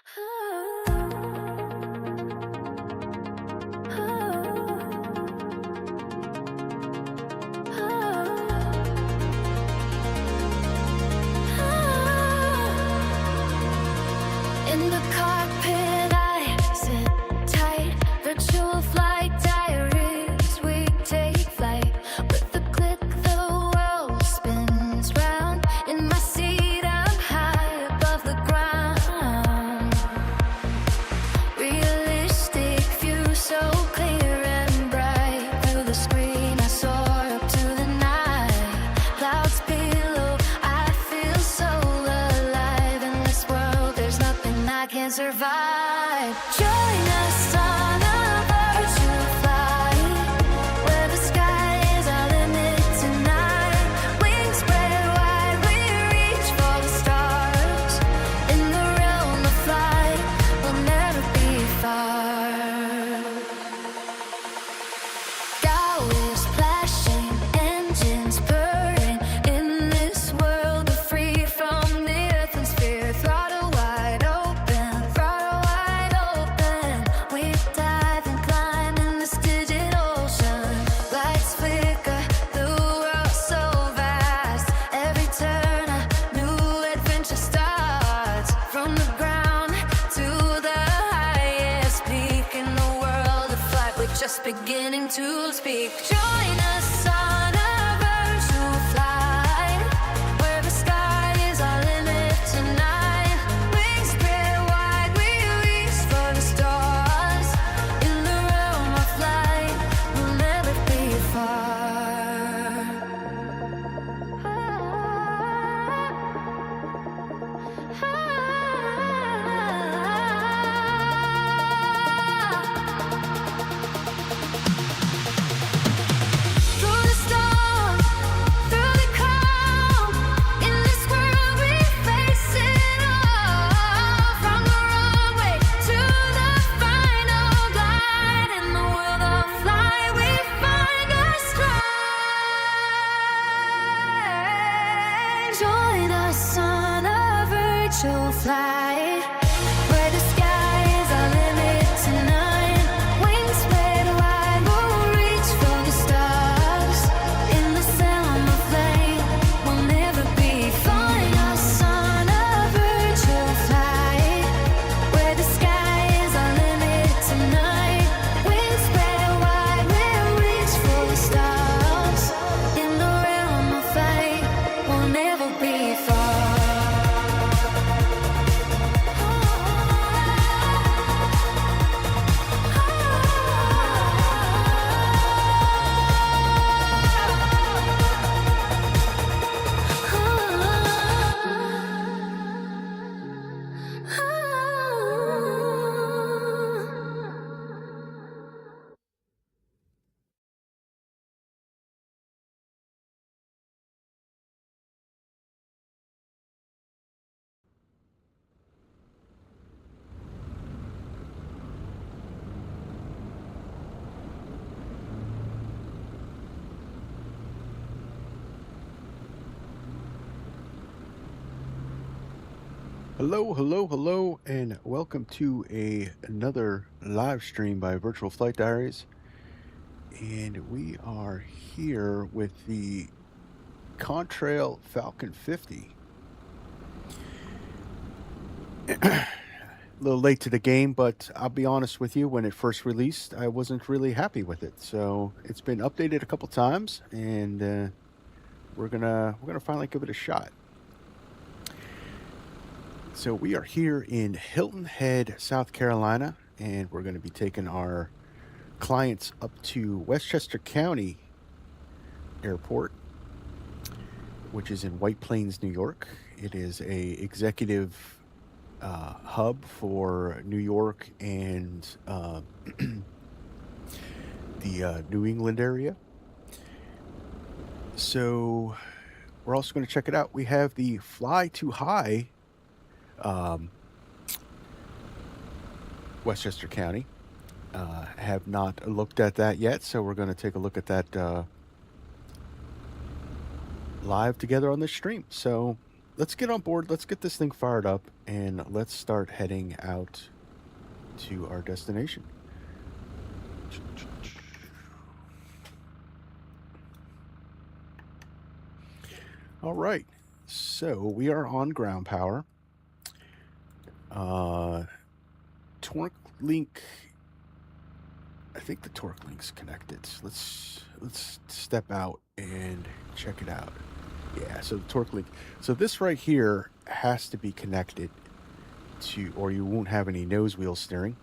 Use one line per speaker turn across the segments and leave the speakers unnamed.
In the cockpit I sit tight, virtual flight diaries, we take flight. With the click the world spins round, in my seat I'm high above the ground. Realistic view so clear and bright, through the screen I soar up to the night. Clouds below, I feel so alive. In this world there's nothing I can't survive. Join us on a virtual flight, where the sky is our limit tonight. Wings spread wide, we reach for the stars. In the realm of flight, we'll never be far. Bow is splashing, engines purring. In this world, we're free from the atmosphere. Throttle wide open, throttle wide open. We dive and climb in this digital ocean. Lights flicker, the world's so vast. Every turn a new adventure starts. From the ground to the highest peak in the world of flight, we're just beginning to speak. Join us on a virtual flight, where the sky is our limit tonight. Wings spread wide, we reach for the stars. In the realm of flight, we'll never be far. Through the storm, through the calm, in this world we face it all. From the runway to the final glide, in the world of flight we find our stride. Join us on a virtual flight, where the sky is our limit tonight. Wings spread wide, we'll reach for the stars. In the realm of flame, we'll never be far. Join us on a virtual flight, where the sky is our limit tonight. Wings spread wide, we'll reach for the stars. In the realm of flight, we'll never be far.
Hello, and welcome to another live stream by Virtual Flight Diaries. And we are here with the Contrail Falcon 50. A little late to the game, but I'll be honest with you, when it first released, I wasn't really happy with it. So it's been updated a couple times, and we're gonna finally give it a shot. So we are here in Hilton Head, South Carolina, and we're going to be taking our clients up to Westchester County Airport, which is in White Plains, New York. It is a executive hub for New York and the New England area. So we're also going to check it out. We have the Fly Too High Westchester County. Have not looked at that yet, so we're going to take a look at that live together on this stream. So let's get on board. Let's get this thing fired up, and let's start heading out to our destination. All right, so we are on ground power. Torque link. I think the torque link's connected. Let's step out and check it out. Yeah, so the torque link. So this right here has to be connected to, or you won't have any nose wheel steering.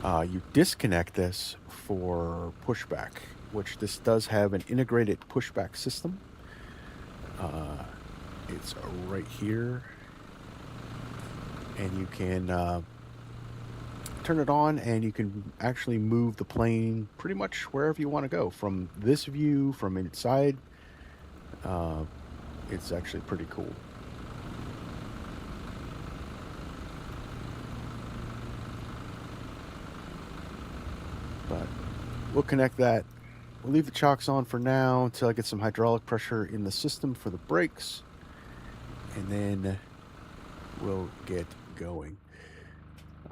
You disconnect this for pushback, which this does have an integrated pushback system. It's right here, and you can turn it on, and you can actually move the plane pretty much wherever you want to go. From this view, from inside, it's actually pretty cool. But we'll connect that. We'll leave the chocks on for now until I get some hydraulic pressure in the system for the brakes, and then we'll get going.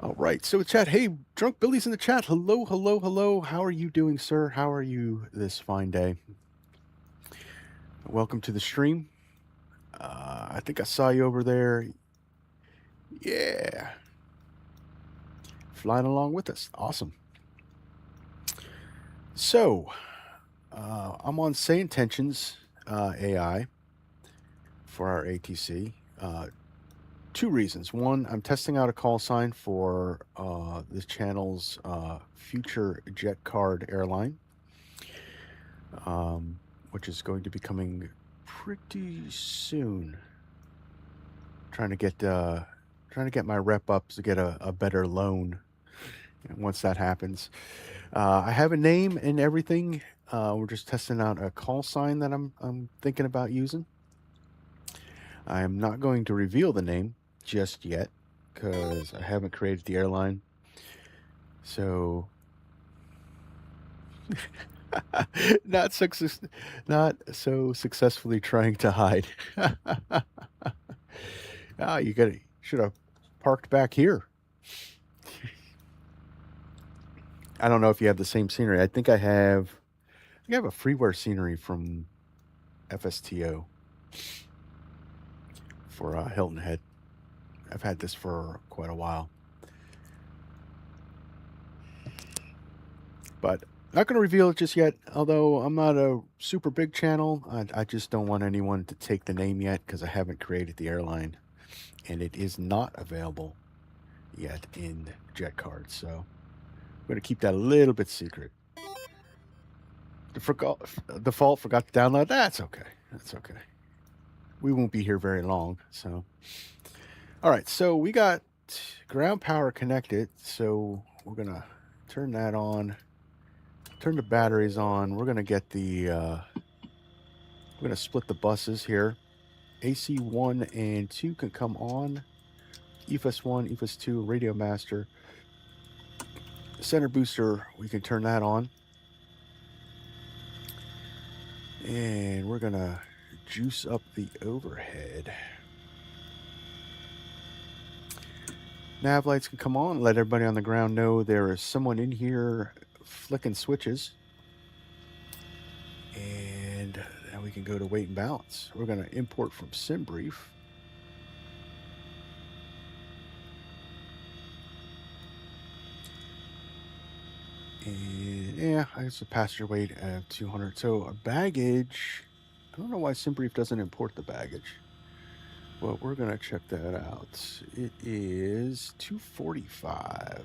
All right, so chat. Hey, Drunk Billy's in the chat. Hello, hello, hello. How are you doing, sir? How are you this fine day? Welcome to the stream. I think I saw you over there. Yeah. Flying along with us. Awesome. So, I'm on Say Intentions AI for our ATC. Two reasons. One, I'm testing out a call sign for this channel's future jet card airline, which is going to be coming pretty soon. Trying to get my rep up to get a better loan once that happens. I have a name and everything. We're just testing out a call sign that I'm thinking about using. I am not going to reveal the name just yet because I haven't created the airline. So not so successfully trying to hide. You should have parked back here. I don't know if you have the same scenery. I think I have a freeware scenery from FSTO for Hilton Head. I've had this for quite a while. But not going to reveal it just yet, although I'm not a super big channel. I just don't want anyone to take the name yet because I haven't created the airline. And it is not available yet in jet cards. So I'm going to keep that a little bit secret. Default forgot to download. That's okay. That's okay. We won't be here very long. So, all right. So we got ground power connected. So we're going to turn that on. Turn the batteries on. We're going to get the, we're going to split the buses here. AC 1 and 2 can come on. EFS 1, EFS 2, radio master. Center booster, we can turn that on. And we're going to juice up the overhead. Nav lights can come on. Let everybody on the ground know there is someone in here flicking switches. And now we can go to weight and balance. We're going to import from SimBrief. And yeah, I guess the passenger weight at 200. So our baggage, I don't know why SimBrief doesn't import the baggage. Well, we're going to check that out. It is 245.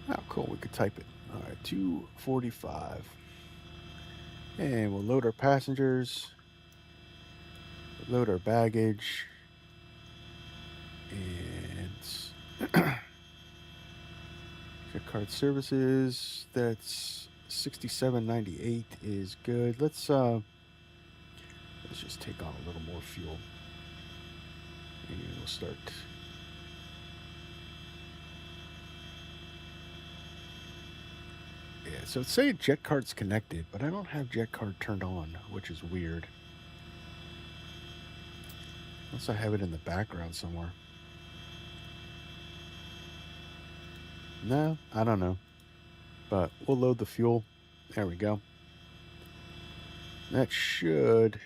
Oh, cool. We could type it. All right, 245. And we'll load our passengers, load our baggage, and check card services. That's $67.98 is good. Let's just take on a little more fuel, and we'll start. So it's saying jet card's connected, but I don't have jet card turned on, which is weird. Unless I have it in the background somewhere. No, I don't know. But we'll load the fuel. There we go. That should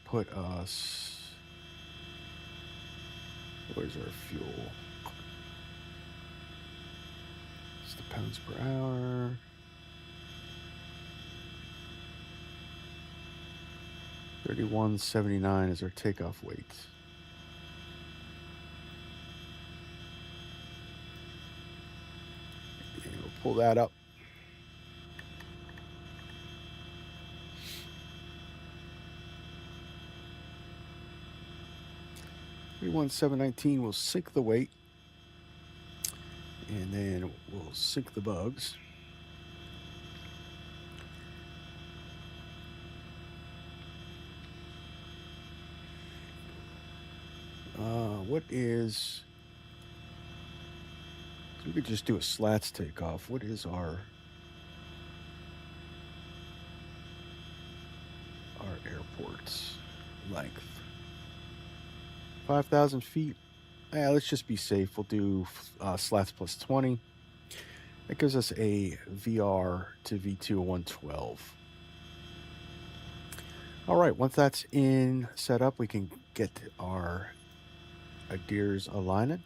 put us... Where's our fuel? It's the pounds per hour. 31.79 is our takeoff weight. And we'll pull that up. $31,719 will sink the weight, and then we'll sink the bugs. What is... So we could just do a slats takeoff. What is our airport's length? 5,000 feet. Yeah, let's just be safe. We'll do slats plus 20. That gives us a VR to V2 of 112. All right, once that's in set up, we can get our gears aligning.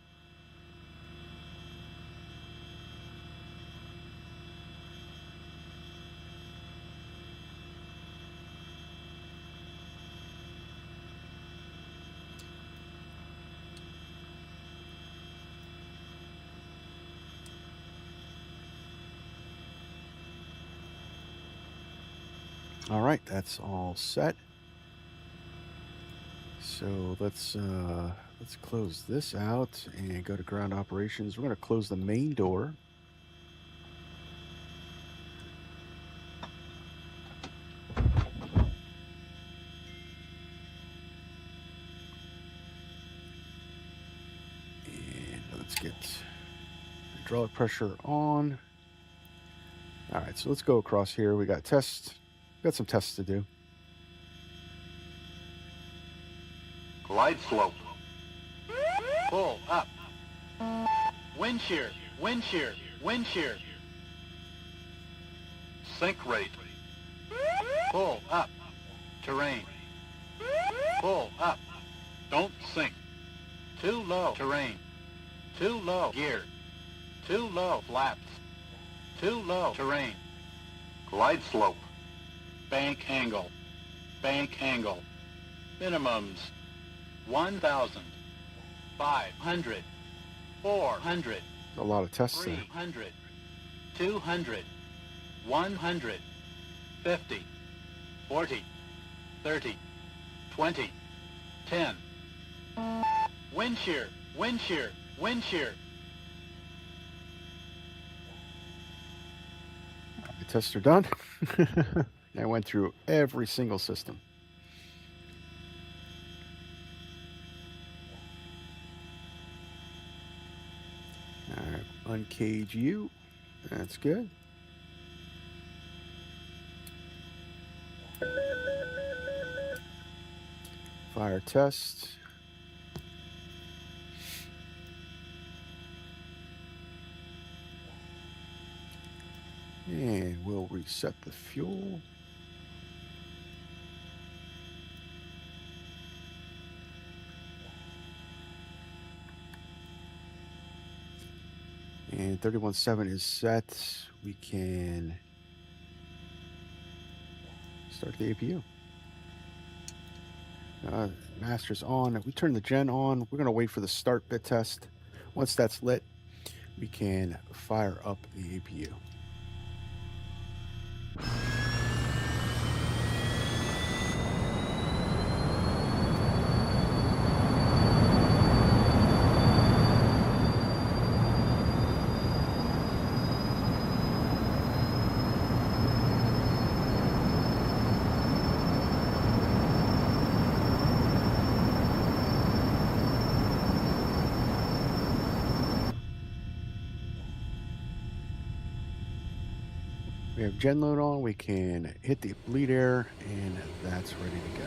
All right, that's all set. So let's close this out and go to ground operations. We're going to close the main door. And let's get hydraulic pressure on. All right, so let's go across here. We got tests. Got some tests to do.
Glide slope. Pull up. Wind shear, wind shear, wind shear. Sink rate. Pull up. Terrain. Pull up. Don't sink. Too low terrain. Too low gear. Too low flaps. Too low terrain. Glide slope. Bank angle. Bank angle. Minimums. 1,000. 500. 400.
A lot of tests there.
300. 200. 100. 50. 40. 30. 20. 10. Wind shear. Wind shear. Wind shear.
The tests are done. I went through every single system. All right, uncage you. That's good. Fire test. And we'll reset the fuel. And 31.7 is set. We can start the APU. Master's on. We turn the gen on. We're going to wait for the start bit test. Once that's lit, we can fire up the APU. gen load on, we can hit the bleed air, and that's ready to go.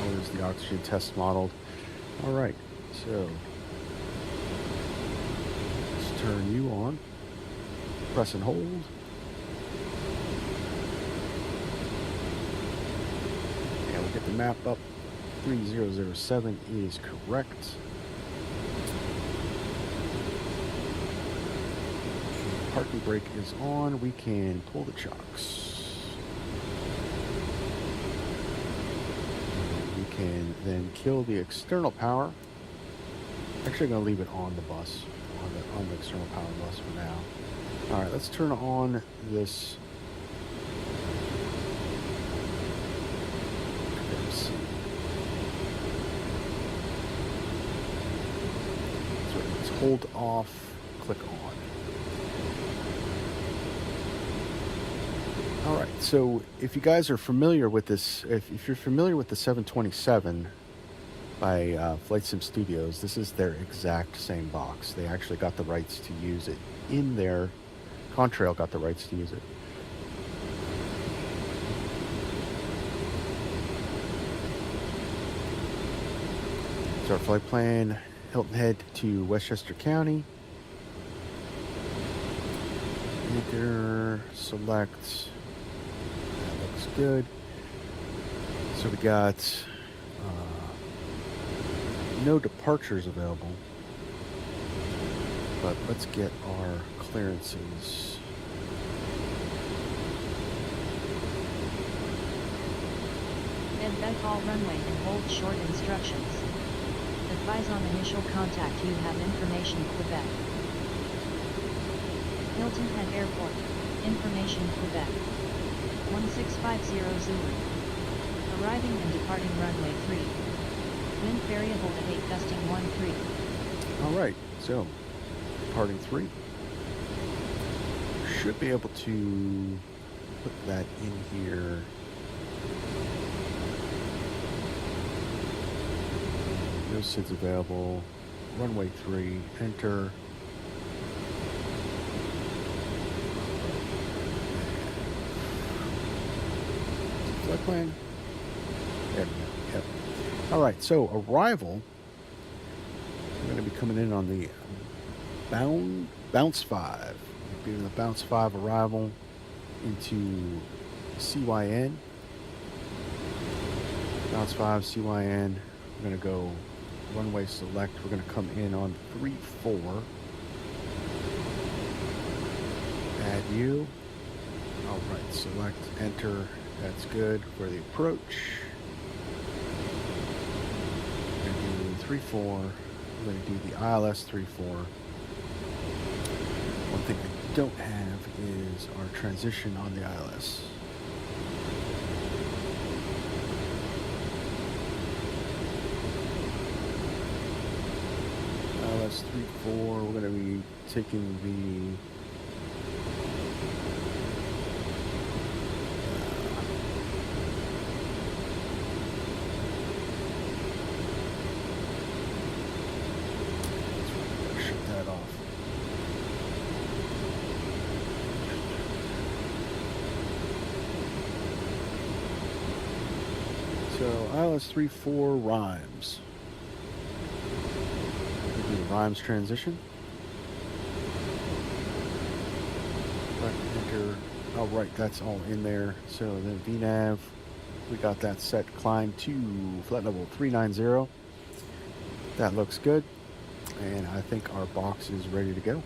There's the oxygen test modeled. All right, so let's turn you on. Press and hold. And we'll get the map up. 3007 is correct. Parking brake is on. We can pull the chocks. We can then kill the external power. Actually, I'm going to leave it on the bus, on the external power bus for now. All right, let's turn on this. Let's see. So let's hold off, click on. All right, so if you guys are familiar with this, if you're familiar with the 727 by Flight Sim Studios, this is their exact same box. They actually got the rights to use it in their Contrail, got the rights to use it. So our flight plan, Hilton Head to Westchester County. Enter, select. That looks good. So we got no departures available, but let's get our clearances.
Embed all runway and hold short instructions. Advise on initial contact you have information Quebec. Hilton Head Airport, information Quebec. 1650 Zulu. Arriving and departing runway 3. Wind variable at 8 gusting 13.
All right, so departing 3. Should be able to put that in here. No SIDs available. Runway 3, enter. Flight plan. There we go. Yep. All right, so arrival. We're going to be coming in on the Bounce 5. We're doing the Bounce 5 arrival into CYN. Bounce 5, CYN. We're going to go runway select. We're going to come in on 34. Add you. All right, select, enter. That's good for the approach. We're going to do 34. We're going to do the ILS 34. One thing I don't have is our transition on the ILS. ILS 34, we're going to be taking the shut that off. So ILS 34 rhymes. Do the rhymes transition. Enter. Oh, right, that's all in there. So then VNAV, we got that set. Climb to flight level 390. That looks good. And I think our box is ready to go.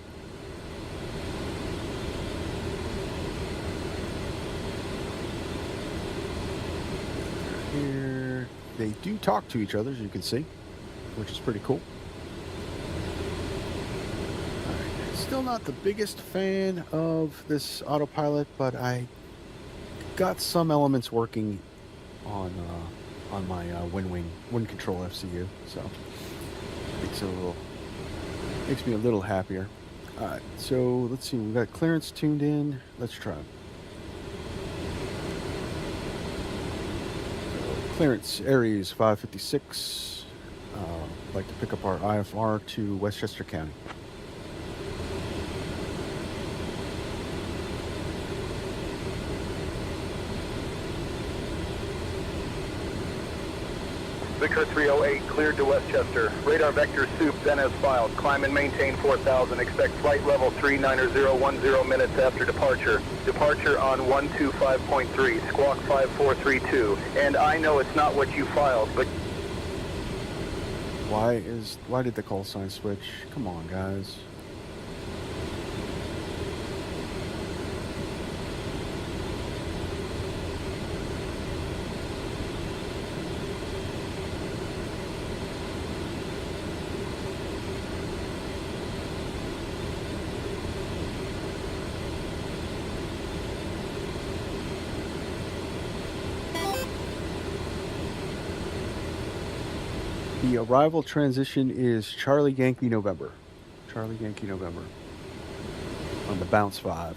Here, they do talk to each other, as you can see, which is pretty cool. Still not the biggest fan of this autopilot, but I got some elements working on my wind control FCU, so makes me a little happier. All right, so let's see. We've got clearance tuned in. Let's try. So, clearance Aries 556. I'd like to pick up our IFR to Westchester County.
Vicar 308, cleared to Westchester. Radar vector soup, then as filed. Climb and maintain 4,000. Expect flight level 39010 minutes after departure. Departure on 125.3, squawk 5432. And I know it's not what you filed, but...
Why did the call sign switch? Come on, guys. The arrival transition is Charlie Yankee November. Charlie Yankee November. On the bounce 5.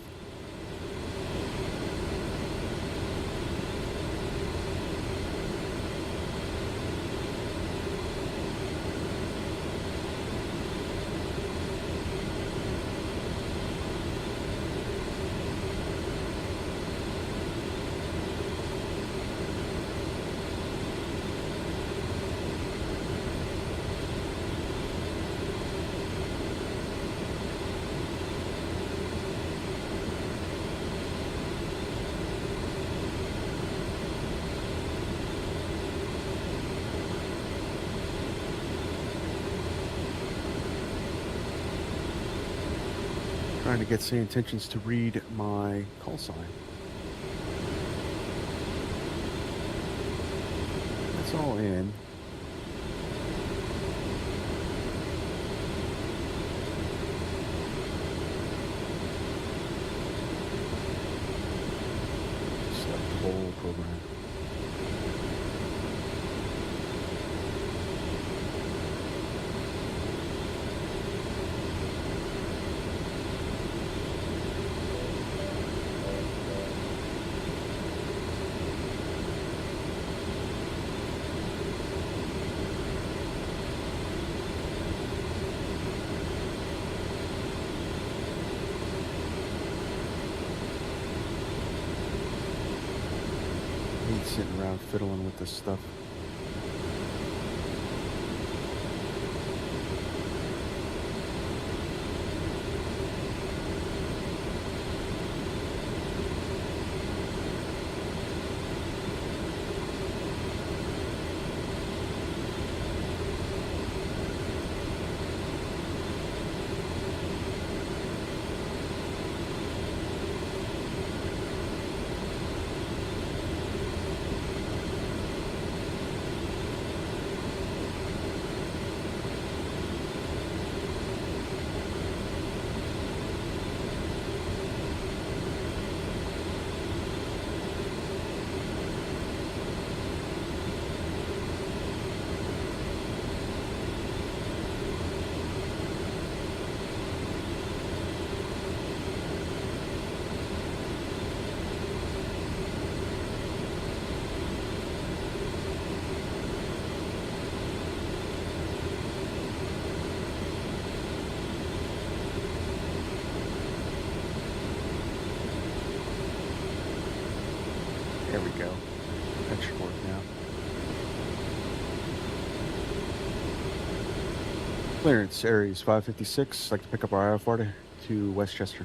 Trying to get Say Intentions to read my call sign. That's all in. Select the whole program. Sitting around fiddling with this stuff. There we go. That should work now. Clearance, Aries 556. Like to pick up our IFR to Westchester.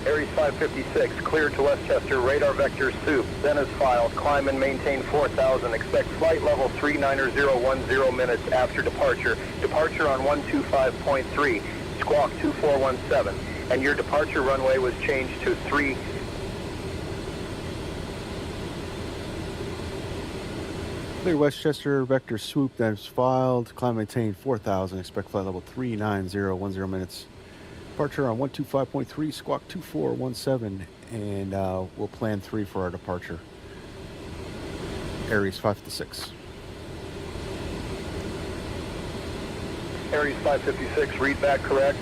Aries 556, cleared to Westchester, radar vector soup, then as filed, climb and maintain 4,000, expect flight level 39010 minutes after departure, departure on 125.3, squawk 2417, and your departure runway was changed to 3.
Clear Westchester, vector swoop, then is filed, climb maintain 4,000, expect flight level 39010 minutes. Departure on 125.3, squawk 2417, and we'll plan 3 for our departure. Aries 556.
Aries 556, read back correct.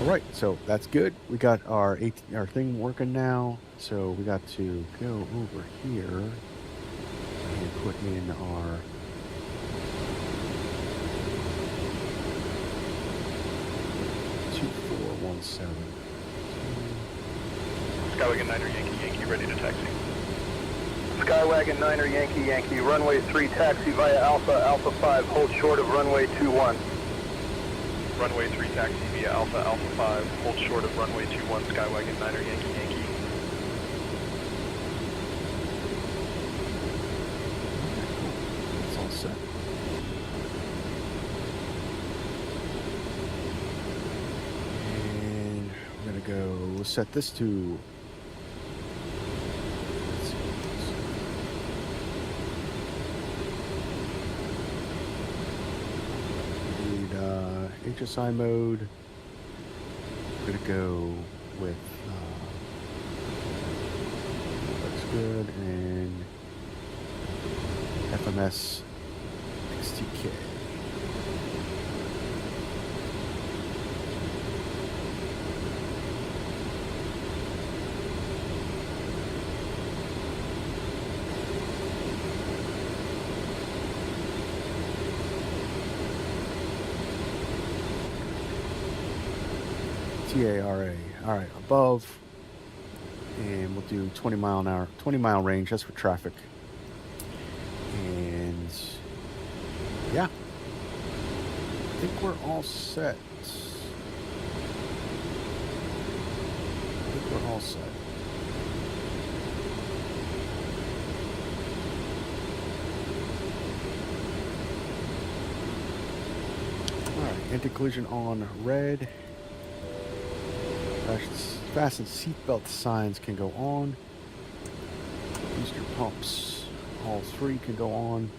All right, so that's good. We got our thing working now. So we got to go over here and put in our
Skywagon 9er Yankee Yankee, ready to taxi. Skywagon 9er Yankee Yankee, runway 3, taxi via Alpha, Alpha 5, hold short of runway 21. Runway 3, taxi via Alpha, Alpha 5, hold short of runway 21, Skywagon 9er Yankee Yankee.
It's all set. And we're gonna go set this to. HSI mode. We're gonna go with looks good, and FMS XTK. TARA. All right, above, and we'll do 20 mile range. That's for traffic. And yeah, I think we're all set. All right, anti-collision on red. Fasten seatbelt signs can go on. Booster pumps, all three can go on.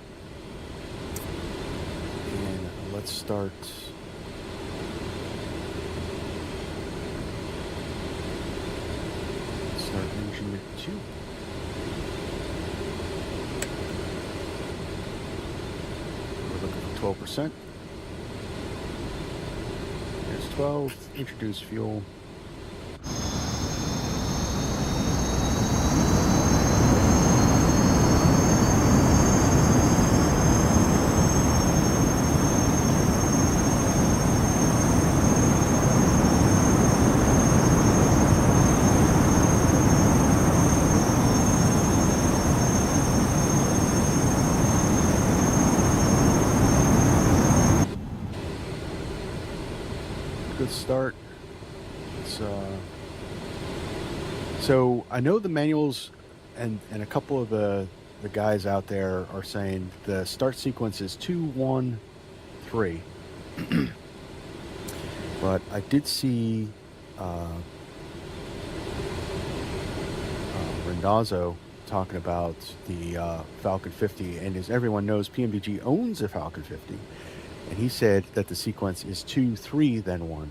And let's start. Start engine 2. We're looking for 12%. There's 12. Introduce fuel. Start. So I know the manuals and a couple of the guys out there are saying the start sequence is 2, 1, 3. But I did see Rendazzo talking about the Falcon 50, and as everyone knows, PMDG owns a Falcon 50, and he said that the sequence is 2, 3, then 1.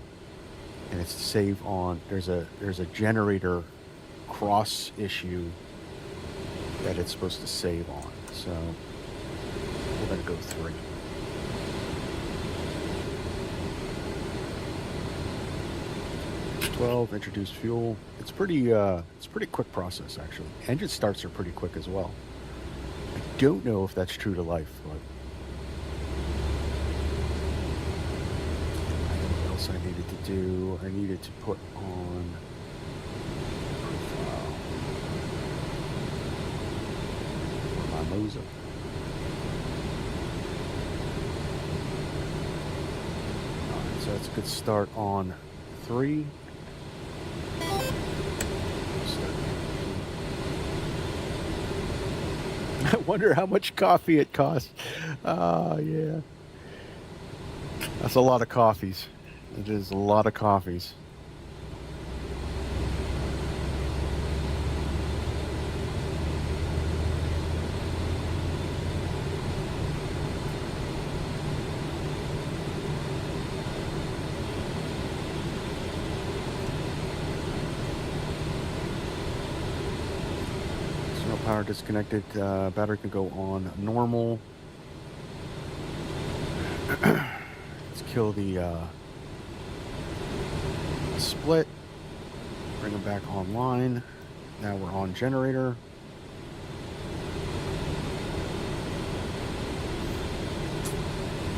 And it's to save on, there's a generator cross issue that it's supposed to save on. So we're gonna go 3. Introduce fuel. It's pretty quick process actually. Engine starts are pretty quick as well. I don't know if that's true to life, but I needed to do. I needed to put on profile for my Moza. Alright, so that's a good start on 3. I wonder how much coffee it costs. Yeah. That's a lot of coffees. It is a lot of coffees. So power disconnected. Battery can go on normal. Let's kill the split. Bring them back online. Now we're on generator.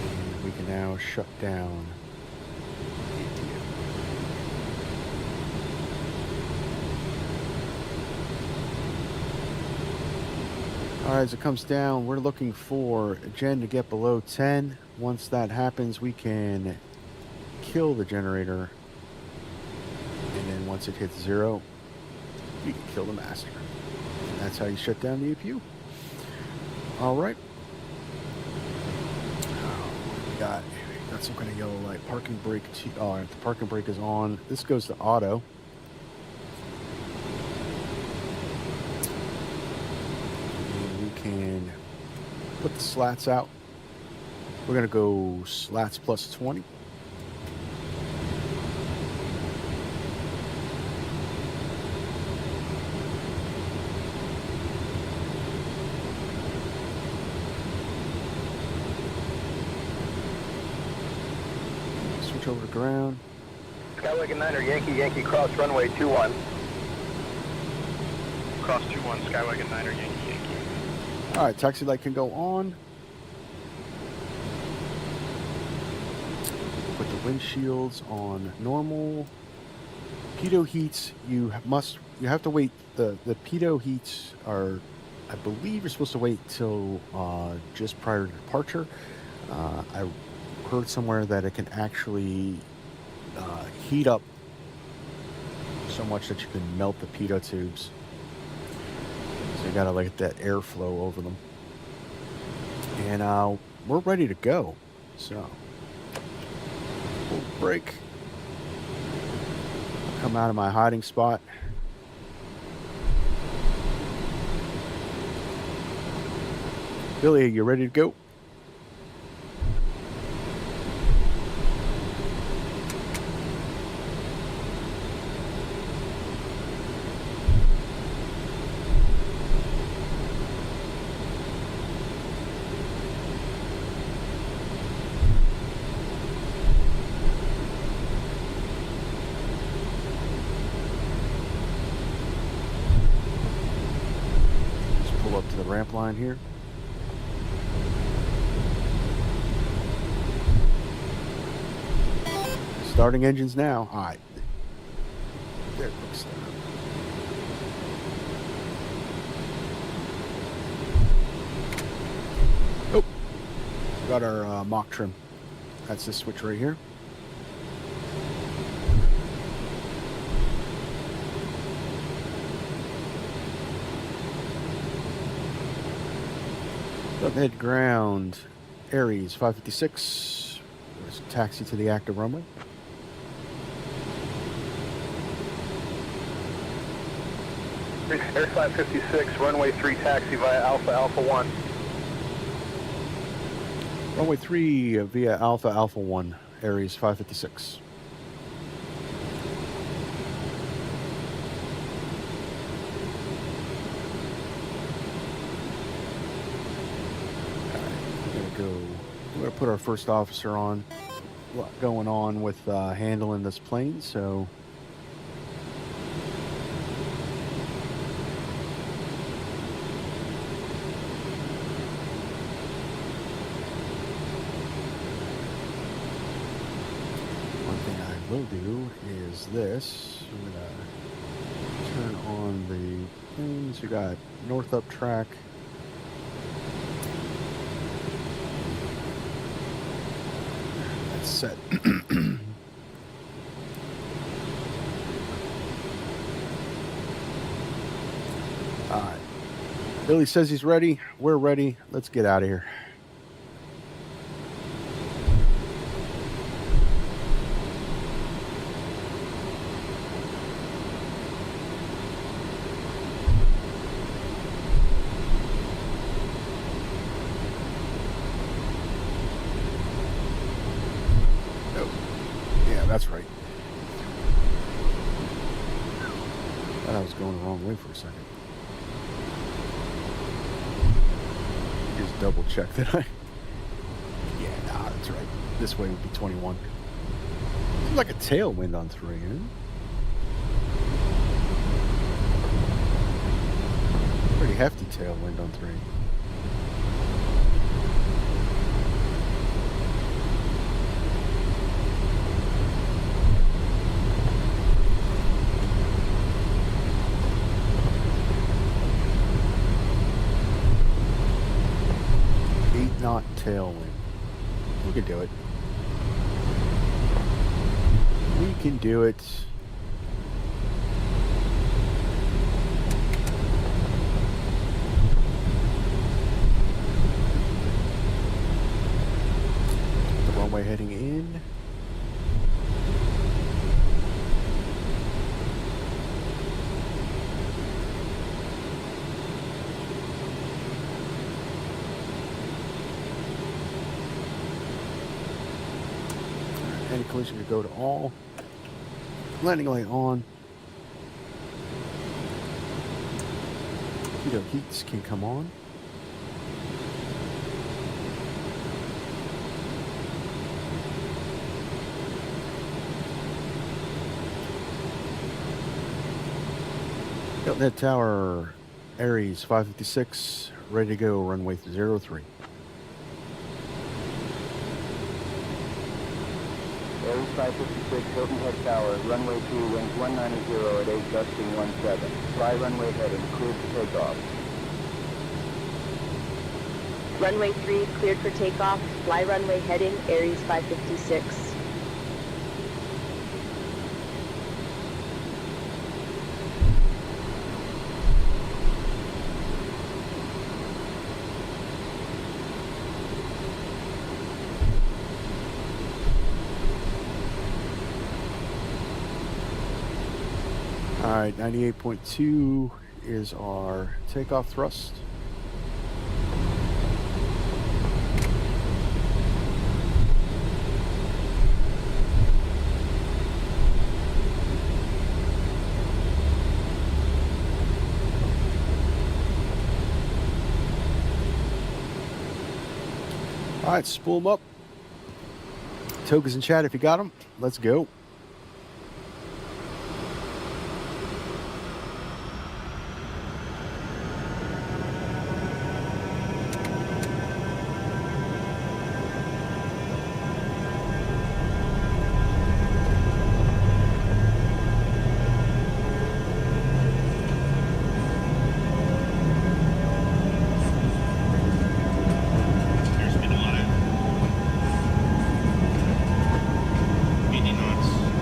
And we can now shut down. All right, as it comes down, we're looking for gen to get below 10. Once that happens, we can kill the generator. And then once it hits 0, you can kill the master. And that's how you shut down the APU. All right. We got some kind of yellow light. Parking brake. Oh, the parking brake is on. This goes to auto. And put the slats out. We're going to go slats plus 20. Switch over to ground.
Skywagon 9er, Yankee, cross runway 21. Cross 21, Skywagon 9er, Yankee.
All right, taxi light can go on. Put the windshields on normal. Pitot heats, you have to wait. The pitot heats are, I believe you're supposed to wait till just prior to departure. I heard somewhere that it can actually heat up so much that you can melt the pitot tubes. So you gotta let that airflow over them. And we're ready to go. So full brake. Come out of my hiding spot. Billy, you ready to go? Up to the ramp line here. Starting engines now. All right. There, quick start. Oh, got our mock trim. That's this switch right here. Head ground, Aries 556. There's a taxi to the active runway.
Air 556, runway 3 taxi via Alpha 1.
Runway 3 via Alpha 1, Aries 556. We're going to put our first officer on. A lot going on with handling this plane, so one thing I will do is this. I'm going to turn on the planes. We got north up track. Set. All right. Billy says he's ready. We're ready. Let's get out of here. That's right. Thought I was going the wrong way for a second. Just double check that I... Yeah, nah, that's right. This way would be 21. Seems like a tailwind on 3, huh? Pretty hefty tailwind on 3. Knot tailwind. We can do it. We can do it. The runway heading in. Anti-collision to go to all. Landing light on. Torpedo heats can come on. Hilton Head Tower, Aries 556, ready to go, runway 03.
Aries 556, Hilton Head Tower, runway 2, winds 190 at 8, gusting 17. Fly runway heading, cleared for takeoff.
Runway 3 cleared for takeoff. Fly runway heading, Aries 556.
All right, 98.2 is our takeoff thrust. All right, spool them up. Togas and chat if you got them. Let's go.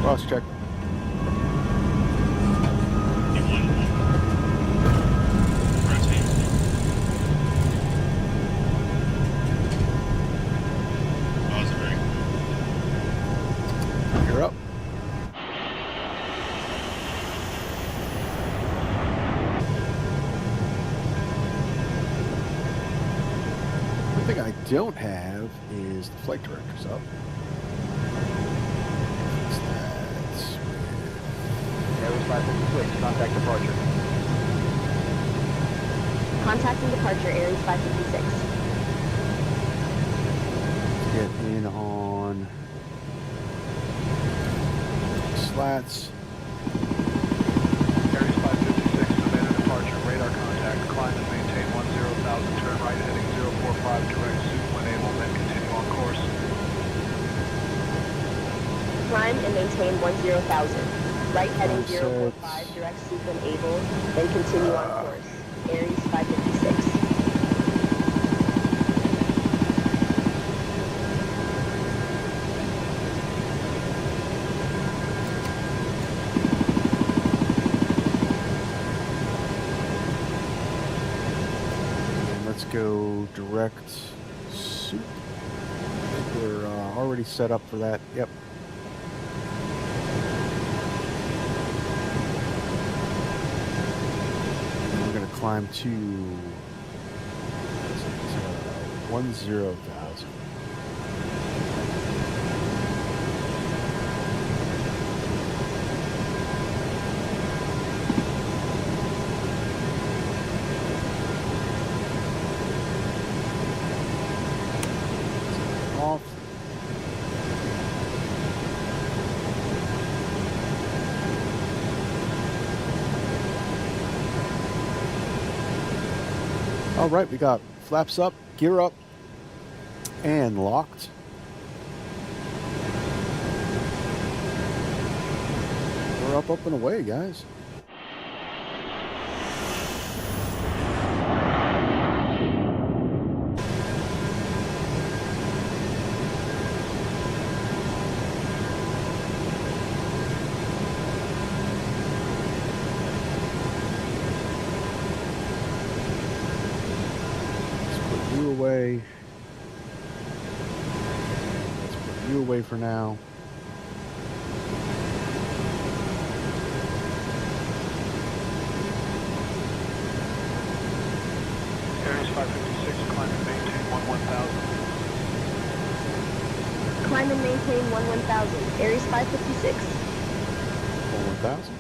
Cross check. You're up. One thing I don't have is the flight director's up.
Aries 556, contact departure.
Contacting departure, Aries 556.
Get in on slats.
Aries 556, abandon departure, radar contact, climb and maintain 10,000, turn right heading 045, direct soup when able, then continue on course.
Climb and maintain 10,000. Right heading
16.
045, direct soup when able, then continue on course. Aries 556.
And let's go direct soup. We're already set up for that. Yep. Climb to 10,000. Off. All right, we got flaps up, gear up, and locked. We're up and away, guys. Away. Let's put you away for now.
Aries 556, climb and maintain 11,000.
Climb and maintain 11,000. Aries 556.
1,000.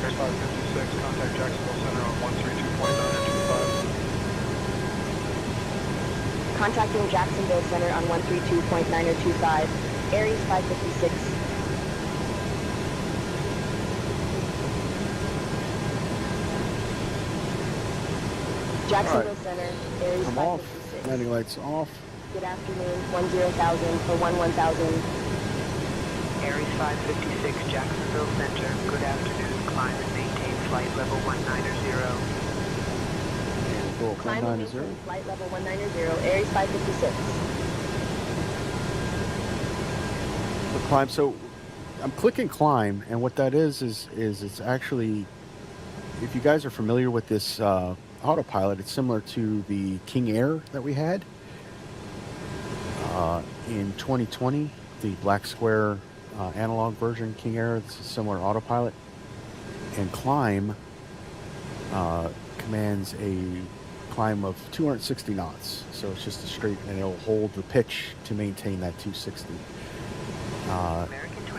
Aries 556, contact Jacksonville Center on 132.925.
Contacting Jacksonville Center on 132.925. Aries 556. Jacksonville Center, Aries
I'm off.
556.
Landing lights off.
Good afternoon, 10,000 for 11,000.
Aries 556, Jacksonville Center. Good afternoon. Climb and maintain flight level 190.
Go
Climb and
190.
maintain flight level 190, Aries 556.
The climb. So I'm clicking climb, and what that is it's actually, if you guys are familiar with this autopilot, it's similar to the King Air that we had in 2020, the black square analog version King Air. It's a similar autopilot, and climb commands a climb of 260 knots. So it's just a straight, and it'll hold the pitch to maintain that 260.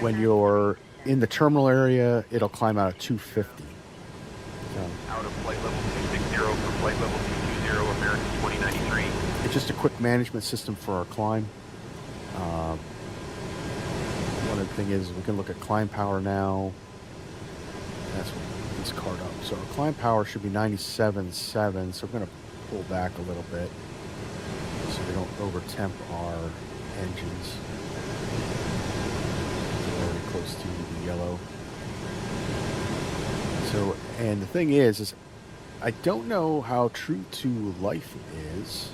When you're in the terminal area, it'll climb out at 250.
Out of flight level 260 for flight level 220, American 2093.
It's just a quick management system for our climb. One of the things is we can look at climb power now. That's what this card up. So our climb power should be 97.7. So we're going to pull back a little bit so we don't over temp our engines. We're already close to the yellow. So, and the thing is I don't know how true to life it is,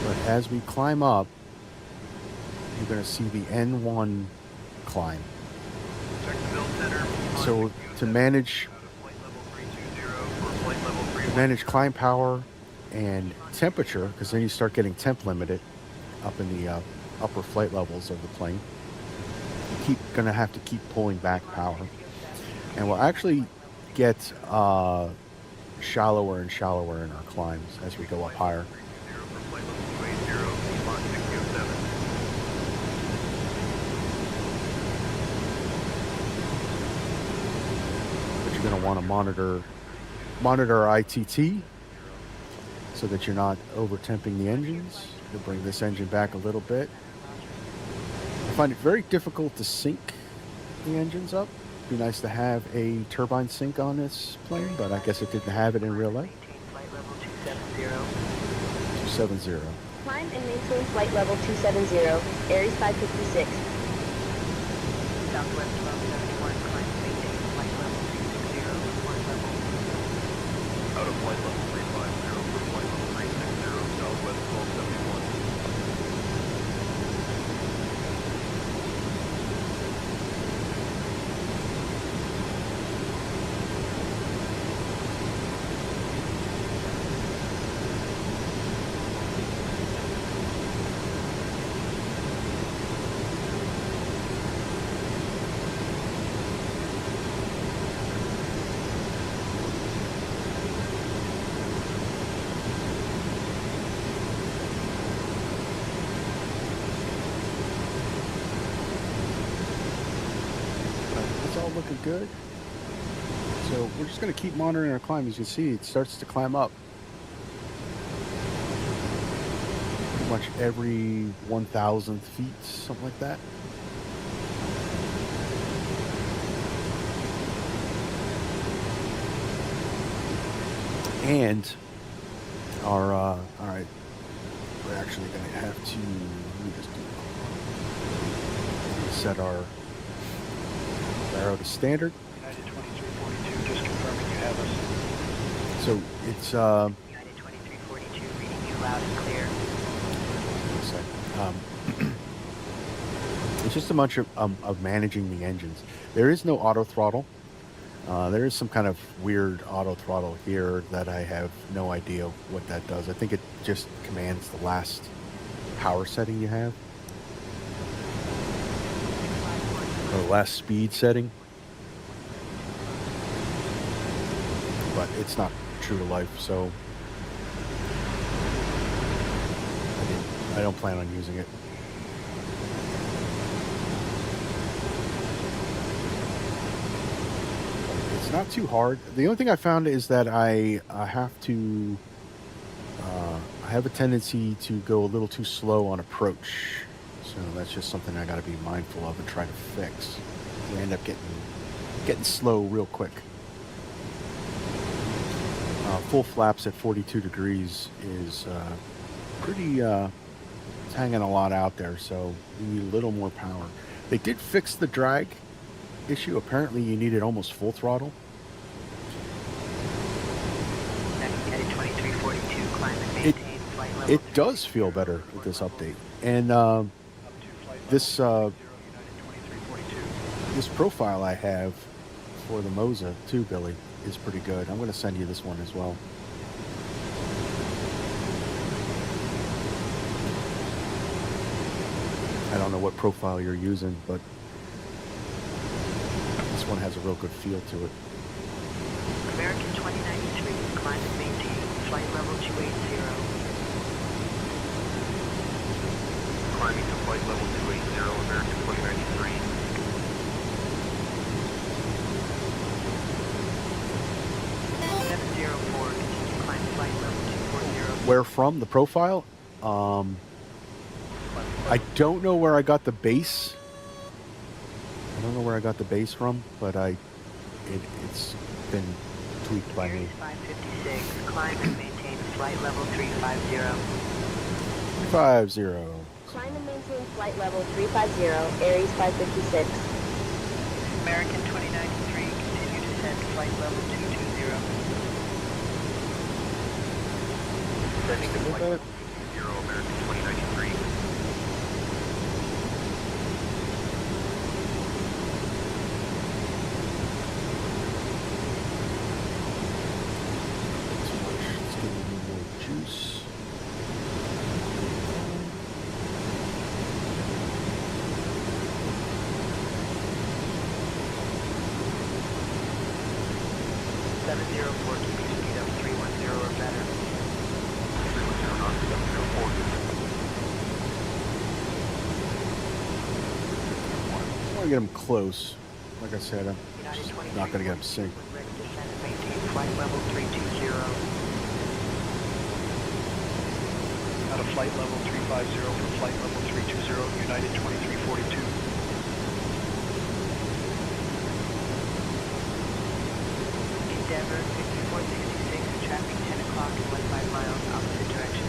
but as we climb up, you're going to see the N1 climb. So to manage climb power and temperature, because then you start getting temp limited up in the upper flight levels of the plane, going to have to keep pulling back power, and we'll actually get shallower and shallower in our climbs as we go up higher. But you're going to want to monitor our ITT so that you're not over temping the engines. You'll bring this engine back a little bit. I find it very difficult to sync the engines up. It'd be nice to have a turbine sync on this plane, but I guess it didn't have it in real life.
Flight level 270.
270.
Climb and maintain flight level 270, Aries 556.
Southwest 1271, climb and maintain flight level 260 for flight level.
Out of flight level 350 for flight level 360, Southwest 1271.
looking good. So we're just going to keep monitoring our climb. As you can see, it starts to climb up. Pretty much every 1,000 feet, something like that. And our, all right, we're actually going to have to, let me just set our arrow to standard.
United 2342, just confirming you have us.
So it's,
United 2342, reading you loud and clear.
it's just a bunch of managing the engines. There is no auto throttle. There is some kind of weird auto throttle here that I have no idea what that does. I think it just commands the last power setting you have. Or the last speed setting. But it's not true to life, so I don't plan on using it. It's not too hard. The only thing I found is that I have to, I have a tendency to go a little too slow on approach. So that's just something I got to be mindful of and try to fix. We end up getting slow real quick. Full flaps at 42 degrees is pretty, it's hanging a lot out there, so you need a little more power. They did fix the drag issue. Apparently you needed almost full throttle.
United 2342, climb and maintain flight level.
It does feel better with this update. And this this profile I have for the Moza too, Billy, is pretty good. I'm going to send you this one as well. I don't know what profile you're using, but this one has a real good feel to it.
American 2093, climb and maintain flight level 280.
Climbing to flight level 280, American 2093.
Continue climb flight level 240.
Where from? The profile? I don't know where I got the base. I don't know where I got the base from, but it's been tweaked by me.
556, climb and maintain flight level 350.
350.
Climb and maintain flight level 350, Aries 556.
American 2093, continue descent flight level 220.
Descending to flight
That?
level 220, American 2093.
Let's give it a little more juice.
Keep your speed up 310 or better.
310 knots, 704.
I want to get them close. Like I said, I'm
United
just
23,
not going to get them synced.
ready to descend and maintain flight level 320.
Out of flight level 350 for flight level 320, United 2342.
Endeavor 5466, traffic 10 o'clock and 15 miles, opposite direction.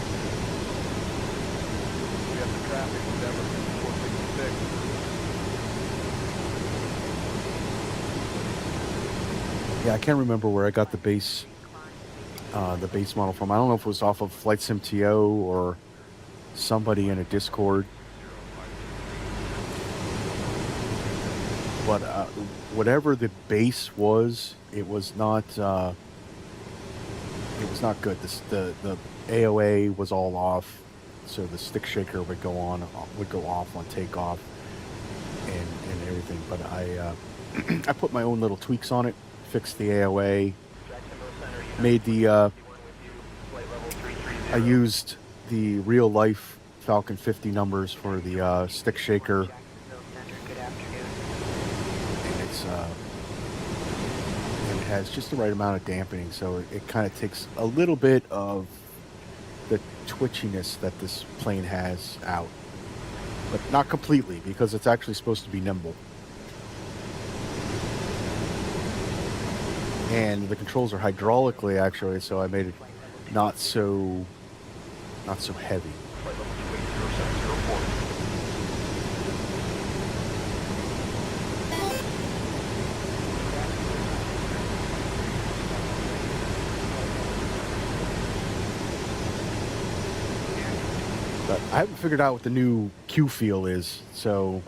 We have the traffic, Endeavor 5466.
Yeah, I can't remember where I got the base model from. I don't know if it was off of Flight Sim TO or somebody in a Discord. But whatever the base was, it was not good. The AOA was all off, so the stick shaker would go off on takeoff and everything. But I I put my own little tweaks on it, fixed the AOA, made the I used the real life Falcon 50 numbers for the stick shaker,
Jacksonville Center, good afternoon.
and it's has just the right amount of dampening, so it kind of takes a little bit of the twitchiness that this plane has out, but not completely, because it's actually supposed to be nimble. And the controls are hydraulically, actually, so I made it not so heavy.
Flight level 280, 704.
But I haven't figured out what the new Q feel is, so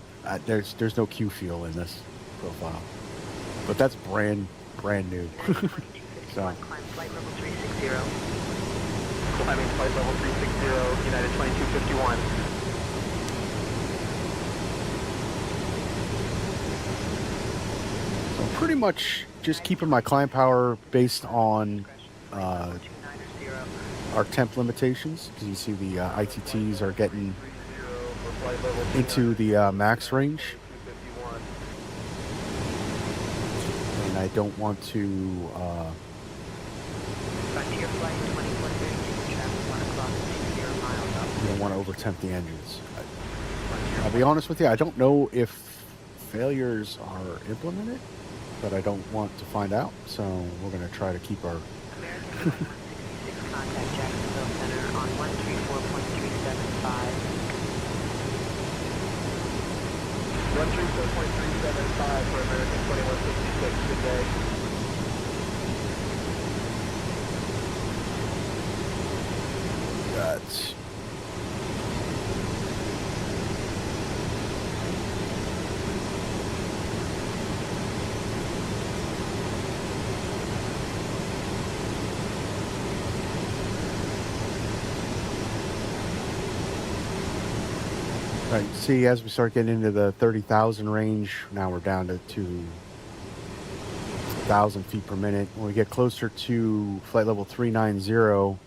there's no Q feel in this profile. But that's brand new. So.
Climb flight level 360.
Climbing flight level 360, United 2251.
So I'm pretty much just keeping my climb power based on our temp limitations, because you see the ITTs are getting into the max range, and I don't want to
Frontier flight 2132, traffic 1 o'clock, 60 miles up.
I don't want to overtemp the engines. I'll be honest with you, I don't know if failures are implemented, but I don't want to find out, so we're going to try to keep our...
American 166, contact Jacksonville Center on 134.375.
134.375 for American 2166, good day.
That's... Right, see, as we start getting into the 30,000 range, now we're down to 2,000 feet per minute. When we get closer to flight level 390,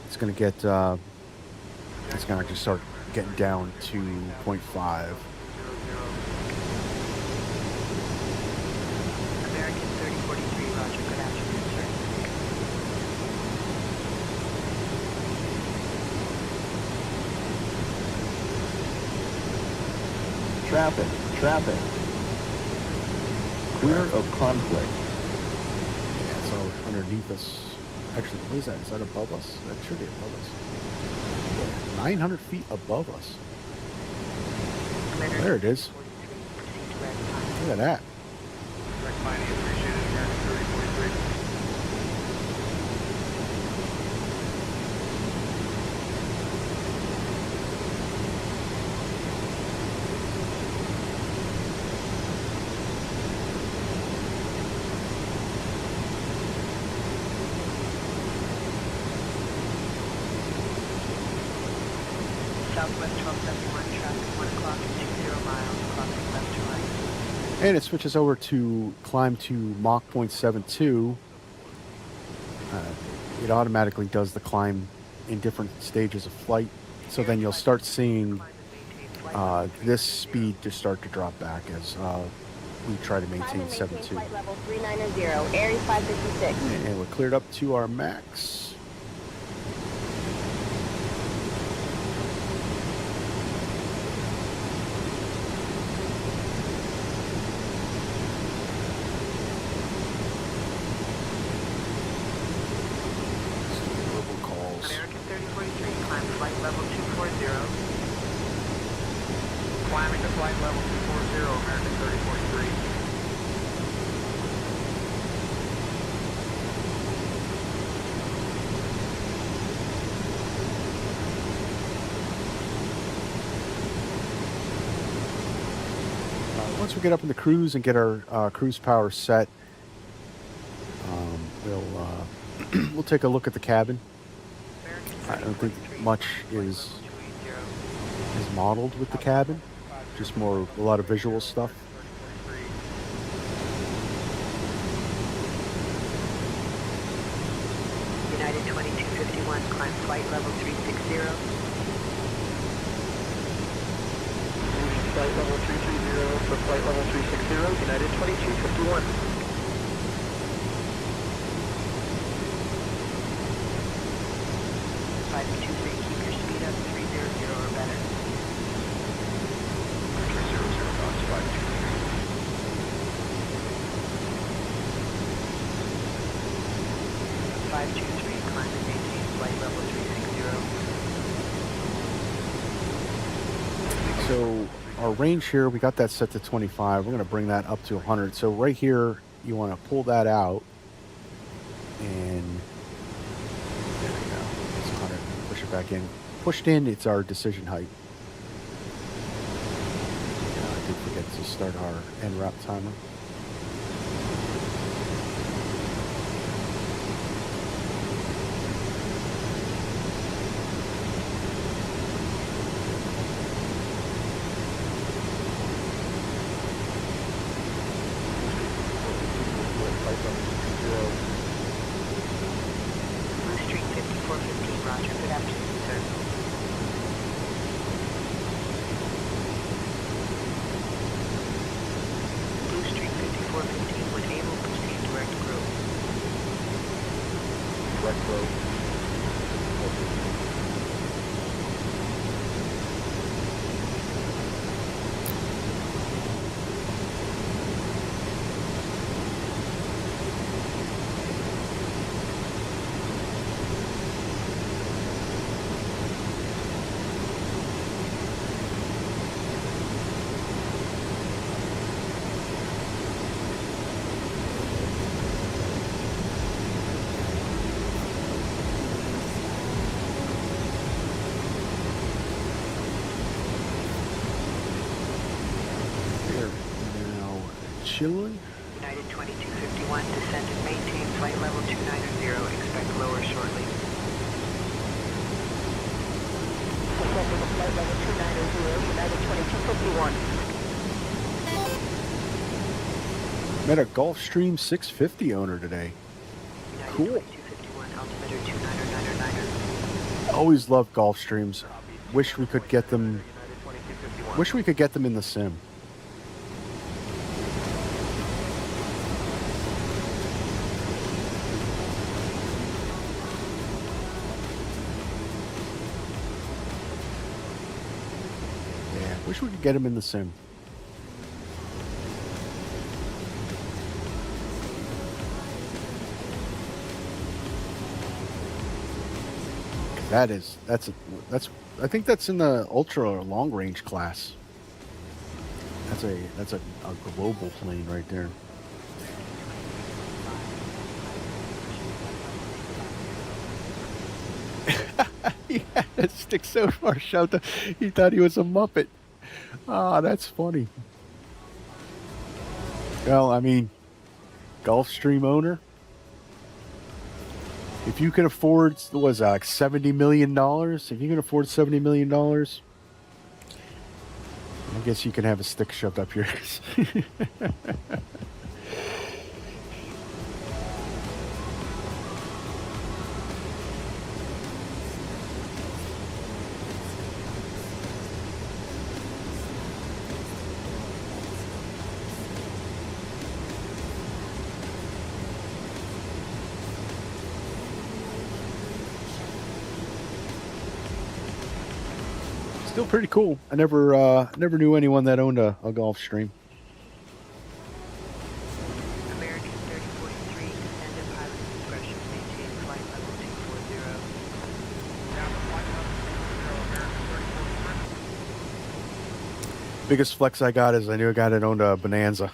it's going to get, it's going to just start getting down to 0.5.
American 3043, roger, good afternoon, sir.
Traffic. Clear of conflict.
Yeah, so underneath us, actually, what is that? Is that above us? That should be above us. Yeah, 900 feet above us. There it is. Look at that.
Direct mining appreciated, American 3043.
Southwest 1271, traffic 1 o'clock and 20 miles, crossing left to right.
And it switches over to climb to Mach 0.72. It automatically does the climb in different stages of flight. So then you'll start seeing this speed to start to drop back as we try to maintain 7.2.
Flight level 390, Aries 556.
And we're cleared up to our max.
American 3043, climb flight level 240.
Climbing to flight level 240, American 3043.
Once we get up in the cruise and get our cruise power set, we'll take a look at the cabin. I don't think much is modeled with the cabin, just more a lot of visual stuff.
United 2251, climb flight level 360.
Flight level 330 for flight level 360, United 2251.
our range here, we got that set to 25. We're going to bring that up to 100. So right here, you want to pull that out. And there we go. It's 100. Push it back in. Pushed in, it's our decision height. I did forget to start our en route timer.
Blue Street 5415, roger. Good afternoon, sir. Blue Street 5415, when able, proceed direct growth.
Direct growth.
There. Now, chilling.
United 2251, descend and maintain flight level 290, expect lower shortly.
Descending flight level 290, United 2251.
Met a Gulfstream 650 owner today.
United
Cool.
2251, altimeter 29099.
Always loved Gulfstreams. Wish we could get them. Wish we could get them in the sim. Yeah, wish we could get them in the sim. That's I think that's in the ultra long range class. That's a global plane right there. He had a stick so far shoved, he thought he was a Muppet. Ah, that's funny. Well, I mean, Gulfstream owner. If you can afford, what was that, like $70 million? If you can afford $70 million, I guess you can have a stick shoved up your ass. Still pretty cool. I never knew anyone that owned a Gulfstream.
American 3043, descend at pilot discretion, maintain flight level 240.
Biggest flex I got is I knew a guy that owned a Bonanza.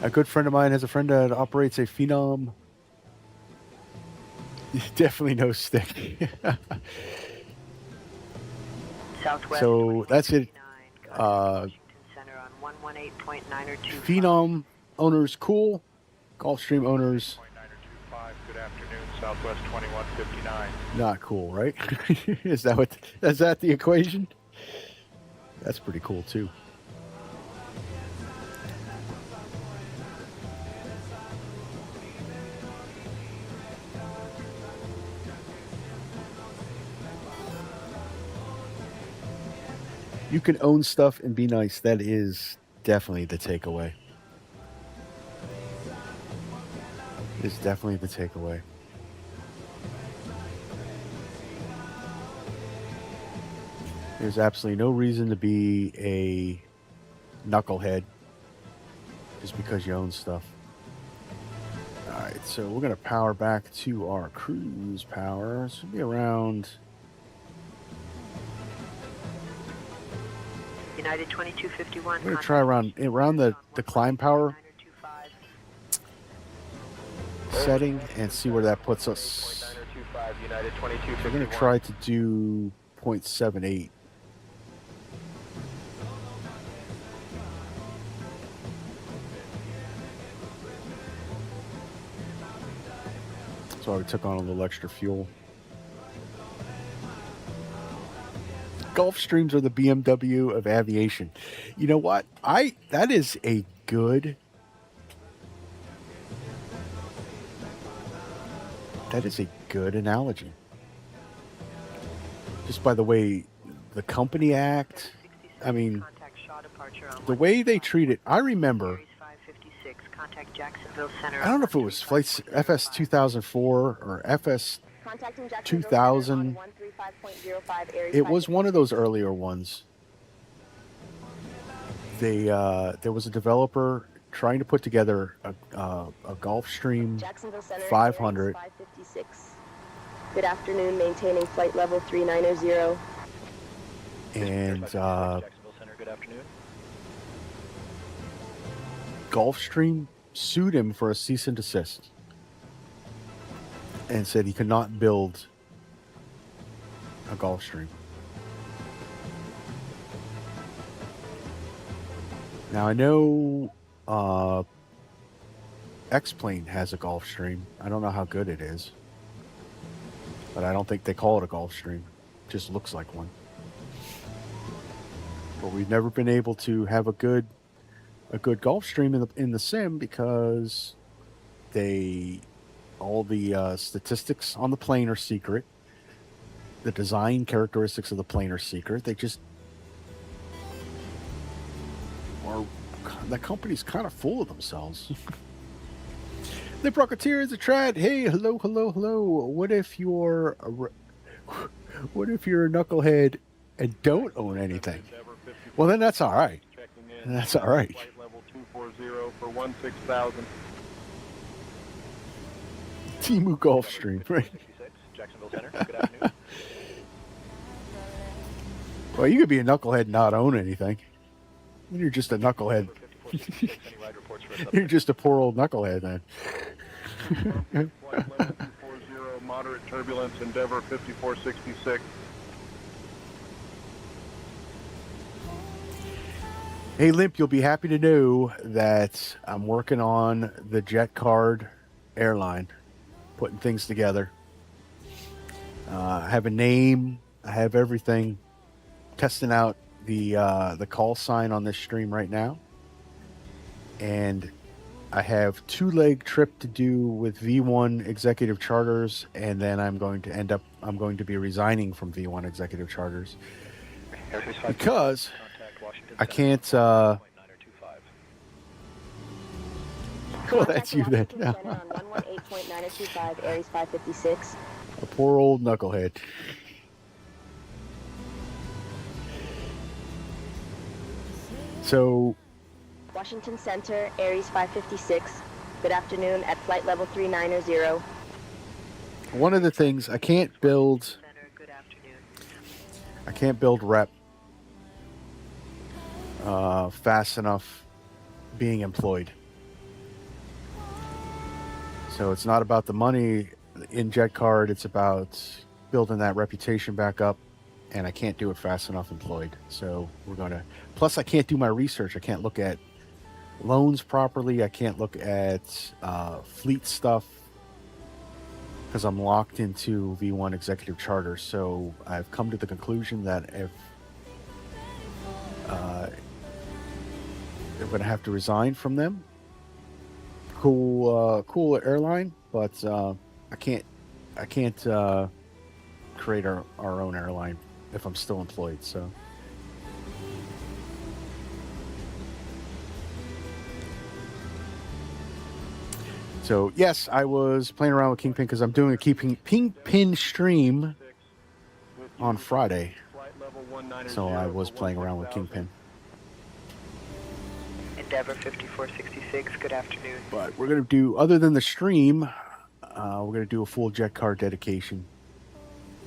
A good friend of mine has a friend that operates a Phenom. Definitely no stick.
Southwest
So that's it.
29, Washington Center on 118.9 or 2.
Phenom owners cool. Gulfstream owners
0.925, good afternoon, Southwest 2159.
not cool, right? Is that the equation? That's pretty cool too. You can own stuff and be nice. That is definitely the takeaway. It's definitely the takeaway. There's absolutely no reason to be a knucklehead just because you own stuff. All right, so we're going to power back to our cruise power. This will be around...
United 2251.
We're going to try around the climb power setting and see where that puts us. We're going to try to do 0.78. So I took on a little extra fuel. Gulfstreams are the BMW of aviation. You know what? That is a good analogy. Just by the way the company act, I mean, the way they treat it. I remember, I don't know if it was flights FS 2004 or FS 2000. It was one of those earlier ones. There was a developer trying to put together a Gulfstream 500.
Good afternoon, maintaining flight level 390.
And Gulfstream sued him for a cease and desist and said he could not build a Gulfstream. Now I know X-Plane has a Gulfstream. I don't know how good it is, but I don't think they call it a Gulfstream. It just looks like one. But we've never been able to have a good Gulfstream in the sim because all the statistics on the plane are secret. The design characteristics of the plane are secret. They just are. That company's kind of full of themselves. The Brocketeer is a trad. Hey, hello. What if you're a knucklehead and don't own anything? Well, then that's all right. That's all right.
Flight level 240 for 16,000.
Timu Gulfstream, right?
Jacksonville Center. Good afternoon.
Well, you could be a knucklehead and not own anything. You're just a knucklehead. You're just a poor old knucklehead, then.
Flight level 240, moderate turbulence, Endeavor 5466.
Hey, Limp, you'll be happy to know that I'm working on the Jet Card airline, putting things together. I have a name. I have everything. Testing out the call sign on this stream right now. And I have 2-leg trip to do with V1 Executive Charters, and then I'm going to be resigning from V1 Executive Charters because I can't well, that's you then.
Aries 556.
A poor old knucklehead. So
Washington Center, Aries 556. Good afternoon at flight level 390.
one of the things I can't build rep fast enough being employed. So it's not about the money in Jet Card, it's about building that reputation back up, and I can't do it fast enough employed. So we're gonna, plus I can't do my research. I can't look at loans properly. I can't look at fleet stuff because I'm locked into V1 Executive Charter. So I've come to the conclusion that if I'm going to have to resign from them. Cool airline, but I can't create our own airline if I'm still employed. So So yes, I was playing around with Kingpin because I'm doing a Kingpin stream on Friday. So I was playing around with Kingpin.
Endeavor 5466, good afternoon.
But we're going to do, other than the stream, we're going to do a full jet car dedication.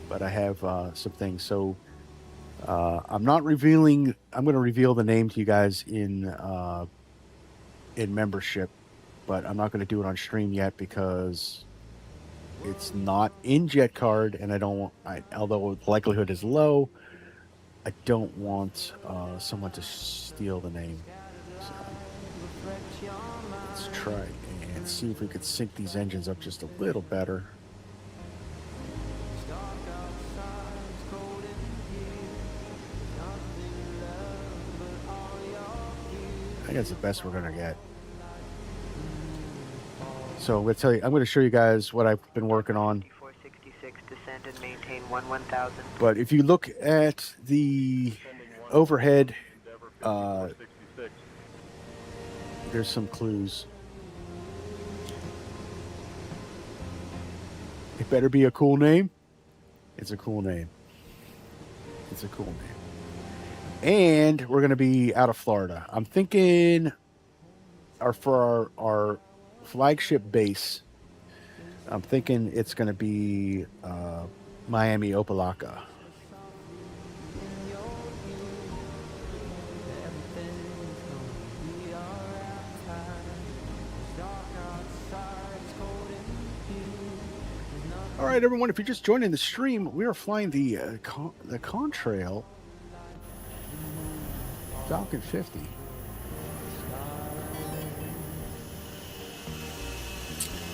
But I have some things. So I'm not revealing, I'm going to reveal the name to you guys in membership. But I'm not going to do it on stream yet because it's not in jet card. And I don't want, although the likelihood is low, I don't want someone to steal the name. So let's try and see if we could sync these engines up just a little better. I think that's the best we're going to get. So I'm going to tell you, I'm going to show you guys what I've been working on.
5466, descend and maintain 1000.
But if you look at the overhead, there's some clues. It better be a cool name. It's a cool name. It's a cool name. And we're going to be out of Florida. I'm thinking for our flagship base, I'm thinking it's going to be Miami Opelika. All right, everyone, if you're just joining the stream, we are flying the Contrail Falcon 50.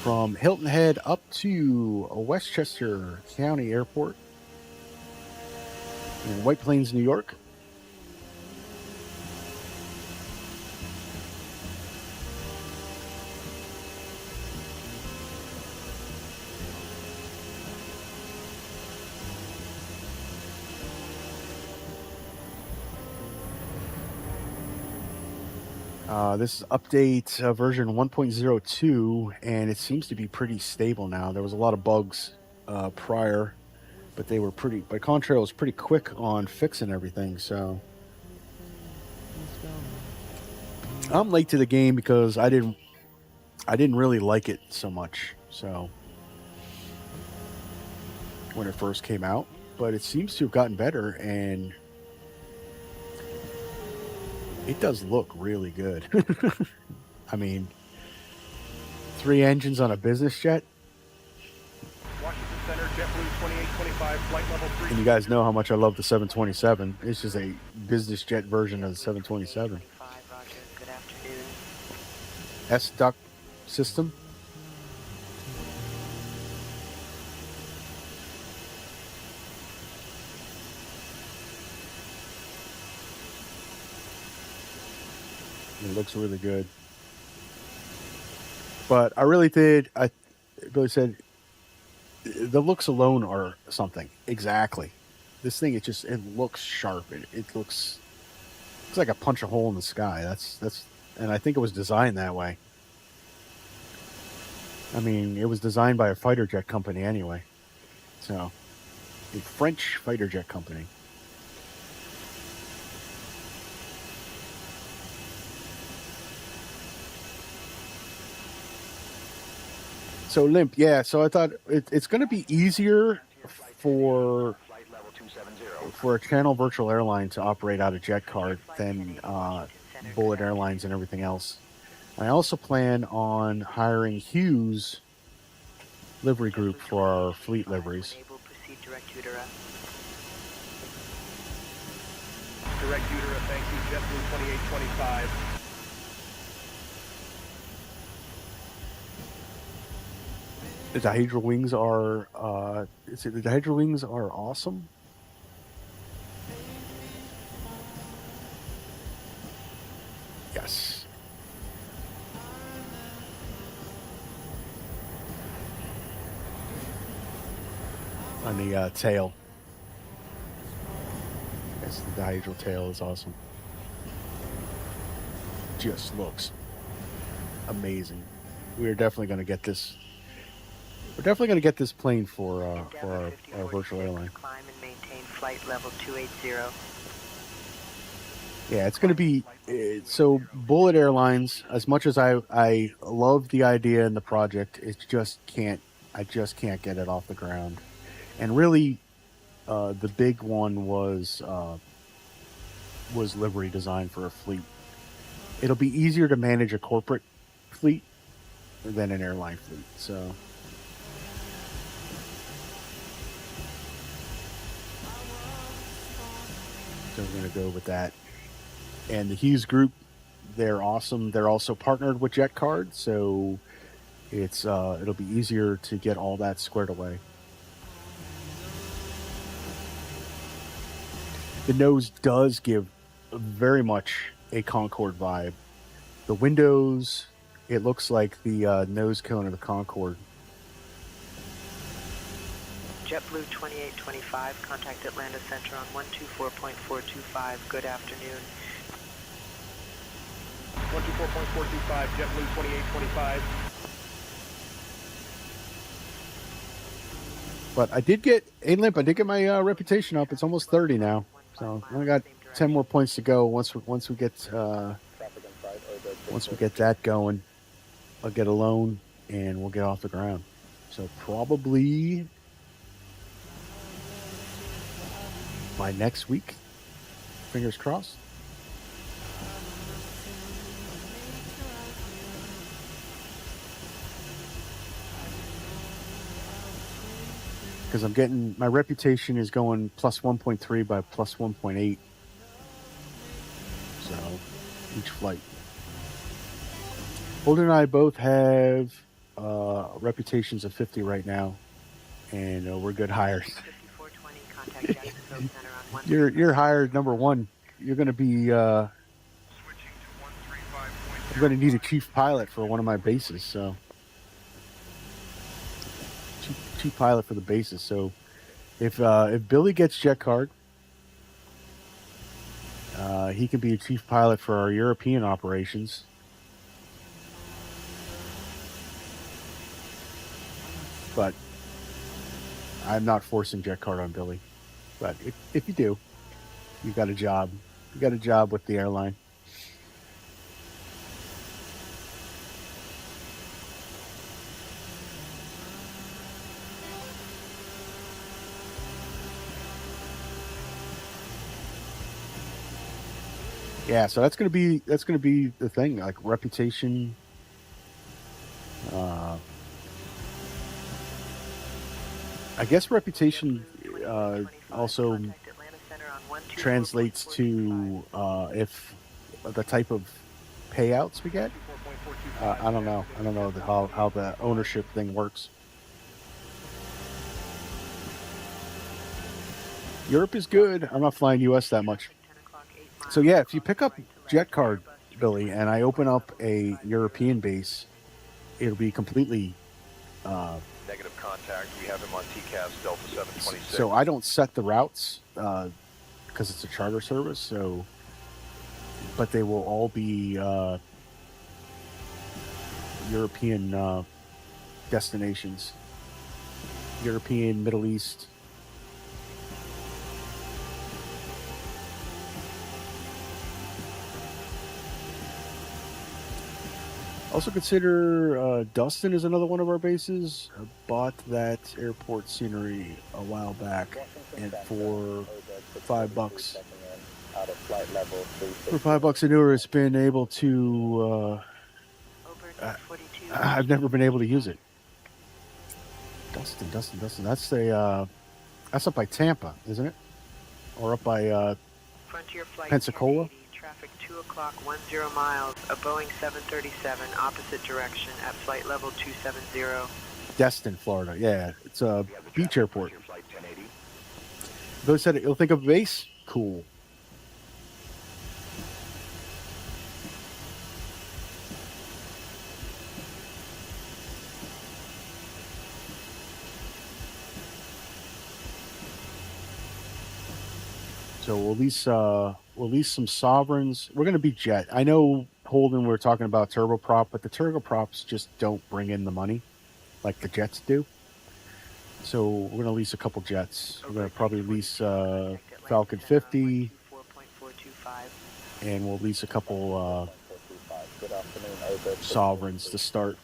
From Hilton Head up to Westchester County Airport in White Plains, New York. This is update version 1.02, and it seems to be pretty stable now. There was a lot of bugs prior, but they were pretty. But Contrail was pretty quick on fixing everything. So I'm late to the game because I didn't really like it so much. So when it first came out, but it seems to have gotten better and. It does look really good. I mean, 3 engines on a business jet.
Washington Center, JetBlue 2825, flight level 3.
And you guys know how much I love the 727. It's just a business jet version of the 727.
Roger, good afternoon.
S-duct system. It looks really good. But I really really said, the looks alone are something. Exactly. This thing, it looks sharp. It looks like a punch a hole in the sky. And I think it was designed that way. I mean, it was designed by a fighter jet company anyway. So, a French fighter jet company. So Limp, yeah. So I thought it's going to be easier for a Channel Virtual Airline to operate out of jet card than Bullet Airlines and everything else. I also plan on hiring Hughes livery group for our fleet liveries.
Direct Utera,
thank you. JetBlue 2825.
The dihedral wings are the dihedral wings are awesome. Yes. On the tail. Yes, the dihedral tail is awesome. Just looks amazing. we're definitely going to get this. We're definitely going to get this plane for
Endeavour
our virtual
5046,
airline.
climb and maintain flight level 280.
Yeah, it's going to be so. Bullet Airlines, as much as I love the idea and the project, it just can't. I just can't get it off the ground. And really, the big one was livery design for a fleet. It'll be easier to manage a corporate fleet than an airline fleet. So. So we're going to go with that. And the Hughes Group, they're awesome. They're also partnered with JetCard, so it's it'll be easier to get all that squared away. The nose does give very much a Concorde vibe. The windows, it looks like the nose cone of the Concorde.
JetBlue 2825, contact Atlanta Center on 124.425. Good afternoon.
124.425, JetBlue 2825.
But I did get I did get my reputation up. It's almost 30 now, so I only got 10 more points to go. Once we get that going, I'll get a loan and we'll get off the ground. So probably by next week, fingers crossed. Because I'm getting, my reputation is going plus 1.3 by plus 1.8. So each flight. Holden and I both have reputations of 50 right now, and we're good hires.
5420, contact Jacksonville Center on 1.
You're hired number one. You're going to be. I'm going to need a chief pilot for one of my bases. So chief pilot for the bases. So if Billy gets JetCard, he can be a chief pilot for our European operations. But I'm not forcing JetCard on Billy. But if you do, you got a job. You got a job with the airline. Yeah, so that's gonna be the thing, like reputation. I guess reputation also translates to if the type of payouts we get. I don't know how the ownership thing works. Europe is good. I'm not flying US that much. So yeah, if you pick up JetCard, Billy, and I open up a European base, it'll be completely
Negative contact. We have him on TCAS Delta 726.
So I don't set the routes because it's a charter service. So, but they will all be European destinations, European, Middle East. Also consider Dustin is another one of our bases. I bought that airport scenery a while back, and for $5, for $5 an hour, it's been able to. I've never been able to use it. Dustin. That's that's up by Tampa, isn't it? Or up by
Frontier Flight
Pensacola.
1080, traffic 2 o'clock, 10 miles, a Boeing 737, opposite direction at flight level 270.
Destin, Florida. Yeah, it's a beach airport. Those said you'll think of base. Cool. So we'll lease some sovereigns. We're going to be jet. I know Holden, we're talking about turboprop, but the turboprops just don't bring in the money like the jets do. So we're going to lease a couple jets. We're going to probably lease Falcon 50, and we'll lease a couple Sovereigns to start.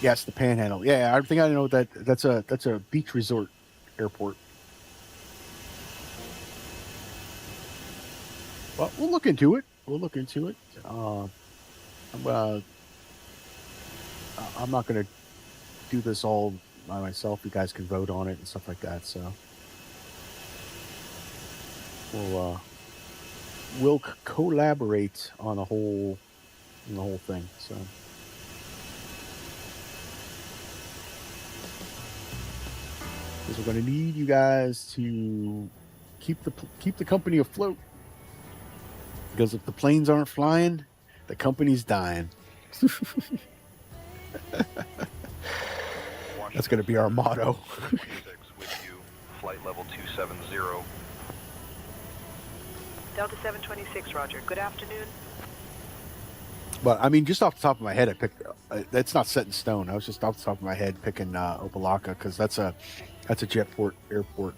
Yes, the Panhandle. Yeah, I think I know that. That's a beach resort airport. Well, we'll look into it. We'll look into it. I'm not going to do this all by myself. You guys can vote on it and stuff like that. So we'll collaborate on the whole thing. So because we're going to need you guys to keep the company afloat. Because if the planes aren't flying, the company's dying. That's going to be our motto.
With you, flight level 270.
Delta 726, Roger. Good afternoon.
But I mean, just off the top of my head, I picked. That's not set in stone. I was just off the top of my head picking Opelika because that's a jetport airport.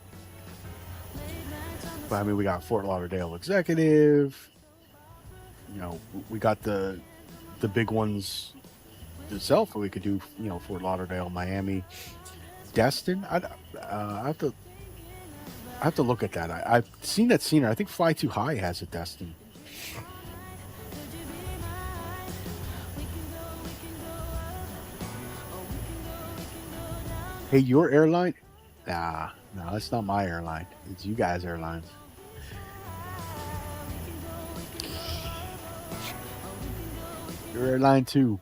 But I mean, we got Fort Lauderdale Executive. You know, we got the big ones itself. We could do, you know, Fort Lauderdale, Miami, Destin. I have to look at that. I've seen that scenery. I think Fly Too High has a Destin. Hey, your airline? Nah, no, that's not my airline. It's you guys' airlines. Your airline too.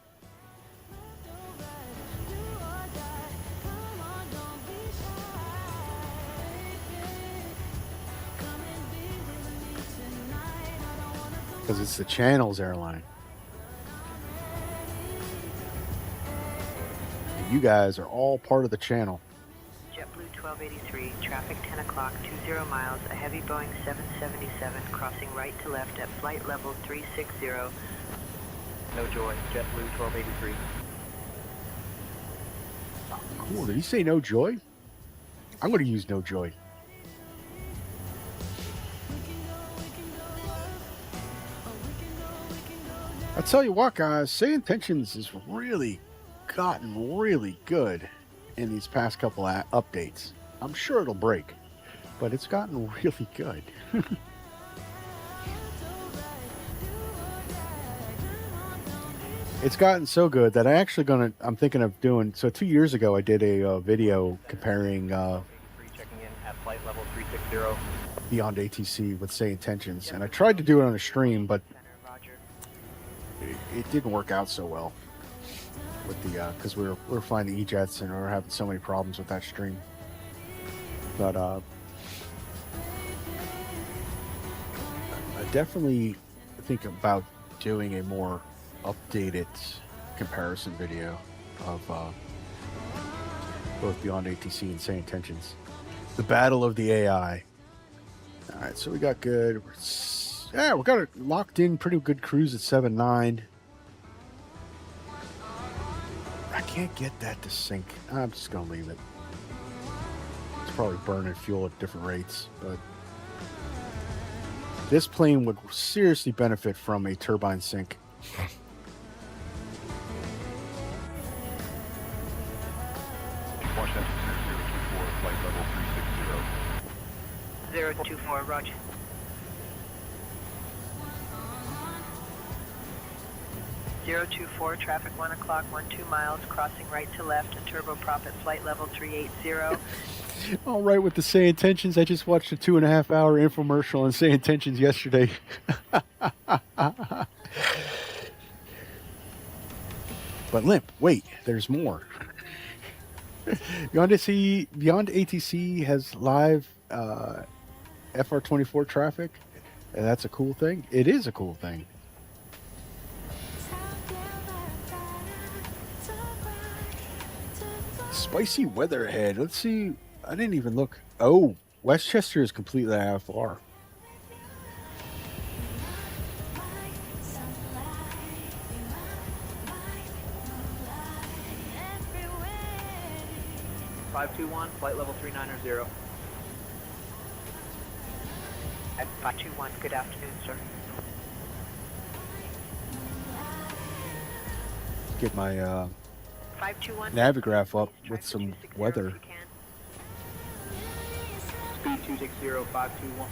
Because it's the channel's airline. You guys are all part of the channel.
JetBlue 1283, traffic 10 o'clock, 20 miles, a heavy Boeing 777 crossing right to left at flight level 360.
No joy, JetBlue 1283.
Cool. Did he say no joy? I'm going to use no joy. I tell you what, guys, Say Intentions has really gotten really good in these past couple updates. I'm sure it'll break, but it's gotten really good. It's gotten so good that I'm thinking of doing, so 2 years ago I did a video comparing
Checking in at flight level 360.
Beyond ATC with Say Intentions, and I tried to do it on a stream, but it didn't work out so well with the because we were flying the E-jets and we were having so many problems with that stream. But I definitely think about doing a more updated comparison video of both Beyond ATC and Say Intentions. The battle of the AI. All right, so we got good. Yeah, we got a locked in pretty good cruise at 7.9. I can't get that to sync. I'm just gonna leave it. It's probably burning fuel at different rates, but this plane would seriously benefit from a turbine sync.
Washington 024, flight level 360.
024, Roger. 024, traffic 1 o'clock, 12 miles, crossing right to left and turboprop at flight level 380.
All right, with the Say Intentions, I just watched a 2.5 hour infomercial on Say Intentions yesterday. But Limp, wait, there's more. Beyond ATC has live FR24 traffic, and that's a cool thing. It is a cool thing. Spicy weather ahead. Let's see. I didn't even look. Oh, Westchester is completely IFR.
521, flight level 390.
At 521, good afternoon, sir.
Get my
521.
Navigraph up
Traffic
with some
260
weather.
if you can.
Speed 260, 521.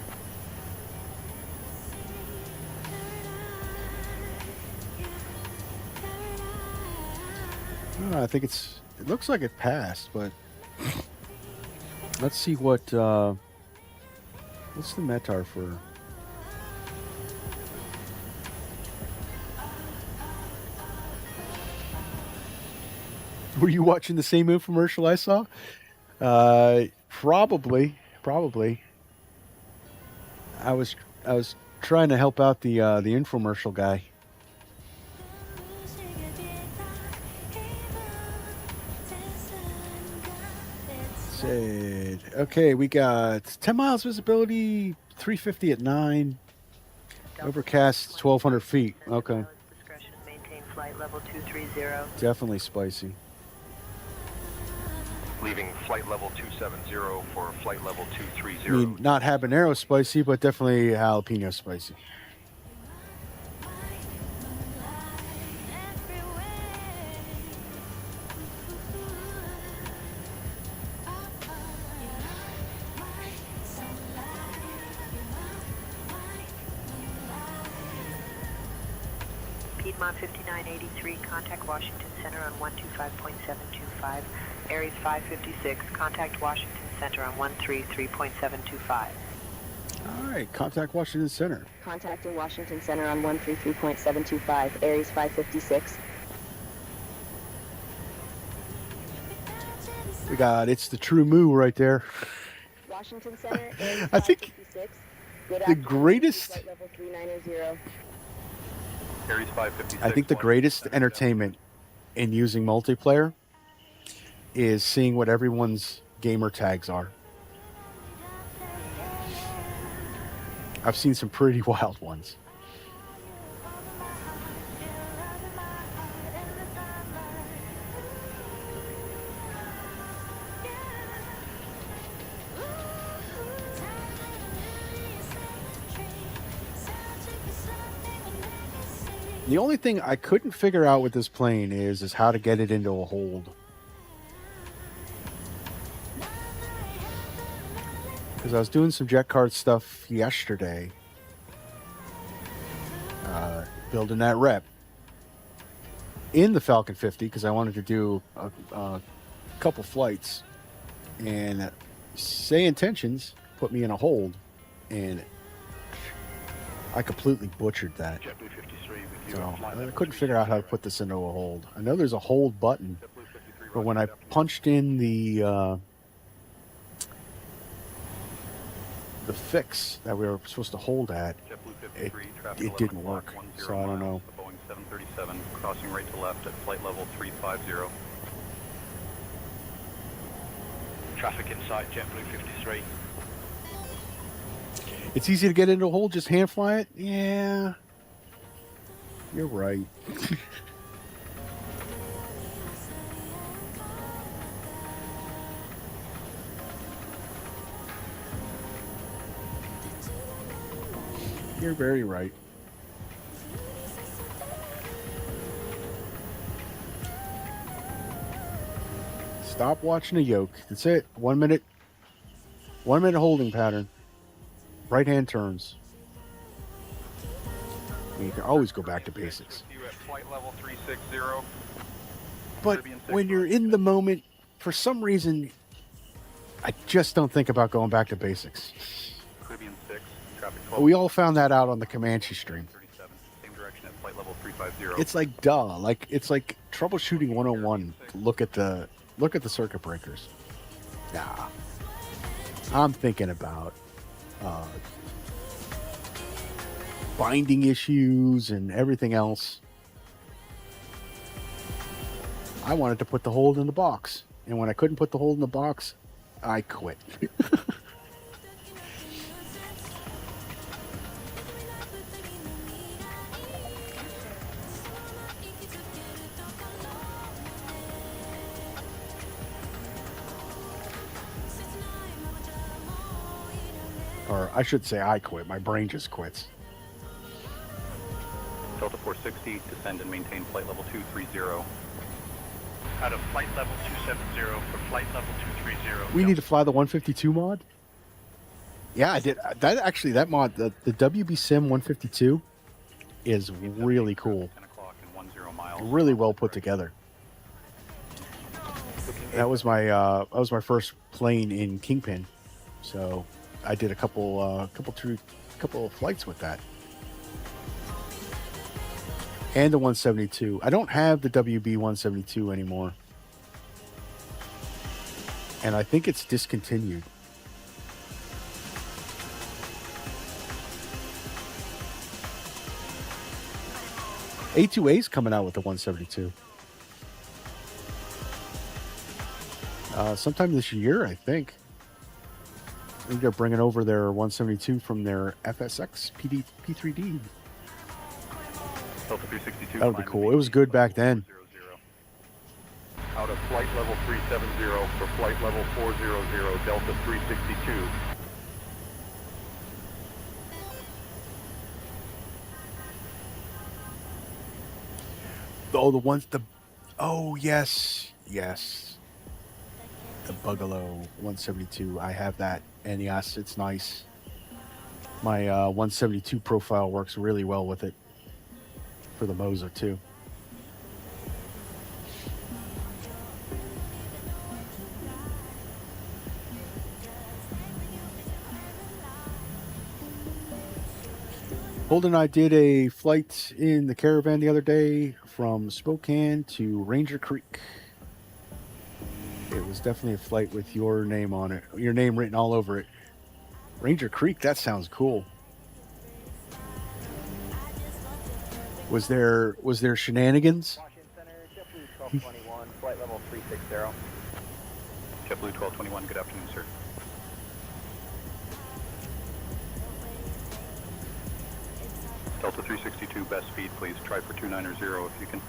I think it looks like it passed, but let's see what what's the METAR for. Were you watching the same infomercial I saw? Probably. I was trying to help out the infomercial guy. Said, okay, we got 10 miles visibility, 350 at 9, overcast 1,200 feet. Okay,
Discretion, maintain flight level 230.
definitely spicy.
Leaving flight level 270 for flight level
I
230.
mean, not habanero spicy, but definitely jalapeno spicy.
Piedmont 5983, contact Washington Center on 125.725. Aries 556, contact Washington Center on 133.725.
All right, contact Washington Center.
Contacting Washington Center on 133.725, Aries 556.
We got It's the True Moo right there.
Washington Center, Aries
I think
556. Good
the
afternoon,
greatest-
flight level 390.
Aries 556.
I think the greatest entertainment in using multiplayer is seeing what everyone's gamer tags are. I've seen some pretty wild ones. The only thing I couldn't figure out with this plane is how to get it into a hold. Because I was doing some jet card stuff yesterday, building that rep in the Falcon 50 because I wanted to do a couple flights, and say intentions put me in a hold, and I completely butchered that.
JetBlue 53 with you.
So I couldn't figure out how to put this into a hold. I know there's a hold button, but when I punched in the fix that we were supposed to hold at, it didn't work. So I don't know.
Boeing 737 crossing right to left at flight level 350. Traffic inside JetBlue 53.
It's easy to get into a hold, just hand fly it? Yeah. You're right. You're very right. Stop watching a yoke. That's it. 1 minute. 1 minute holding pattern. Right hand turns. You can always go back to basics.
You at flight level 360.
But when you're in the moment, for some reason, I just don't think about going back to basics.
Caribbean 6, traffic 12.
We all found that out on the Comanche stream.
37, same direction at flight level 350.
It's like duh, like it's like troubleshooting 101. Look at the circuit breakers. Nah, I'm thinking about binding issues and everything else. I wanted to put the hold in the box, and when I couldn't put the hold in the box, I quit. Or I should say I quit. My brain just quits.
Delta 460, descend and maintain flight level 230.
Out of flight level 270 for flight level 230.
We need to fly the 152 mod? Yeah, I did. That mod, the WB Sim 152 is really cool.
10 o'clock and 10 miles.
Really well put together. That was my first plane in Kingpin. So I did a couple of flights with that. And the 172. I don't have the WB 172 anymore. And I think it's discontinued. A2A's coming out with the 172. Sometime this year, I think. I think they're bringing over their 172 from their FSX P3D.
Delta 362.
That would be cool. It was good back then.
Out of flight level 370 for flight level 400, Delta 362.
Oh, yes. The Bugalo 172. I have that. And yes, it's nice. My 172 profile works really well with it. For the Moza, too. Holden and I did a flight in the Caravan the other day from Spokane to Ranger Creek. It was definitely a flight with your name on it, your name written all over it. Ranger Creek, that sounds cool. Was there shenanigans?
Washington Center, JetBlue 1221, flight level 360.
JetBlue 1221, good afternoon, sir. Delta 362, best speed, please. Try for 290 if you can.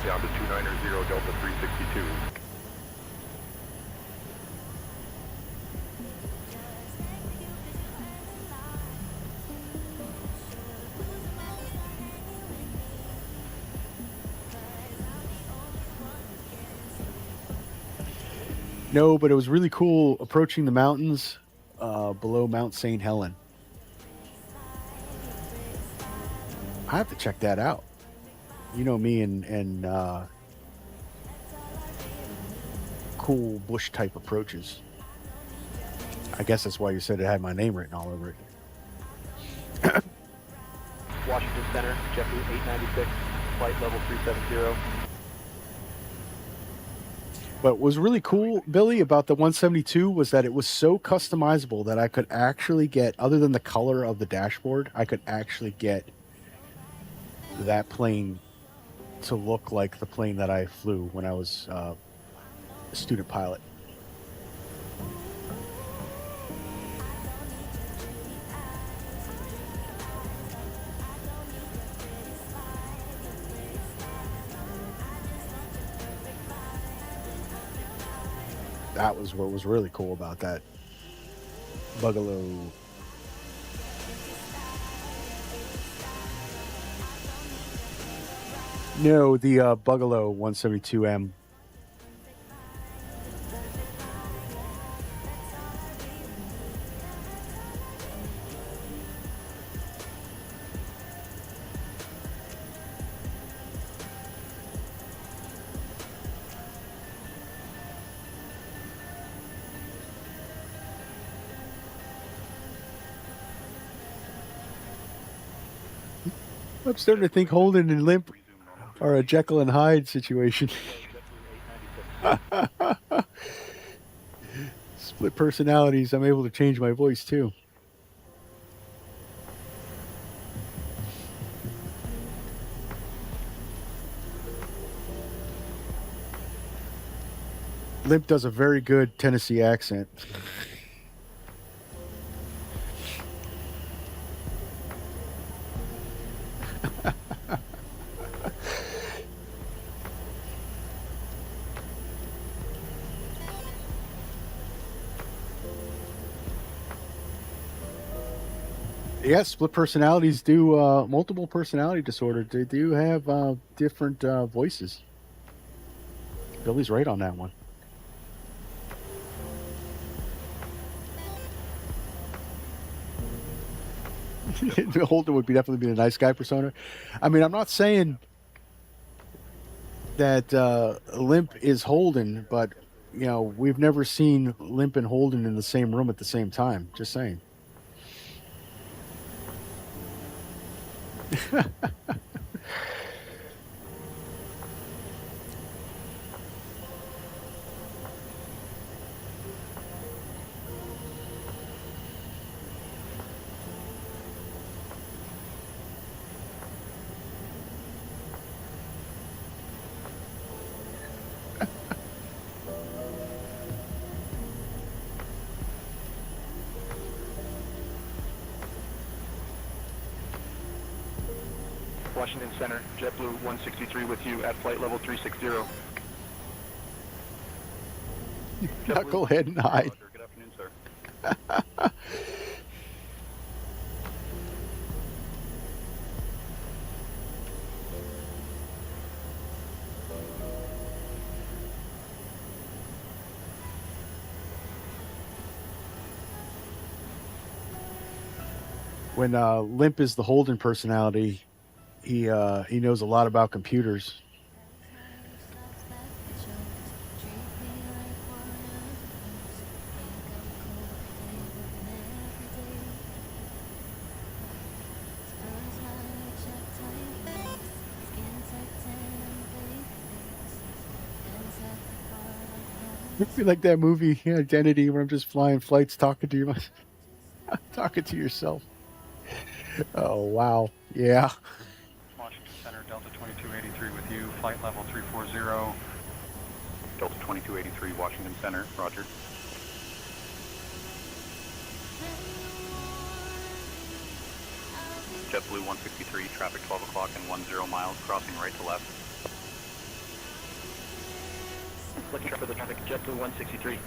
Down to 290, Delta 362.
No, but it was really cool approaching the mountains below Mount St. Helen. I have to check that out. You know me and cool bush type approaches. I guess that's why you said it had my name written all over it.
Washington Center, JetBlue 896, flight level 370.
What was really cool, Billy, about the 172 was that it was so customizable that I could actually get, other than the color of the dashboard, I could actually get that plane to look like the plane that I flew when I was a student pilot. That was what was really cool about that Bugalo. No, the Bugalo 172M. I'm starting to think Holden and Limp are a Jekyll and Hyde situation. Split personalities. I'm able to change my voice too. Limp does a very good Tennessee accent. Yes, split personalities do multiple personality disorder. They do have different voices. Billy's right on that one. Holden would definitely be the nice guy persona. I mean, I'm not saying that Limp is Holden, but you know, we've never seen Limp and Holden in the same room at the same time. Just saying.
Washington Center, JetBlue 163 with you at flight level 360.
Now go ahead and hide.
Good afternoon, sir.
When Limp is the Holden personality, he knows a lot about computers. I feel like that movie Identity, where I'm just flying flights, talking to you, talking to yourself. Oh wow, yeah.
Washington Center, Delta 2283 with you, flight level 340. Delta 2283, Washington Center, roger. JetBlue 163, traffic 12 o'clock and 10 miles, crossing right to left.
Looking for the traffic, JetBlue 163.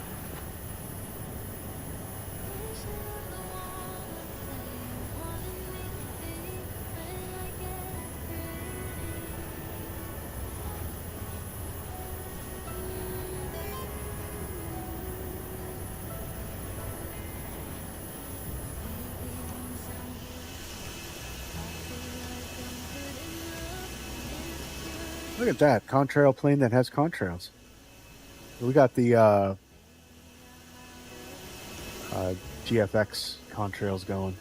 Look at that contrail plane that has contrails. We got the GFX contrails going.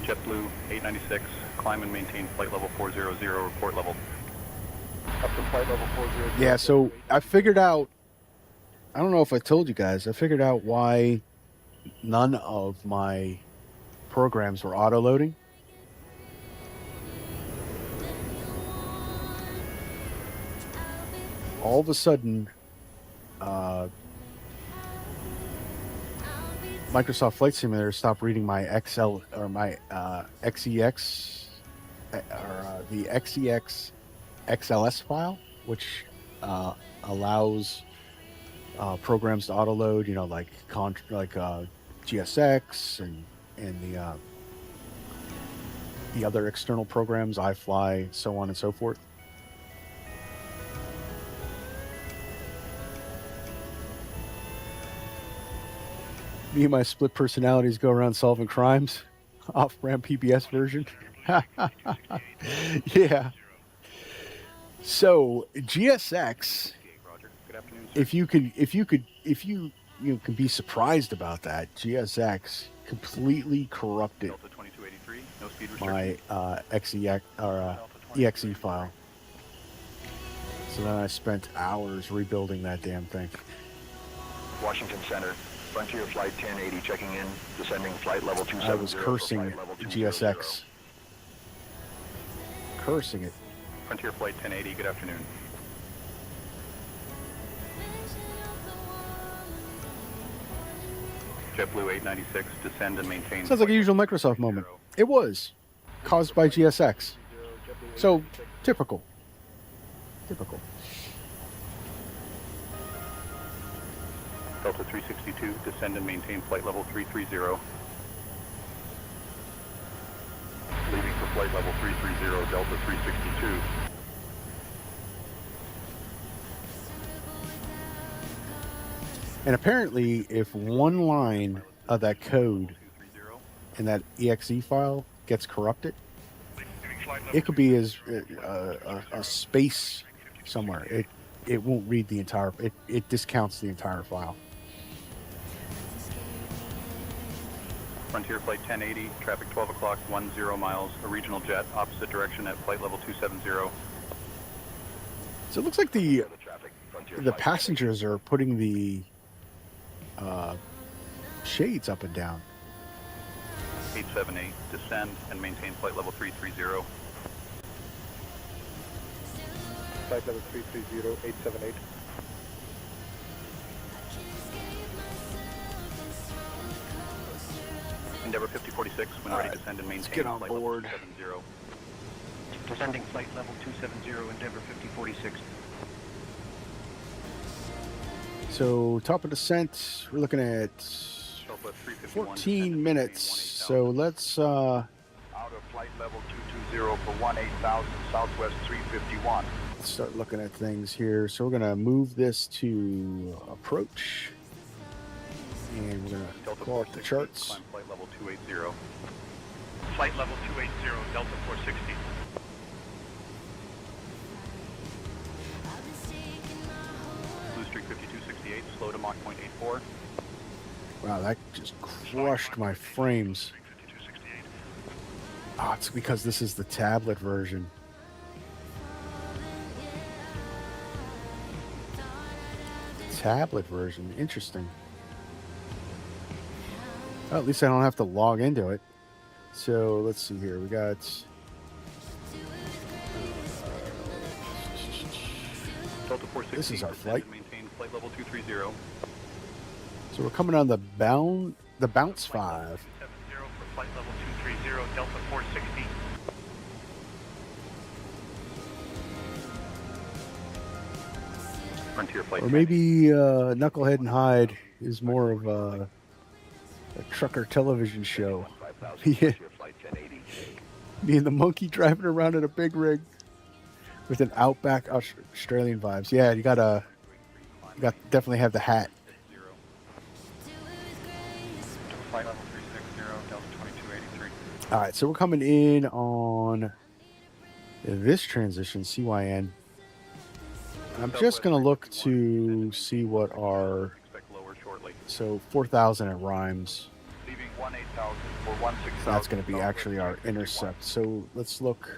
JetBlue 896, climb and maintain flight level 400, report level.
Up to flight level 400.
Yeah, so I figured out, I don't know if I told you guys, I figured out why none of my programs were auto-loading. All of a sudden, Microsoft Flight Simulator stopped reading my XL or my XEX or the XEX XLS file, which allows programs to auto-load. You know, like GSX and the other external programs, iFly, so on and so forth. Me and my split personalities go around solving crimes. Off-ramp PBS version. Yeah. So GSX, if you can be surprised about that, GSX completely corrupted my XEX or EXE file. So then I spent hours rebuilding that damn thing.
Washington Center, Frontier Flight 1080 checking in, descending flight level 270.
I was cursing GSX. Cursing it.
Frontier Flight 1080, good afternoon. JetBlue 896, descend and maintain.
Sounds like a usual Microsoft moment. It was caused by GSX. So typical.
Delta 362, descend and maintain flight level 330. Leaving for flight level 330, Delta 362.
And apparently, if one line of that code in that exe file gets corrupted, it could be as a space somewhere. It won't read the entire. It discounts the entire file.
Frontier Flight 1080, traffic 12 o'clock, 10 miles, a regional jet, opposite direction at flight level 270.
So it looks like the passengers are putting the shades up and down.
878, descend and maintain flight level 330.
Flight level 330, 878.
Endeavor 5046, when ready, descend and maintain
get on
flight
board.
level 270. Descending flight level 270, Endeavor 5046.
So top of descent, we're looking at 14 minutes. So let's
Out of flight level 220 for 18,000, Southwest 351.
start looking at things here. So we're gonna move this to approach, and we're gonna
Delta
pull up the
460,
charts.
climb flight level 280.
Flight level 280, Delta 460.
Blue Streak 5268, slow to Mach 0.84.
Wow, that just crushed my frames. Oh, it's because this is the tablet version. Tablet version, interesting. Oh, at least I don't have to log into it. So let's see here. We got
Delta 460,
this is our
descend
flight.
and maintain flight level 230.
So we're coming on the bounce 5.
270 for flight level 230, Delta 460.
Frontier Flight
Or maybe Knucklehead and Hyde is more of a trucker television show. Me and the monkey driving around in a big rig with an outback Australian vibes. Yeah, you got definitely have the hat.
Flight level 360, Delta 2283.
All right, so we're coming in on this transition, CYN. And I'm just going to look to see what our,
Expect lower shortly.
so 4,000 at Rhymes.
Leaving 18,000 for 16,000.
That's going to be actually our intercept. So let's look.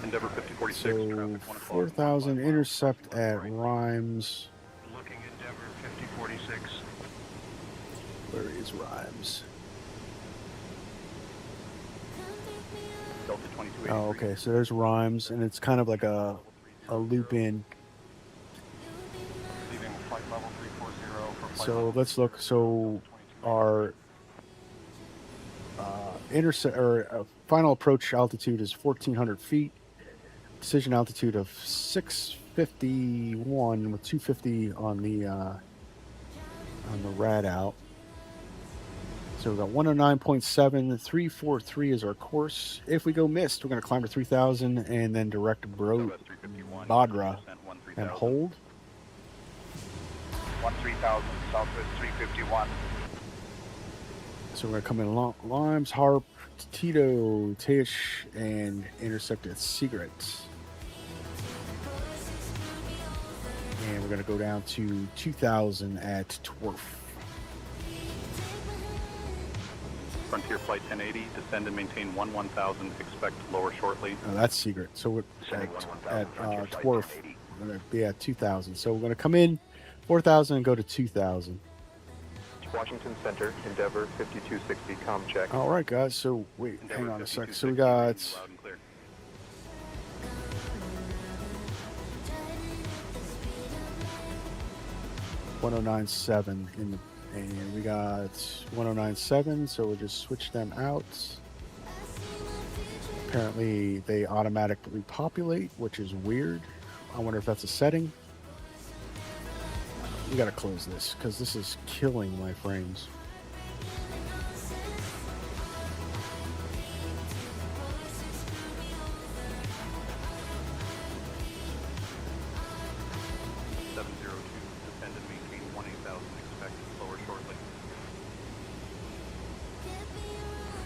Endeavor 5046,
So
traffic 1 o'clock.
4,000 intercept at Rhymes.
Looking Endeavor 5046.
Where is Rhymes?
Delta 2283.
Oh, okay. So there's Rhymes, and it's kind of like a loop in.
Leaving flight level 340 for flight
So
level
let's look. So our final approach altitude is 1,400 feet. Decision altitude of 651 with 250 on the rad out. So we've got 109.7, 343 is our course. If we go missed, we're going to climb to 3,000 and then direct Badra and hold.
13,000, Southwest 351.
So we're going to come in Limes, Harp, Tito, Tish, and intercept at Secret. And we're going to go down to 2,000 at Twerf.
Frontier Flight 1080, descend and maintain 1000, expect lower shortly.
Oh, that's Secret. So we're at Twerf. We're going to be at 2,000. So we're going to come in 4,000 and go to 2,000.
Washington Center, Endeavor 5260, com check.
All right, guys. So wait,
Endeavor
hang on a second.
5260,
So we got
loud and clear.
109.7 in the, and we got 109.7. So we'll just switch them out. Apparently, they automatically populate, which is weird. I wonder if that's a setting. We gotta close this because this is killing my frames.
Descend and maintain 18,000. Expect lower shortly.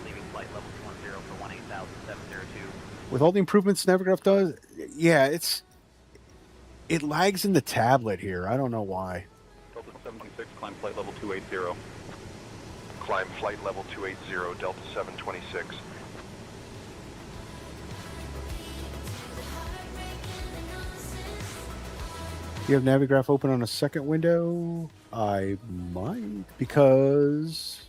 Leaving flight level 10 for 18,702.
With all the improvements Navigraph does, yeah, it lags in the tablet here. I don't know why.
Delta 726, climb flight level 280.
Climb flight level 280, Delta 726.
You have Navigraph open on a second window? I might, because...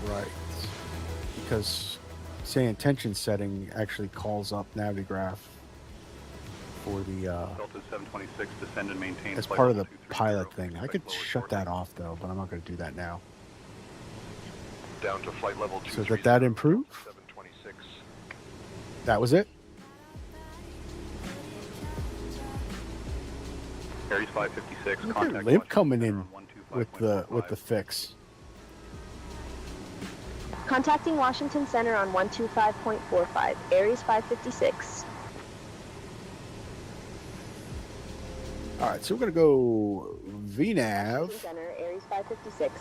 Right. Because say intention setting actually calls up Navigraph for the
Delta 726, descend and maintain.
as
flight
part of the
level 230.
pilot thing. I
Expect
could
lower
shut
shortly.
that off though, but I'm not going to do that now.
Down to flight level 230.
So did that improve?
726.
That was it?
Aries 556,
Look
contact
at Limp
Washington
coming
Center
in
on
with the
125.45.
fix.
Contacting Washington Center on 125.45, Aries 556.
All right, so we're going to go VNAV
Center, Aries 556.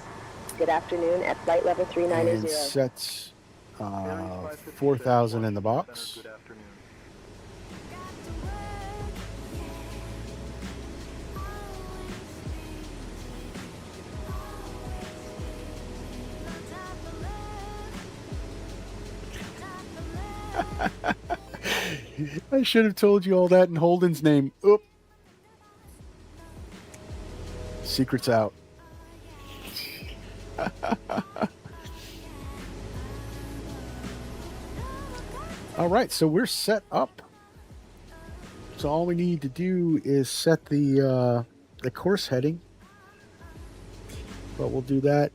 Good afternoon at flight level 390.
and set 4,000 in the box.
Good afternoon.
I should have told you all that in Holden's name. Oop. Secret's out. All right, so we're set up. So all we need to do is set the course heading. But we'll do that.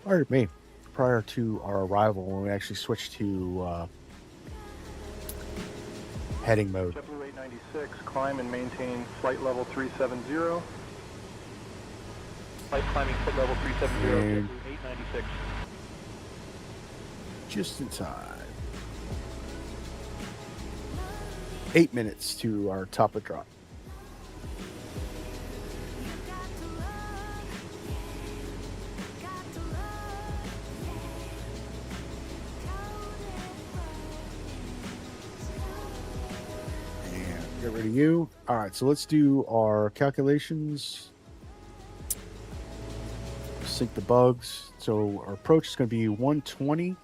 Pardon me. Prior to our arrival, when we actually switched to heading mode.
JetBlue 896, climb and maintain flight level 370.
Flight climbing flight level 370,
And-
JetBlue 896.
Just in time. 8 minutes to our top of drop. And get rid of you. All right, so let's do our calculations. Sync the bugs. So our approach is going to be 120.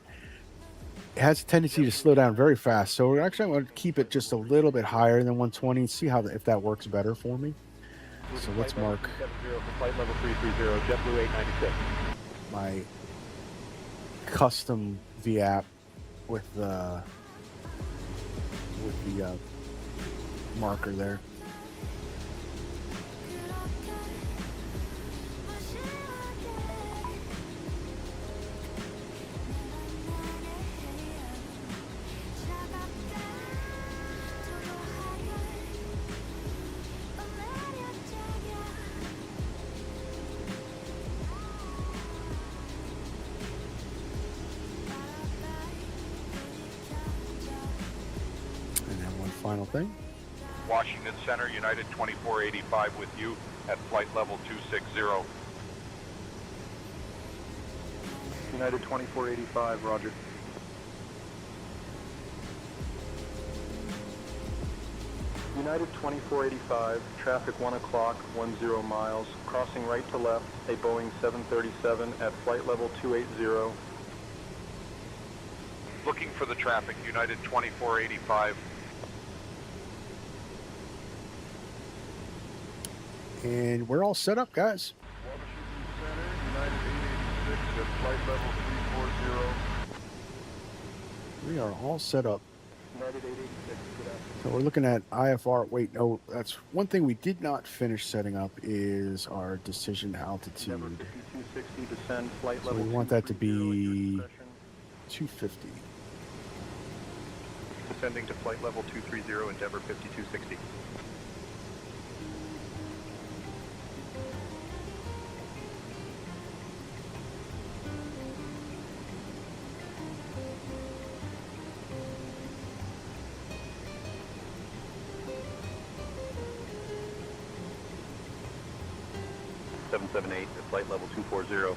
It has a tendency to slow down very fast, so we're actually going to keep it just a little bit higher than 120 and see how if that works better for me. So let's mark
370 for flight level 330, JetBlue 896.
my custom VAP with the marker there. Final thing.
Washington Center, United 2485 with you at flight level 260.
United 2485, roger. United 2485, traffic 1 o'clock, 10 miles, crossing right to left, a Boeing 737 at flight level 280.
Looking for the traffic, United 2485.
And we're all set up, guys.
Washington Center, United 886 at flight level 340.
We are all set up.
United 886, good afternoon.
So we're looking at IFR. Wait, no, that's one thing we did not finish setting up is our decision altitude.
Number 5260, descend flight
So
level
we want that to
230 at your
be
discretion.
250.
Descending to flight level 230, Endeavor 5260.
(778) at flight level 240.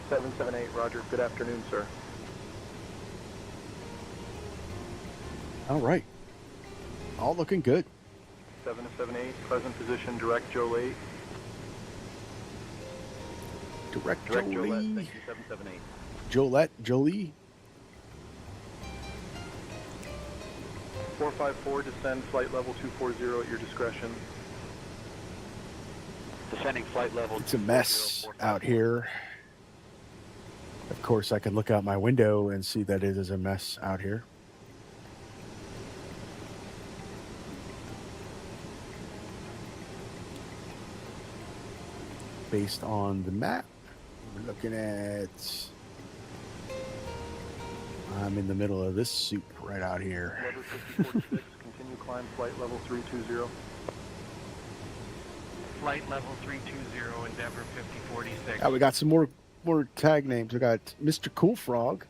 778, roger. Good afternoon, sir.
All right. All looking good.
778, present position, direct Jolie.
Direct
Direct Jolette,
Jolie.
thank you, 778.
Jolie.
454, descend flight level 240 at your discretion.
Descending flight level.
It's a mess out here. Of course, I can look out my window and see that it is a mess out here. Based on the map, we're looking at... I'm in the middle of this soup right out here.
Endeavor 5046, continue climb flight level 320.
Flight level 320, Endeavor 5046.
We got some more tag names. We got Mr. Cool Frog.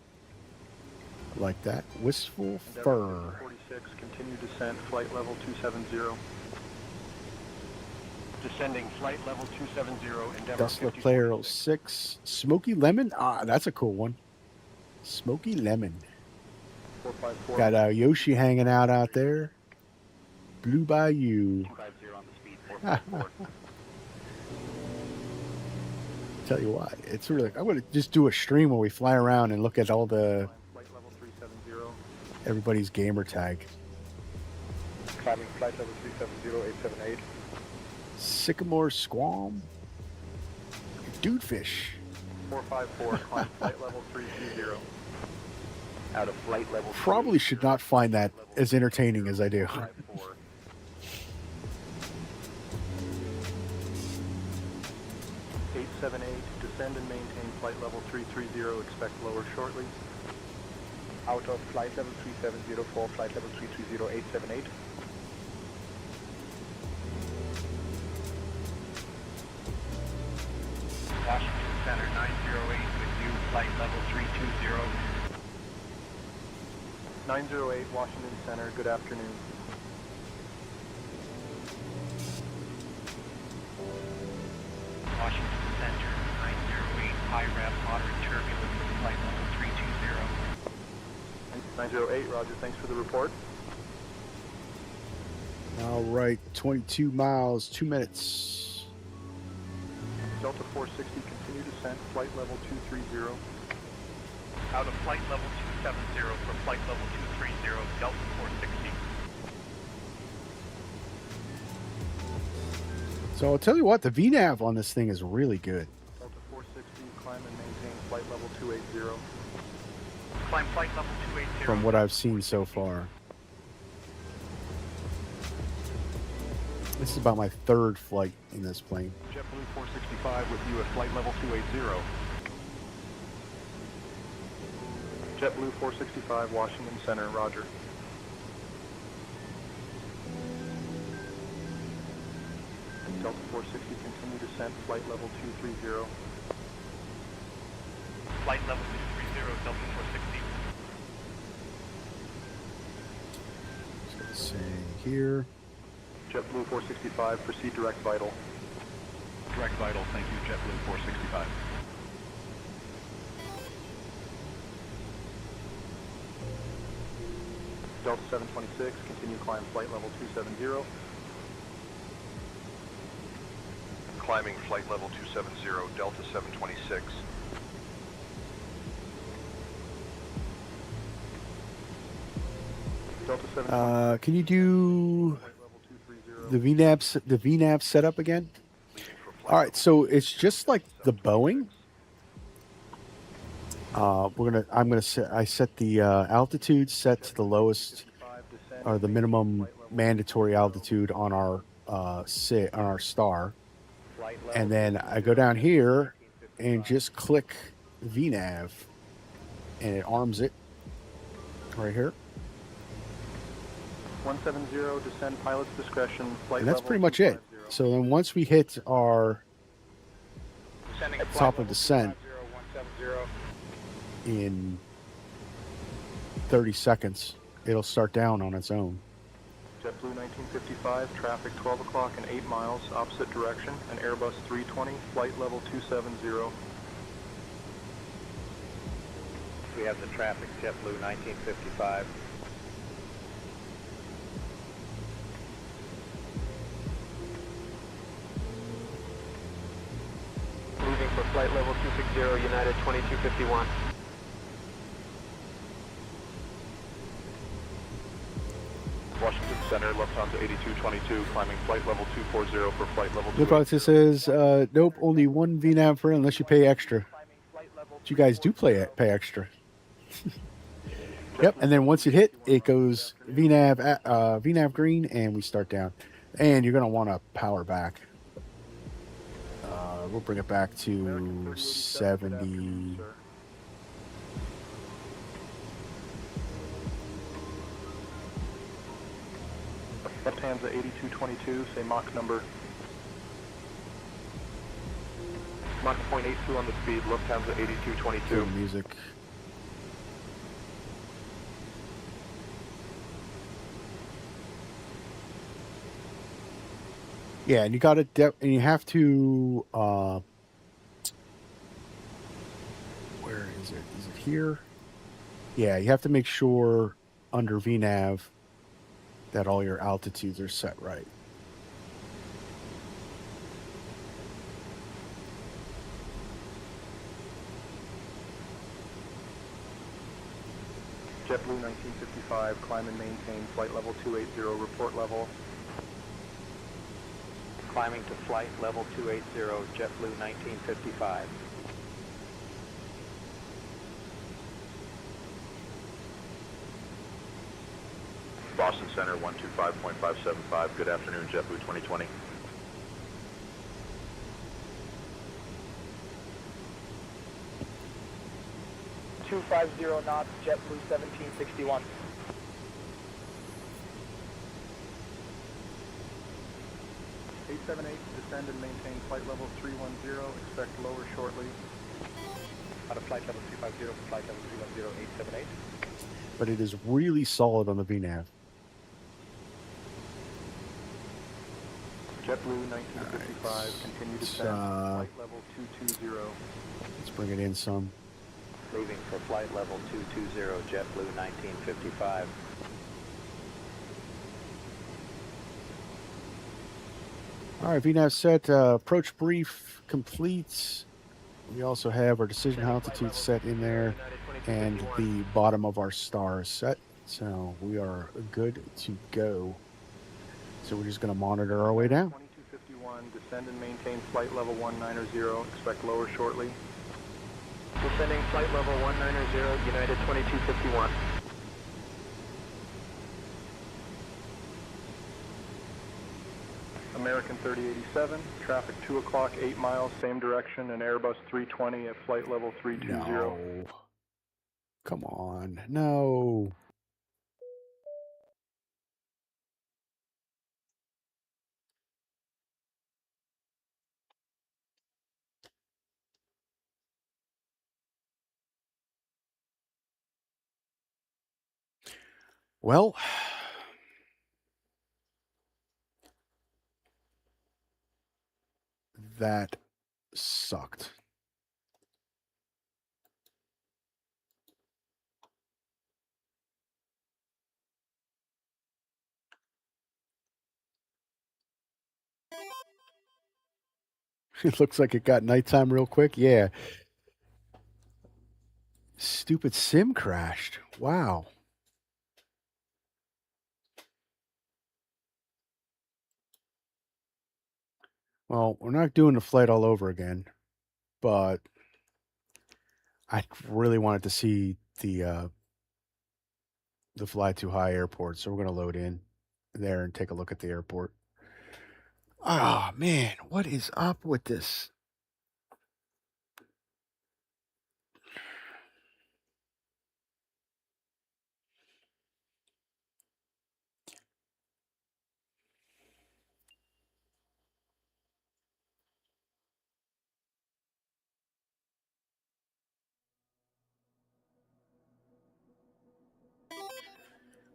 I like that. Wistful Fur.
Endeavor 46, continue descent, flight level 270.
Descending flight level 270, Endeavor
Dustler Player 06. Smoky Lemon. That's a cool one. Smoky Lemon.
454.
Got Yoshi hanging out there. Blue Bayou.
250 on the speed, 454.
Tell you what, it's really. I'm gonna just do a stream where we fly around and look at all the
Flight level 370.
everybody's gamer tag.
Climbing flight level 370, 878.
Sycamore Squam. Dudefish.
454, climb flight level 320.
Out of flight level.
Probably should not find that as entertaining as I do.
54.
878, descend and maintain flight level 330, expect lower shortly. Out of flight level 370 for flight level 330, 878.
Washington Center 908 with you, flight level 320.
908, Washington Center, good afternoon.
Washington Center 908, high rep, moderate turbulence with flight level 320.
908, roger, thanks for the report.
All right, 22 miles, 2 minutes.
Delta 460, continue descent, flight level 230.
Out of flight level 270 for flight level 230, Delta 460.
So I'll tell you what, the VNAV on this thing is really good.
Delta 460, climb and maintain flight level 280.
Climb flight level 280.
From what I've seen so far. This is about my third flight in this plane.
JetBlue 465 with you at flight level 280. JetBlue 465, Washington Center, roger. Delta 460, continue descent, flight level 230.
Flight level 230, Delta 460.
Just gonna say here.
JetBlue 465, proceed direct vital.
Direct vital, thank you, JetBlue 465.
Delta 726, continue climb flight level 270. Climbing flight level 270, Delta 726. Delta 726.
Can you do
Flight level 230.
the VNAV setup again? All right, so it's just like the Boeing. I set the altitude set to the lowest or the minimum mandatory altitude on our star, and then I go down here and just click VNAV, and it arms it right here.
170, descend pilot's discretion, flight
And that's
level
pretty much it.
250.
So then once we hit our
Descending
top
flight
of
level
descent
250, 170.
in 30 seconds, it'll start down on its own.
JetBlue 1955, traffic 12 o'clock and 8 miles, opposite direction, and Airbus 320, flight level 270.
We have the traffic, JetBlue 1955.
Moving for flight level 260, United 2251.
Washington Center, Lufthansa 8222, climbing flight level 240 for flight level
The process says, nope, only one VNAV for unless you pay extra. But you guys do pay extra. Yep, and then once it hit, it goes VNAV green, and we start down. And you're going to want to power back. We'll bring it back to 70.
Lufthansa 8222, say Mach number.
Mach 0.82 on the speed, Lufthansa 8222.
Music. Yeah, and you got to, and you have to, where is it? Is it here? Yeah, you have to make sure under VNAV that all your altitudes are set right.
JetBlue 1955, climb and maintain flight level 280, report level.
Climbing to flight level 280, JetBlue 1955.
Boston Center 125.575, good afternoon, JetBlue 2020.
knots, JetBlue 1761.
Descend and maintain flight level 310, expect lower shortly.
Out of flight level 350 for flight level 310, 878.
But it is really solid on the VNAV.
JetBlue 1955, continue descent, flight level 220.
Let's bring it in some.
Leaving for flight level 220, JetBlue 1955.
All right, VNAV set, approach brief complete. We also have our decision altitude set in there and the bottom of our star set. So we are good to go. So we're just going to monitor our way down.
2251, descend and maintain flight level 190, expect lower shortly.
Descending flight level 190, United 2251.
American 3087, traffic 2 o'clock, 8 miles, same direction, and Airbus 320 at flight level 320.
No. Come on. No. Well, that sucked. It looks like it got nighttime real quick. Yeah. Stupid sim crashed. Wow. Well, we're not doing the flight all over again, but I really wanted to see the Fly Too High airport, so we're going to load in there and take a look at the airport. Ah, man, what is up with this?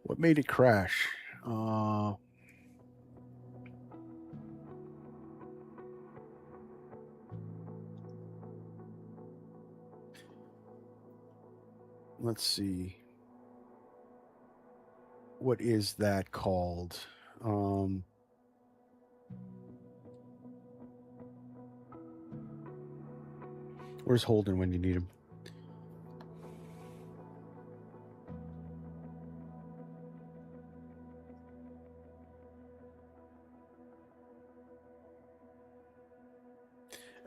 What made it crash? Let's see. What is that called? Where's Holden when you need him?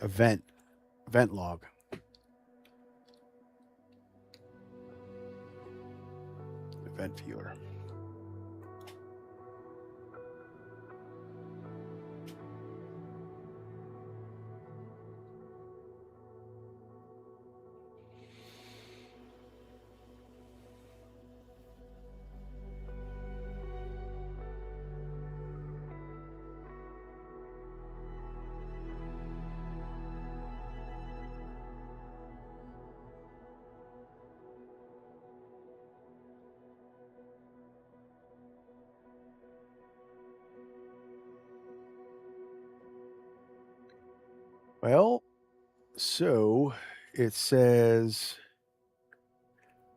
Event log. Event viewer. Well, so it says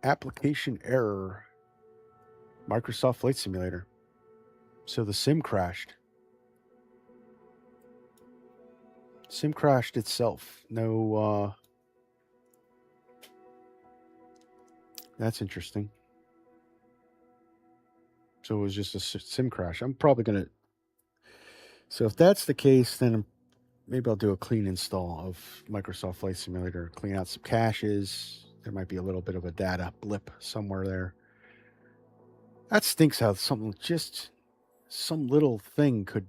application error, Microsoft Flight Simulator. So the sim crashed. Sim crashed itself. No, that's interesting. So it was just a sim crash. I'm probably going to. So if that's the case, then maybe I'll do a clean install of Microsoft Flight Simulator, clean out some caches. There might be a little bit of a data blip somewhere there. That stinks how something, just some little thing could,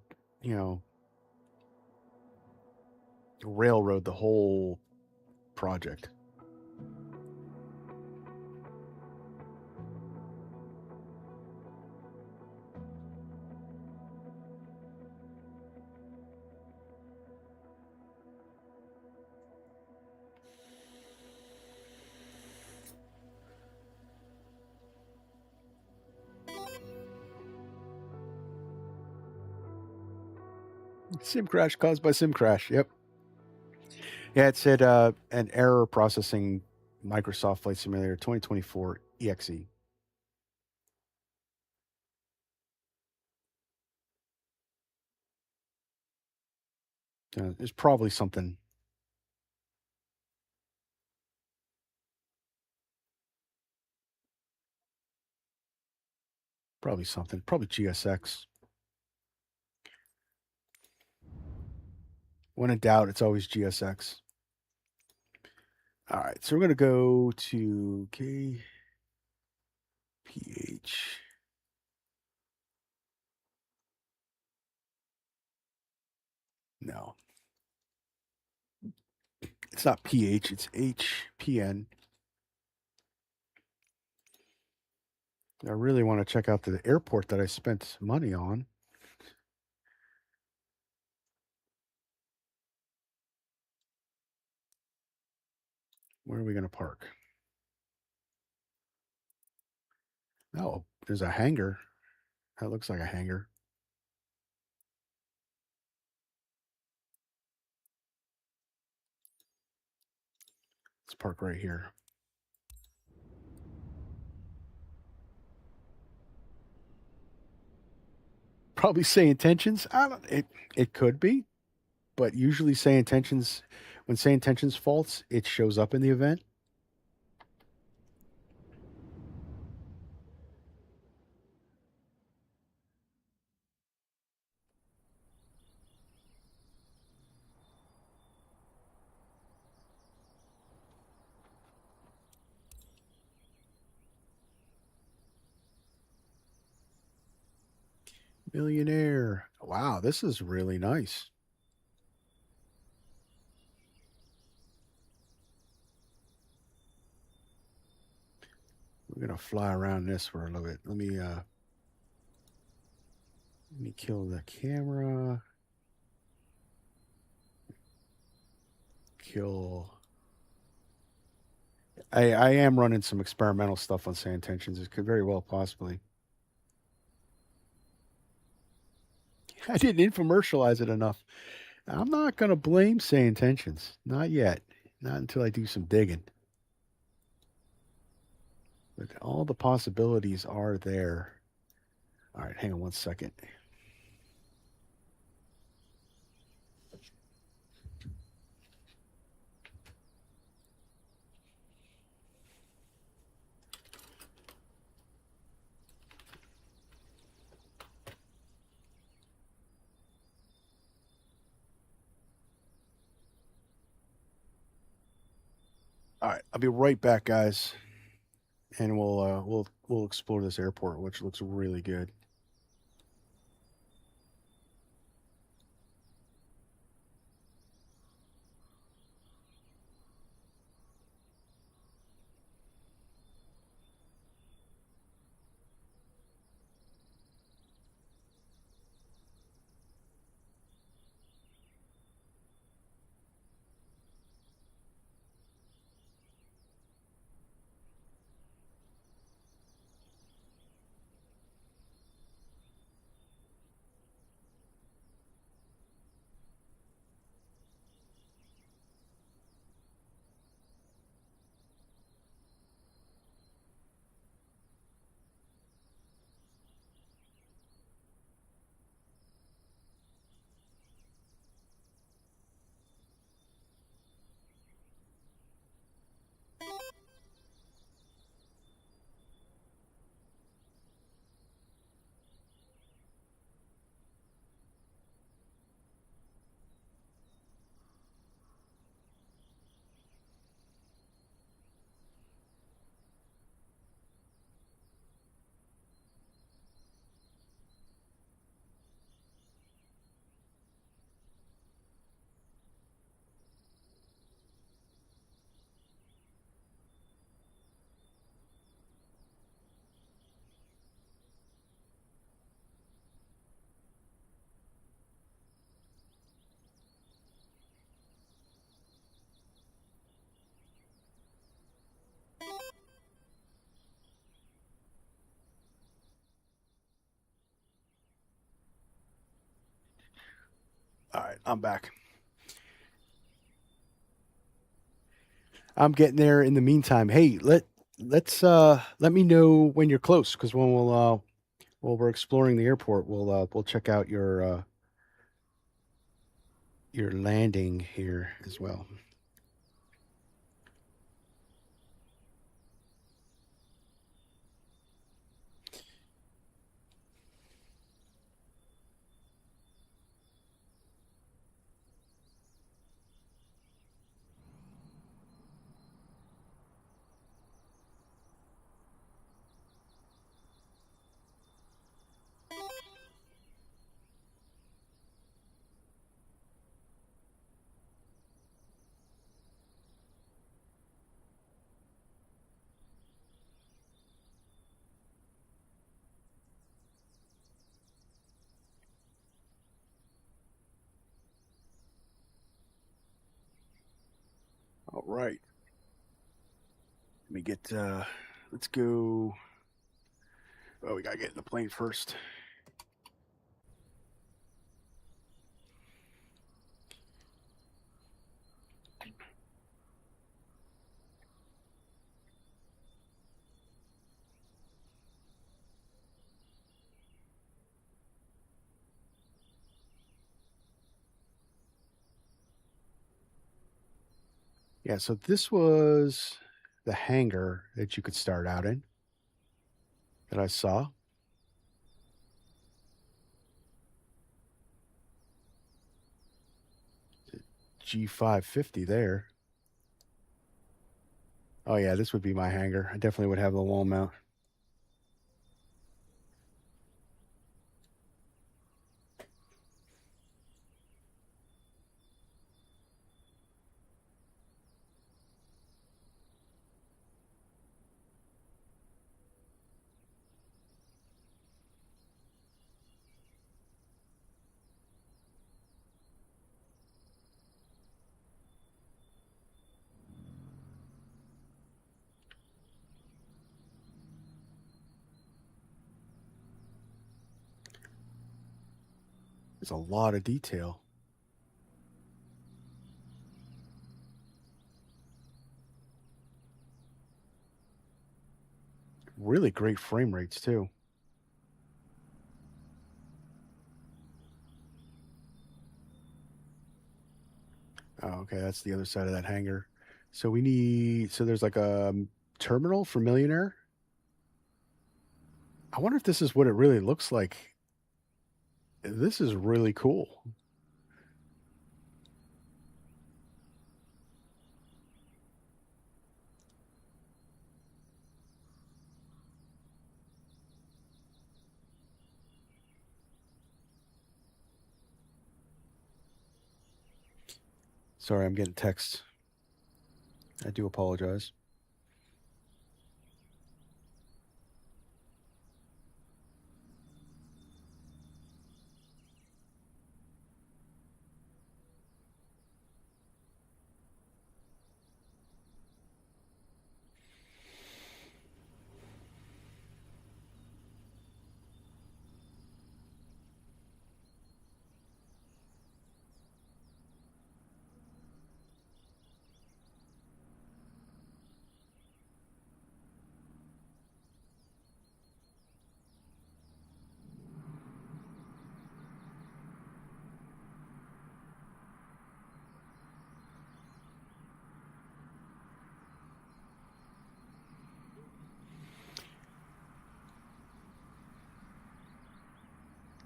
railroad the whole project. Sim crash caused by sim crash. Yep. Yeah, it said an error processing Microsoft Flight Simulator 2024 EXE. There's probably something. Probably GSX. When in doubt, it's always GSX. All right, so we're going to go to KPH. No. It's not PH, it's HPN. I really want to check out the airport that I spent money on. Where are we going to park? Oh, there's a hangar. That looks like a hangar. Let's park right here. Probably say intentions. It could be, but usually say intentions, when say intentions faults, it shows up in the event. Millionaire. Wow, this is really nice. We're gonna fly around this for a little bit. Let me kill the camera. Kill. I am running some experimental stuff on say intentions. It could very well possibly I didn't infomercialize it enough. I'm not going to blame Say Intentions. Not yet. Not until I do some digging. But all the possibilities are there. All right, hang on one second. All right, I'll be right back, guys, and we'll explore this airport, which looks really good. All right, I'm back. I'm getting there in the meantime. Hey, let me know when you're close, because when while we're exploring the airport, we'll check out your landing here as well. All right. Let me get, let's go. Oh, we got to get in the plane first. Yeah, so this was the hangar that you could start out in that I saw. G550 there. Oh yeah, this would be my hangar. I definitely would have the wall mount. There's a lot of detail. Really great frame rates too. Oh, okay, that's the other side of that hangar. So we need, so there's like a terminal for Millionaire. I wonder if this is what it really looks like. This is really cool. Sorry, I'm getting texts. I do apologize.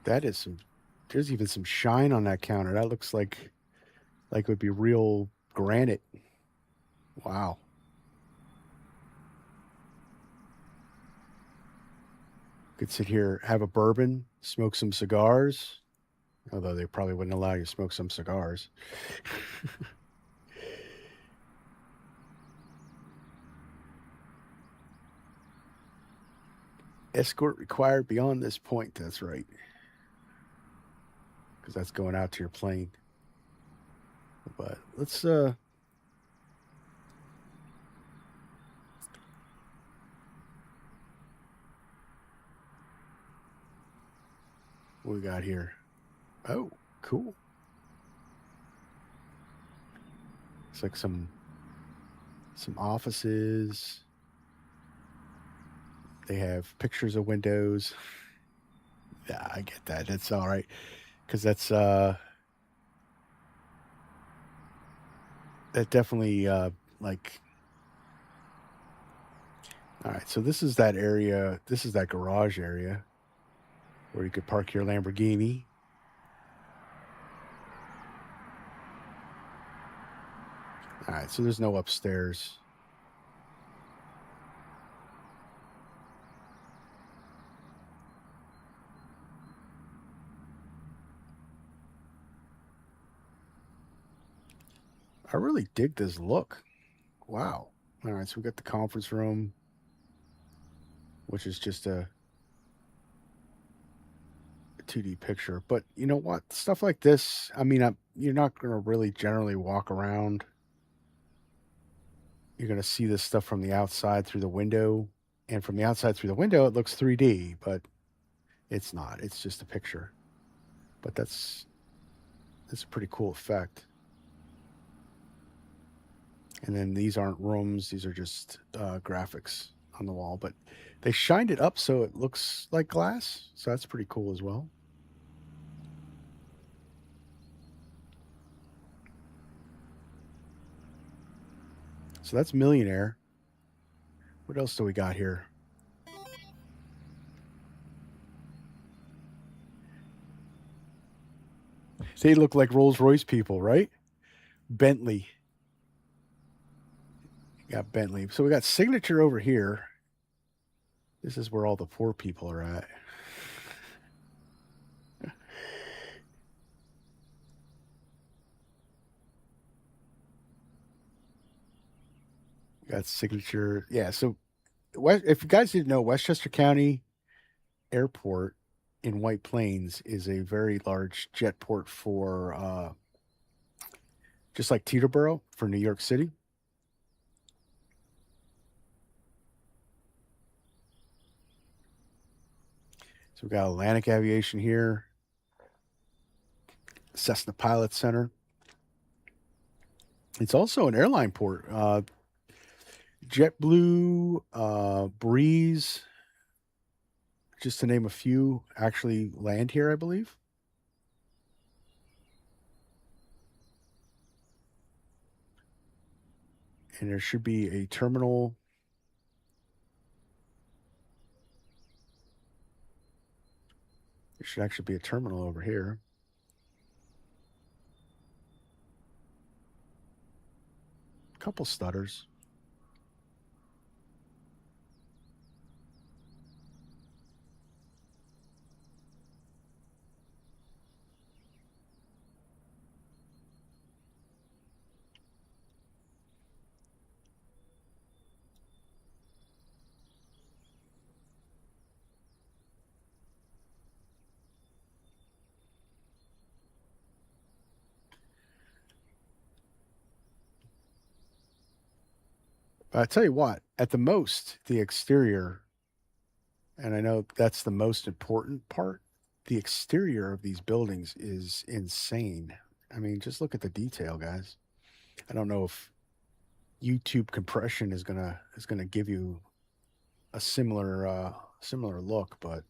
That is some, there's even some shine on that counter. That looks like it would be real granite. Wow. Could sit here, have a bourbon, smoke some cigars. Although they probably wouldn't allow you to smoke some cigars. Escort required beyond this point. That's right. Because that's going out to your plane. But let's what we got here? Oh, cool. It's like some offices. They have pictures of windows. Yeah, I get that. That's all right. Because that's that definitely like, all right, so this is that area, this is that garage area where you could park your Lamborghini. All right, so there's no upstairs. I really dig this look. Wow. All right, so we got the conference room, which is just a 2D picture. But you know what? Stuff like this, I mean, you're not going to really generally walk around. You're going to see this stuff from the outside through the window. And from the outside through the window, it looks 3D, but it's not. It's just a picture. But that's a pretty cool effect. And then these aren't rooms. These are just graphics on the wall. But they shined it up so it looks like glass. So that's pretty cool as well. So that's Millionaire. What else do we got here? They look like Rolls-Royce people, right? Bentley. Got Bentley. So we got Signature over here. This is where all the poor people are at. Got Signature. Yeah, so if you guys didn't know, Westchester County Airport in White Plains is a very large jet port for, just like Teterboro for New York City. So we got Atlantic Aviation here. Cessna Pilot Center. It's also an airline port. JetBlue, Breeze, just to name a few, actually land here, I believe. And there should be a terminal. There should actually be a terminal over here. A couple stutters. But I tell you what, at the most, the exterior, and I know that's the most important part, the exterior of these buildings is insane. I mean, just look at the detail, guys. I don't know if YouTube compression is gonna give you a similar look, but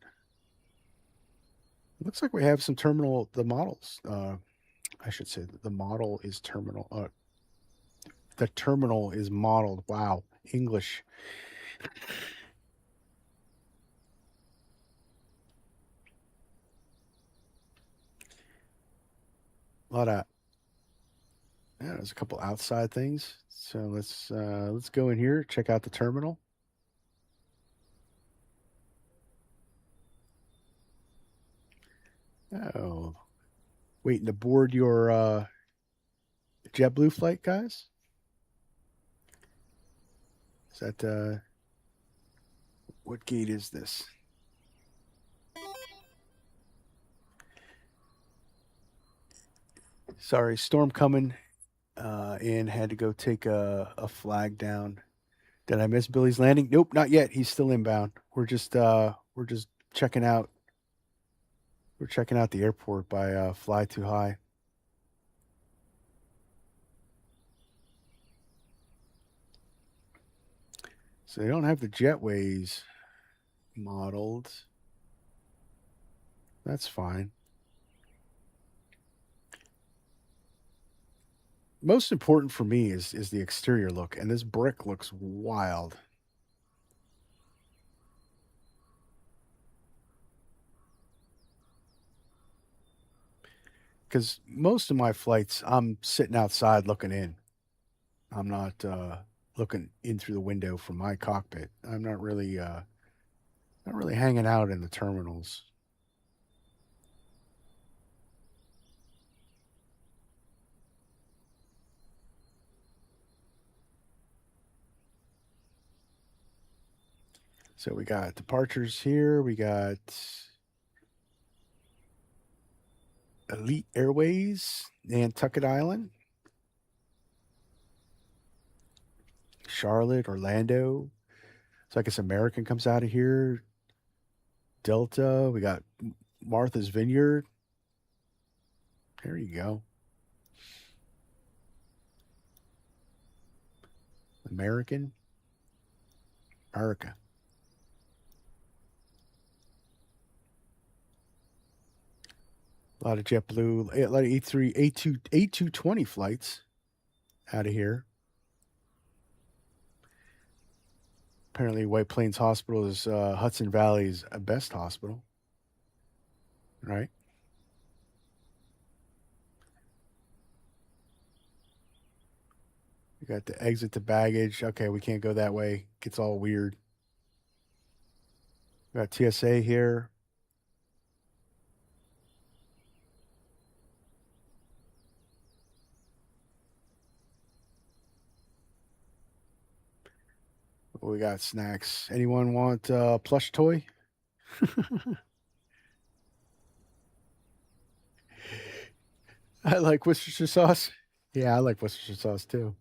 it looks like we have some terminal. The models, I should say, the model is terminal. The terminal is modeled. Wow, English. A lot of, yeah, there's a couple outside things. So let's go in here, check out the terminal. Oh, waiting to board your JetBlue flight, guys? Is that what gate is this? Sorry, storm coming and had to go take a flag down. Did I miss Billy's landing? Nope, not yet. He's still inbound. We're just checking out. We're checking out the airport by Fly Too High. So they don't have the jetways modeled. That's fine. Most important for me is the exterior look, and this brick looks wild. Because most of my flights, I'm sitting outside looking in. I'm not looking in through the window from my cockpit. I'm not really hanging out in the terminals. So we got departures here. We got Elite Airways, Nantucket Island, Charlotte, Orlando. So I guess American comes out of here. Delta. We got Martha's Vineyard. There you go. America. A lot of JetBlue, a lot of A220 flights out of here. Apparently, White Plains Hospital is Hudson Valley's best hospital, right? We got the exit to baggage. Okay, we can't go that way. Gets all weird. We got TSA here. We got snacks. Anyone want a plush toy? I like Worcestershire sauce. Yeah, I like Worcestershire sauce too.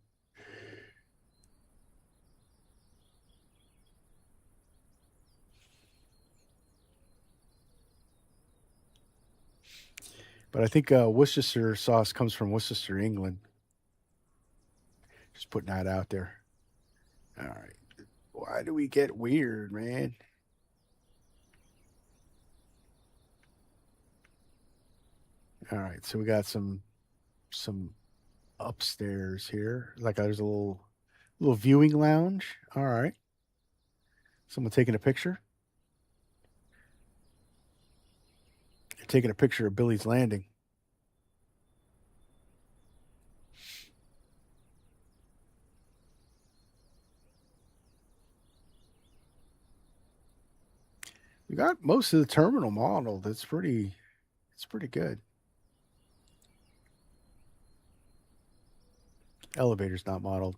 But I think Worcestershire sauce comes from Worcester, England. Just putting that out there. All right. Why do we get weird, man? All right, so we got some upstairs here. Like there's a little viewing lounge. All right. Someone taking a picture. They're taking a picture of Billy's Landing. We got most of the terminal modeled. It's pretty good. Elevator's not modeled.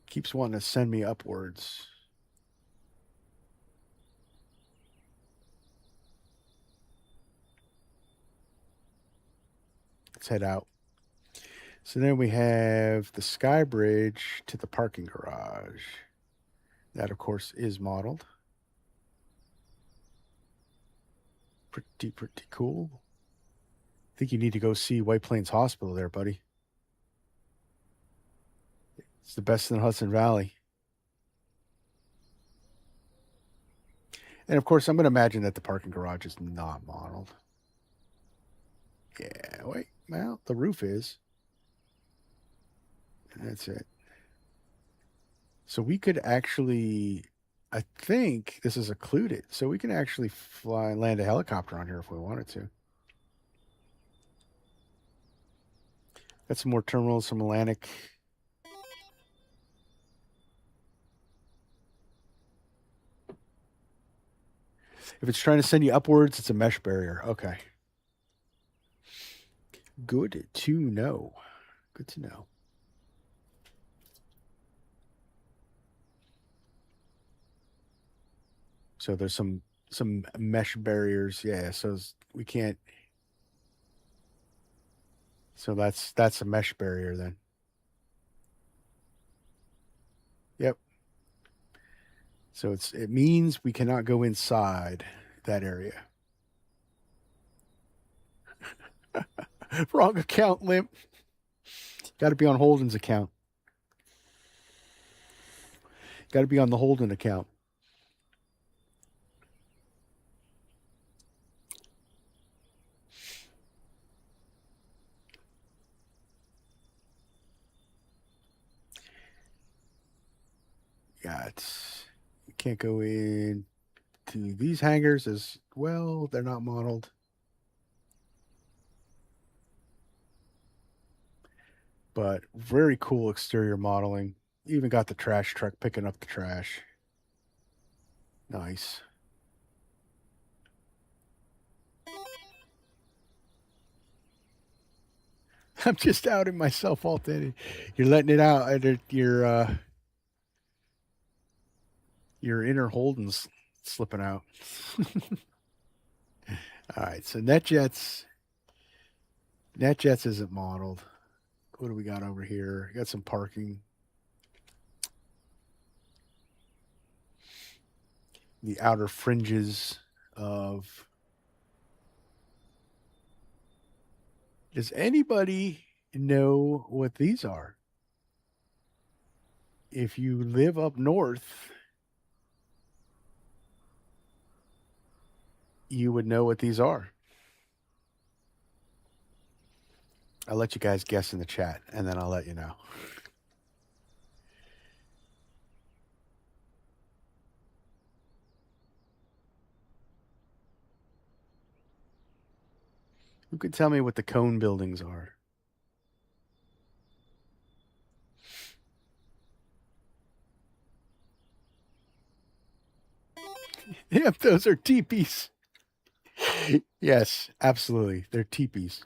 Keeps wanting to send me upwards. Let's head out. So then we have the sky bridge to the parking garage. That, of course, is modeled. Pretty cool. I think you need to go see White Plains Hospital there, buddy. It's the best in the Hudson Valley. And, of course, I'm going to imagine that the parking garage is not modeled. Yeah, wait. Well, the roof is. And that's it. So we could actually, I think this is occluded. So we can actually land a helicopter on here if we wanted to. Got some more terminals, some Atlantic. If it's trying to send you upwards, it's a mesh barrier. Okay. Good to know. Good to know. So there's some mesh barriers. Yeah, so we can't. So that's a mesh barrier then. Yep. So it means we cannot go inside that area. Wrong account, Limp. Got to be on Holden's account. Got to be on the Holden account. Yeah, you can't go in to these hangars as well. They're not modeled. But very cool exterior modeling. Even got the trash truck picking up the trash. Nice. I'm just outing myself, Alton. You're letting it out. Your inner Holden's slipping out. All right, so NetJets isn't modeled. What do we got over here? Got some parking. The outer fringes of. Does anybody know what these are? If you live up north, you would know what these are. I'll let you guys guess in the chat, and then I'll let you know. Who could tell me what the cone buildings are? Yep, those are teepees. Yes, absolutely. They're teepees.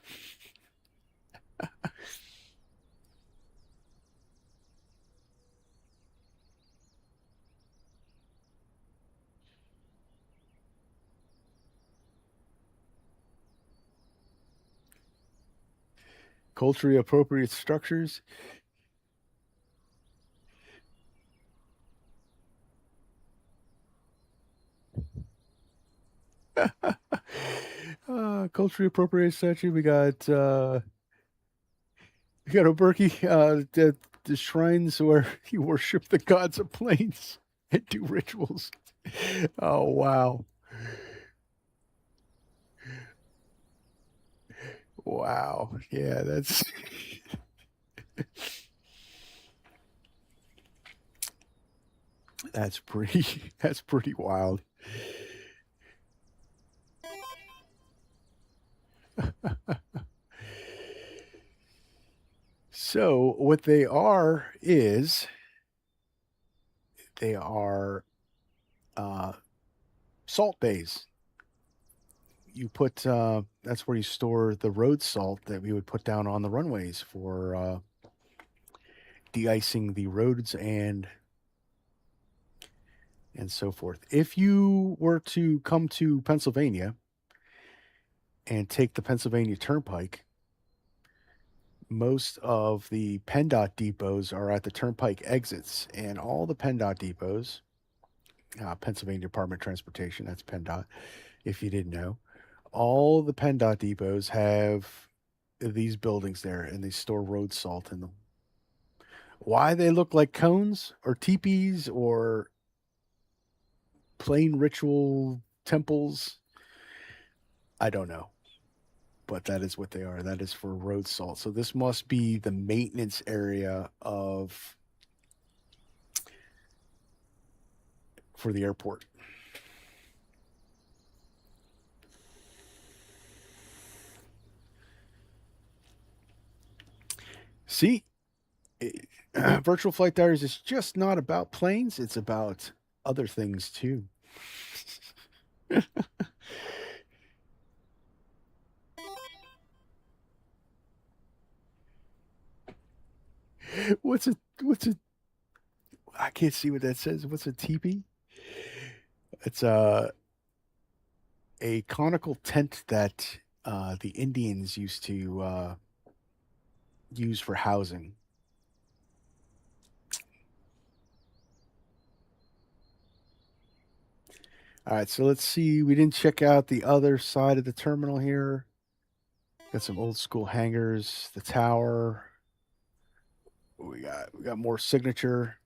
Culturally appropriate structures. Culturally appropriate statue. We got Oberki, the shrines where you worship the gods of planes and do rituals. Oh wow. Wow. Yeah, that's that's pretty wild. So what they are is they are salt bays. You put that's where you store the road salt that we would put down on the runways for de-icing the roads and so forth. If you were to come to Pennsylvania and take the Pennsylvania Turnpike, most of the PennDOT depots are at the Turnpike exits, and all the PennDOT depots, Pennsylvania Department of Transportation, that's PennDOT, if you didn't know, all the PennDOT depots have these buildings there, and they store road salt in them. Why they look like cones or teepees or plain ritual temples, I don't know. But that is what they are. That is for road salt. So this must be the maintenance area for the airport. See, Virtual Flight Diaries is just not about planes. It's about other things too. What's a I can't see what that says. What's a teepee? It's a conical tent that the Indians used to use for housing. All right, so let's see. We didn't check out the other side of the terminal here. Got some old school hangars, the tower. We got more signature.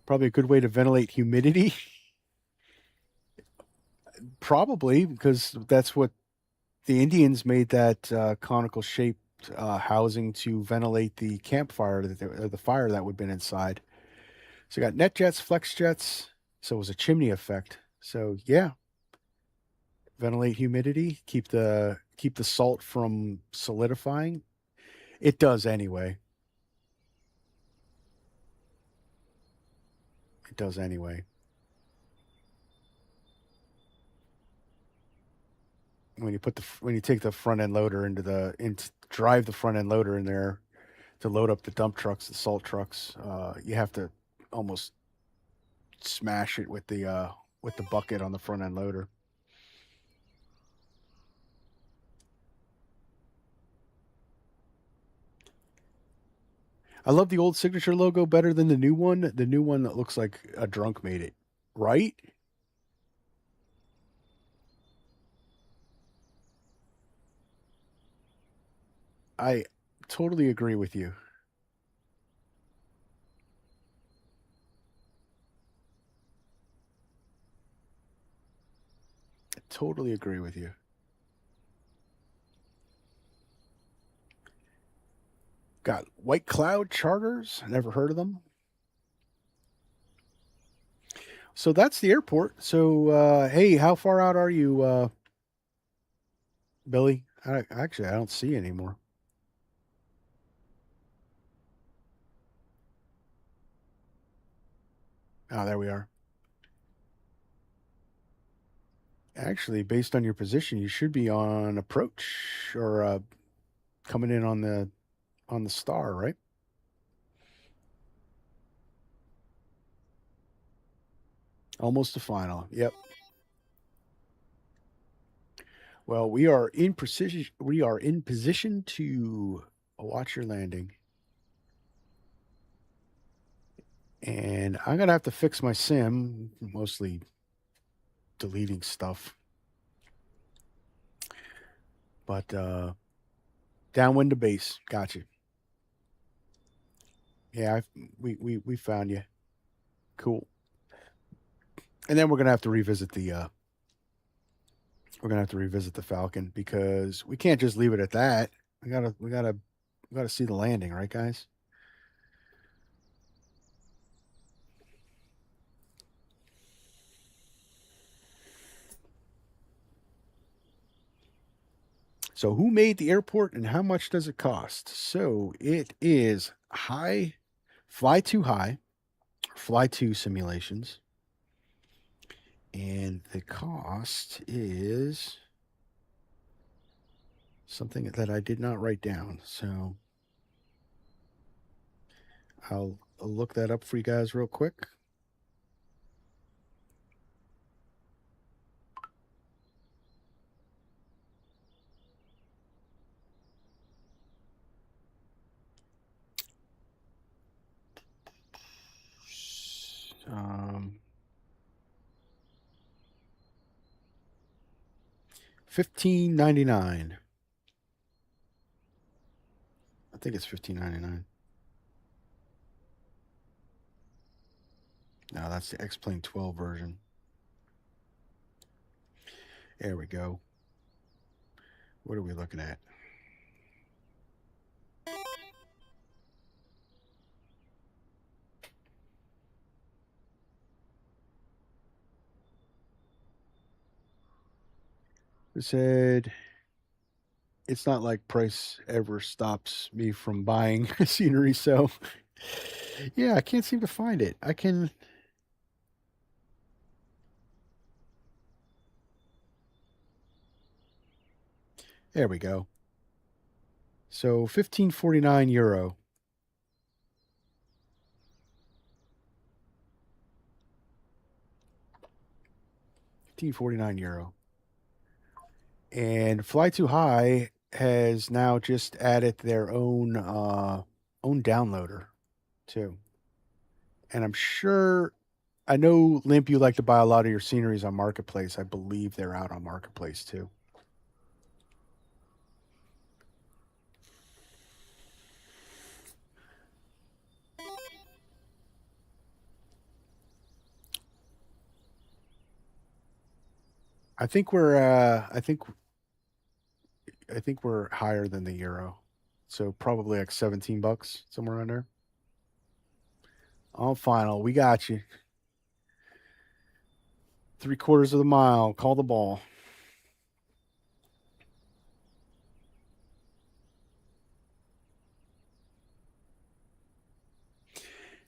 Probably a good way to ventilate humidity. Probably because that's what the Indians made that conical shaped housing to ventilate the campfire or the fire that would have been inside. So you got net jets, flex jets. So it was a chimney effect. So yeah, ventilate humidity, keep the salt from solidifying. It does anyway. It does anyway. When you take the front end loader drive the front end loader in there to load up the dump trucks, the salt trucks, you have to almost smash it with the bucket on the front end loader. I love the old signature logo better than the new one. The new one that looks like a drunk made it, right? I totally agree with you. I totally agree with you. Got White Cloud Charters. Never heard of them. So that's the airport. So, hey, how far out are you, Billy? Actually, I don't see anymore. Oh, there we are. Actually, based on your position, you should be on approach or coming in on the star, right? Almost the final. Yep. Well, we are in precision. We are in position to watch your landing. And I'm going to have to fix my sim, mostly deleting stuff. But downwind to base. Got you. Yeah, we found you. Cool. And then we're going to have to revisit the Falcon because we can't just leave it at that. We gotta see the landing, right, guys? So who made the airport and how much does it cost? So it is Fly Too High, Fly 2 simulations. And the cost is something that I did not write down. So I'll look that up for you guys real quick. $15.99. I think it's $15.99. No, that's the X-Plane 12 version. There we go. What are we looking at? It said it's not like price ever stops me from buying scenery, so yeah, I can't seem to find it. There we go. So €15.49. €15.49. And Fly Too High has now just added their own downloader too. And I'm sure, I know, Limp, you like to buy a lot of your sceneries on Marketplace. I believe they're out on Marketplace too. I think we're higher than the euro. So probably like $17, somewhere around there. All final. We got you. 3/4 of the mile. Call the ball.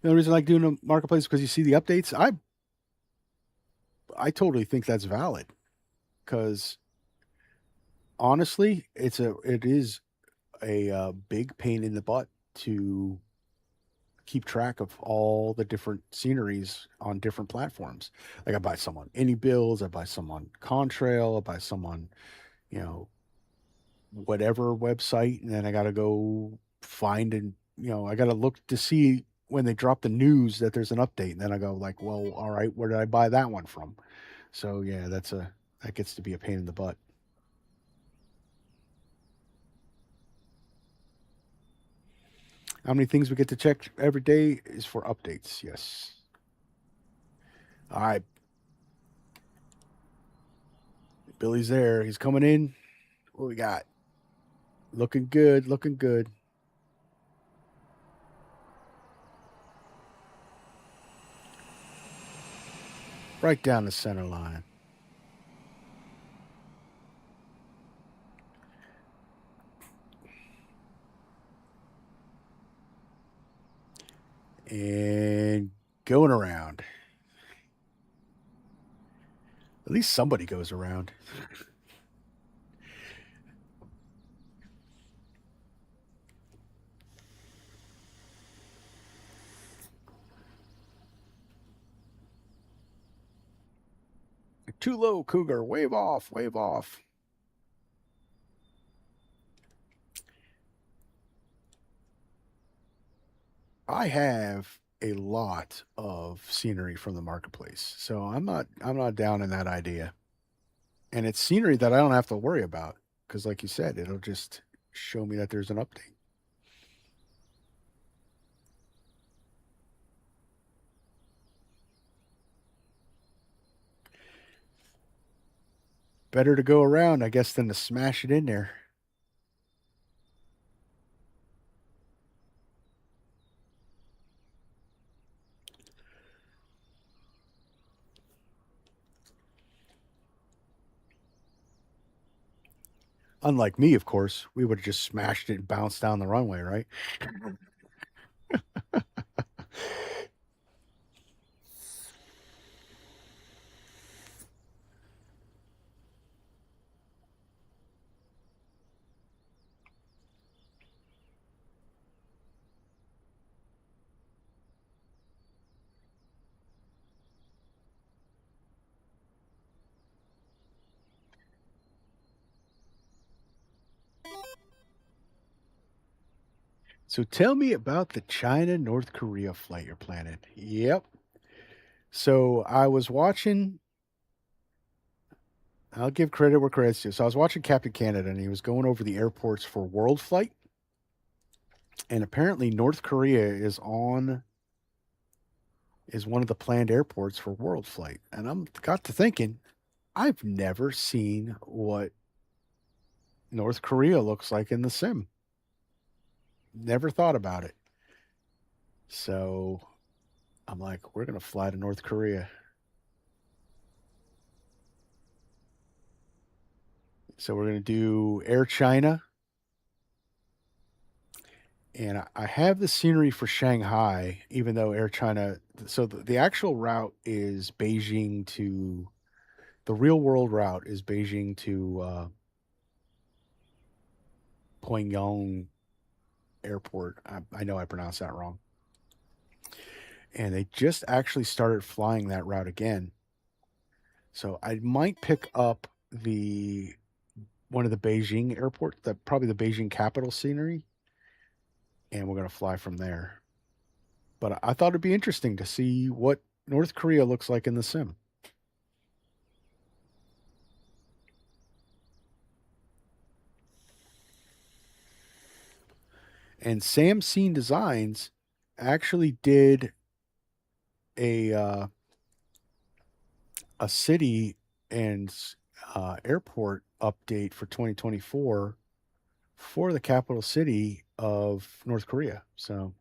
The only reason I like doing a Marketplace is because you see the updates. I totally think that's valid because honestly, it is a big pain in the butt to keep track of all the different sceneries on different platforms. Like I buy some on Any Bills, I buy some on Contrail, I buy some on, whatever website, and then I got to go find and I got to look to see when they drop the news that there's an update, and then I go like, well, all right, where did I buy that one from? So yeah, that gets to be a pain in the butt. How many things we get to check every day is for updates. Yes. All right. Billy's there. He's coming in. What we got? Looking good. Looking good. Right down the center line. And going around. At least somebody goes around. Too low, Cougar. Wave off, wave off. I have a lot of scenery from the marketplace, so I'm not down in that idea. And it's scenery that I don't have to worry about because, like you said, it'll just show me that there's an update. Better to go around, I guess, than to smash it in there. Unlike me, of course, we would have just smashed it and bounced down the runway, right? So tell me about the China-North Korea flight you're planning. Yep. So I was watching, I'll give credit where credit's due. So I was watching Captain Canada, and he was going over the airports for World Flight. And apparently North Korea is one of the planned airports for World Flight. And I'm got to thinking, I've never seen what North Korea looks like in the sim. Never thought about it. So I'm like, we're going to fly to North Korea. So we're going to do Air China. And I have the scenery for Shanghai, even though Air China. So the actual route is Beijing to, the real world route is Beijing to Pyongyang Airport. I know I pronounced that wrong. And they just actually started flying that route again. So I might pick up one of the Beijing airports, probably the Beijing capital scenery, and we're going to fly from there. But I thought it'd be interesting to see what North Korea looks like in the sim. And Sam Scene Designs actually did a city and airport update for 2024 for the capital city of North Korea. So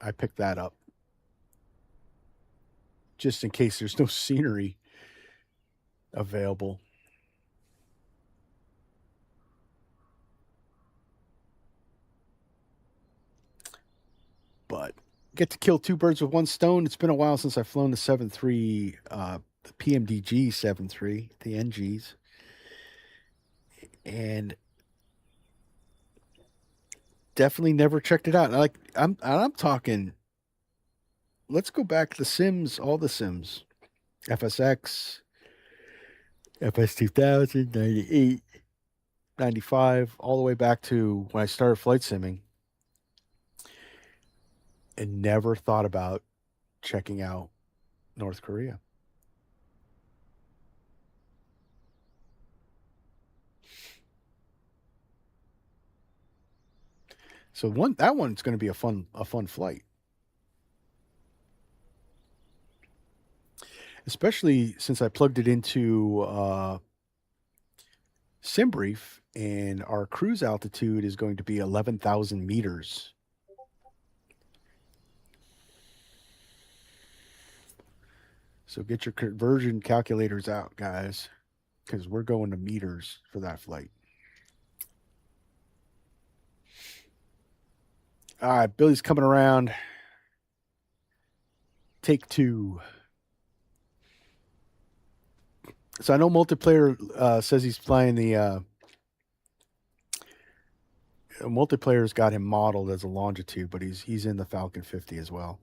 I picked that up just in case there's no scenery available. But get to kill two birds with one stone. It's been a while since I've flown the 7.3, the PMDG 7.3, the NGs. And definitely never checked it out. I'm talking, let's go back to the Sims, all the Sims. FSX, FS 2000, 98, 95, all the way back to when I started flight simming. And never thought about checking out North Korea. So that one's going to be a fun flight. Especially since I plugged it into SimBrief, and our cruise altitude is going to be 11,000 meters. So get your conversion calculators out, guys, because we're going to meters for that flight. All right, Billy's coming around. Take two. So I know multiplayer says he's flying the multiplayer's got him modeled as a longitude, but he's in the Falcon 50 as well.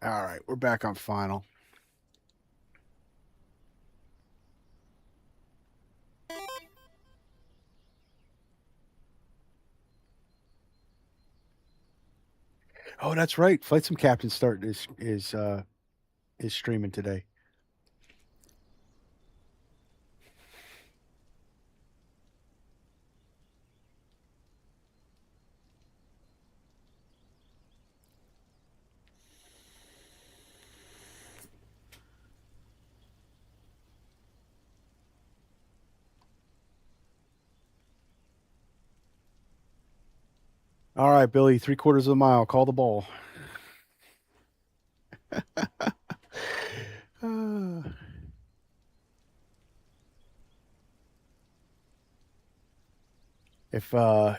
All right, we're back on final. Oh, that's right. Flight Sim Captain start is streaming today. All right, Billy, 3/4 of a mile. Call the ball.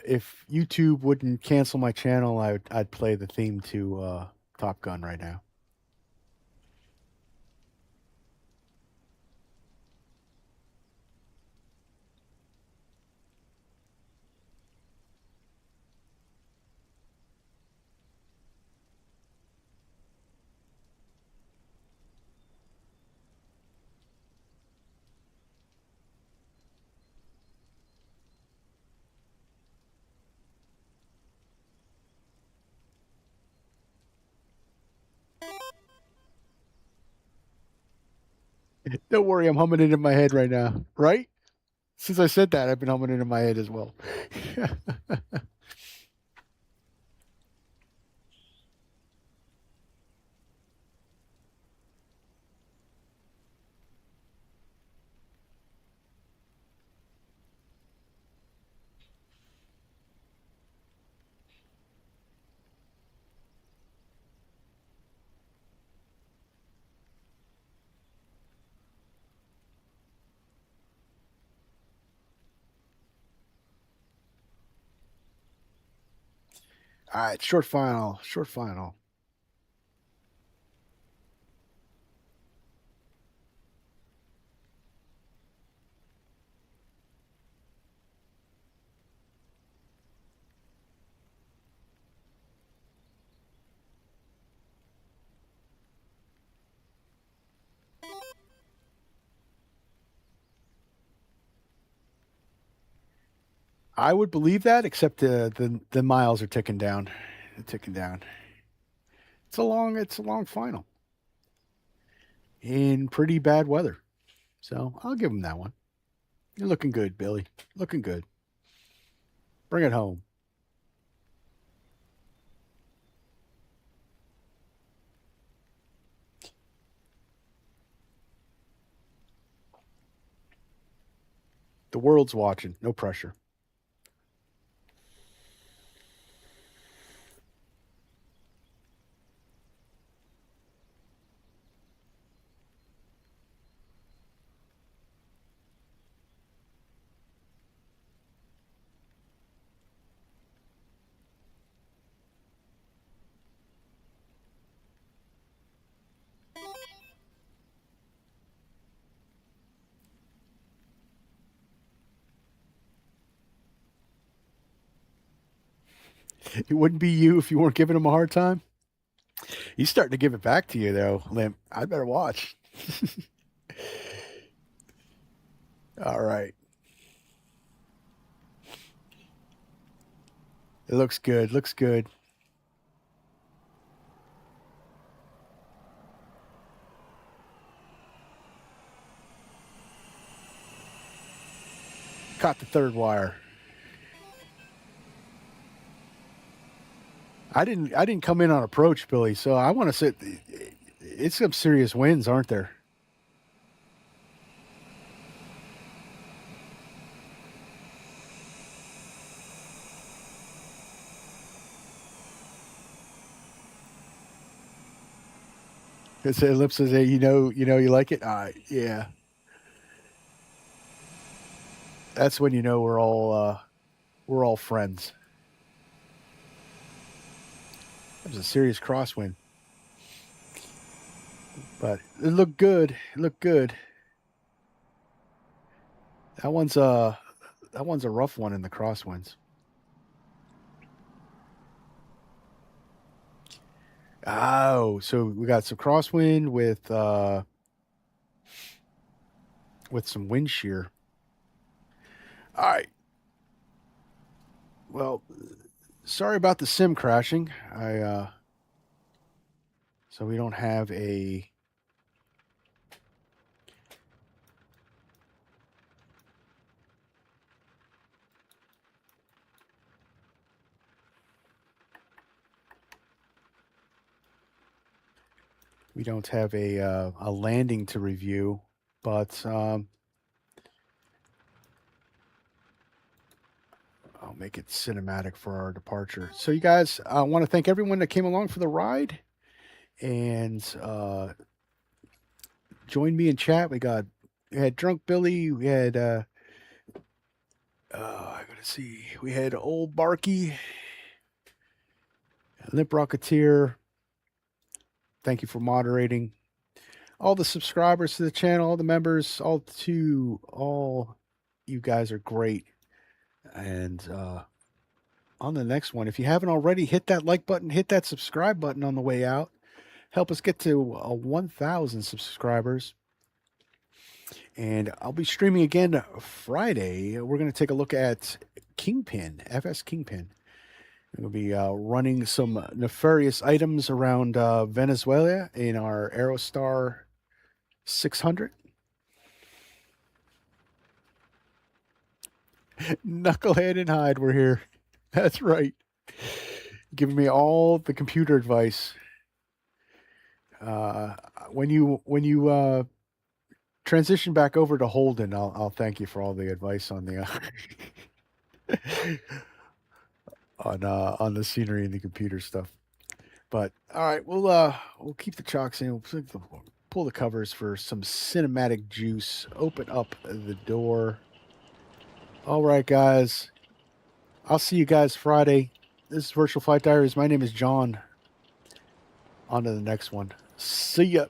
If YouTube wouldn't cancel my channel, I'd play the theme to Top Gun right now. Don't worry, I'm humming it in my head right now. Right? Since I said that, I've been humming it in my head as well. All right, short final. Short final. I would believe that, except the miles are ticking down. They're ticking down. It's a long final. In pretty bad weather. So I'll give him that one. You're looking good, Billy. Looking good. Bring it home. The world's watching. No pressure. It wouldn't be you if you weren't giving him a hard time. He's starting to give it back to you, though, Limp. I better watch. All right. It looks good. Looks good. Caught the third wire. I didn't come in on approach, Billy, so I want to sit. It's some serious winds, aren't there? It says, Lip says, hey, you you like it? Yeah. That's when you know we're all friends. That was a serious crosswind. But it looked good. It looked good. That one's a rough one in the crosswinds. Oh, so we got some crosswind with some wind shear. All right. Well, sorry about the sim crashing. So we don't have a a landing to review, but I'll make it cinematic for our departure. So you guys, I want to thank everyone that came along for the ride and joined me in chat. We had Drunk Billy, we had I gotta see, we had Old Barky, Limp Rocketeer. Thank you for moderating. All the subscribers to the channel, all the members, all you guys are great. And on the next one, if you haven't already, hit that like button, hit that subscribe button on the way out. Help us get to 1,000 subscribers. And I'll be streaming again Friday. We're going to take a look at Kingpin, FS Kingpin. We'll be running some nefarious items around Venezuela in our Aerostar 600. Knucklehead and Hyde were here. That's right. Giving me all the computer advice. When you transition back over to Holden, I'll thank you for all the advice on the on the scenery and the computer stuff. But all right, we'll keep the chocks in. We'll pull the covers for some cinematic juice. Open up the door. All right, guys. I'll see you guys Friday. This is Virtual Flight Diaries. My name is John. On to the next one. See ya.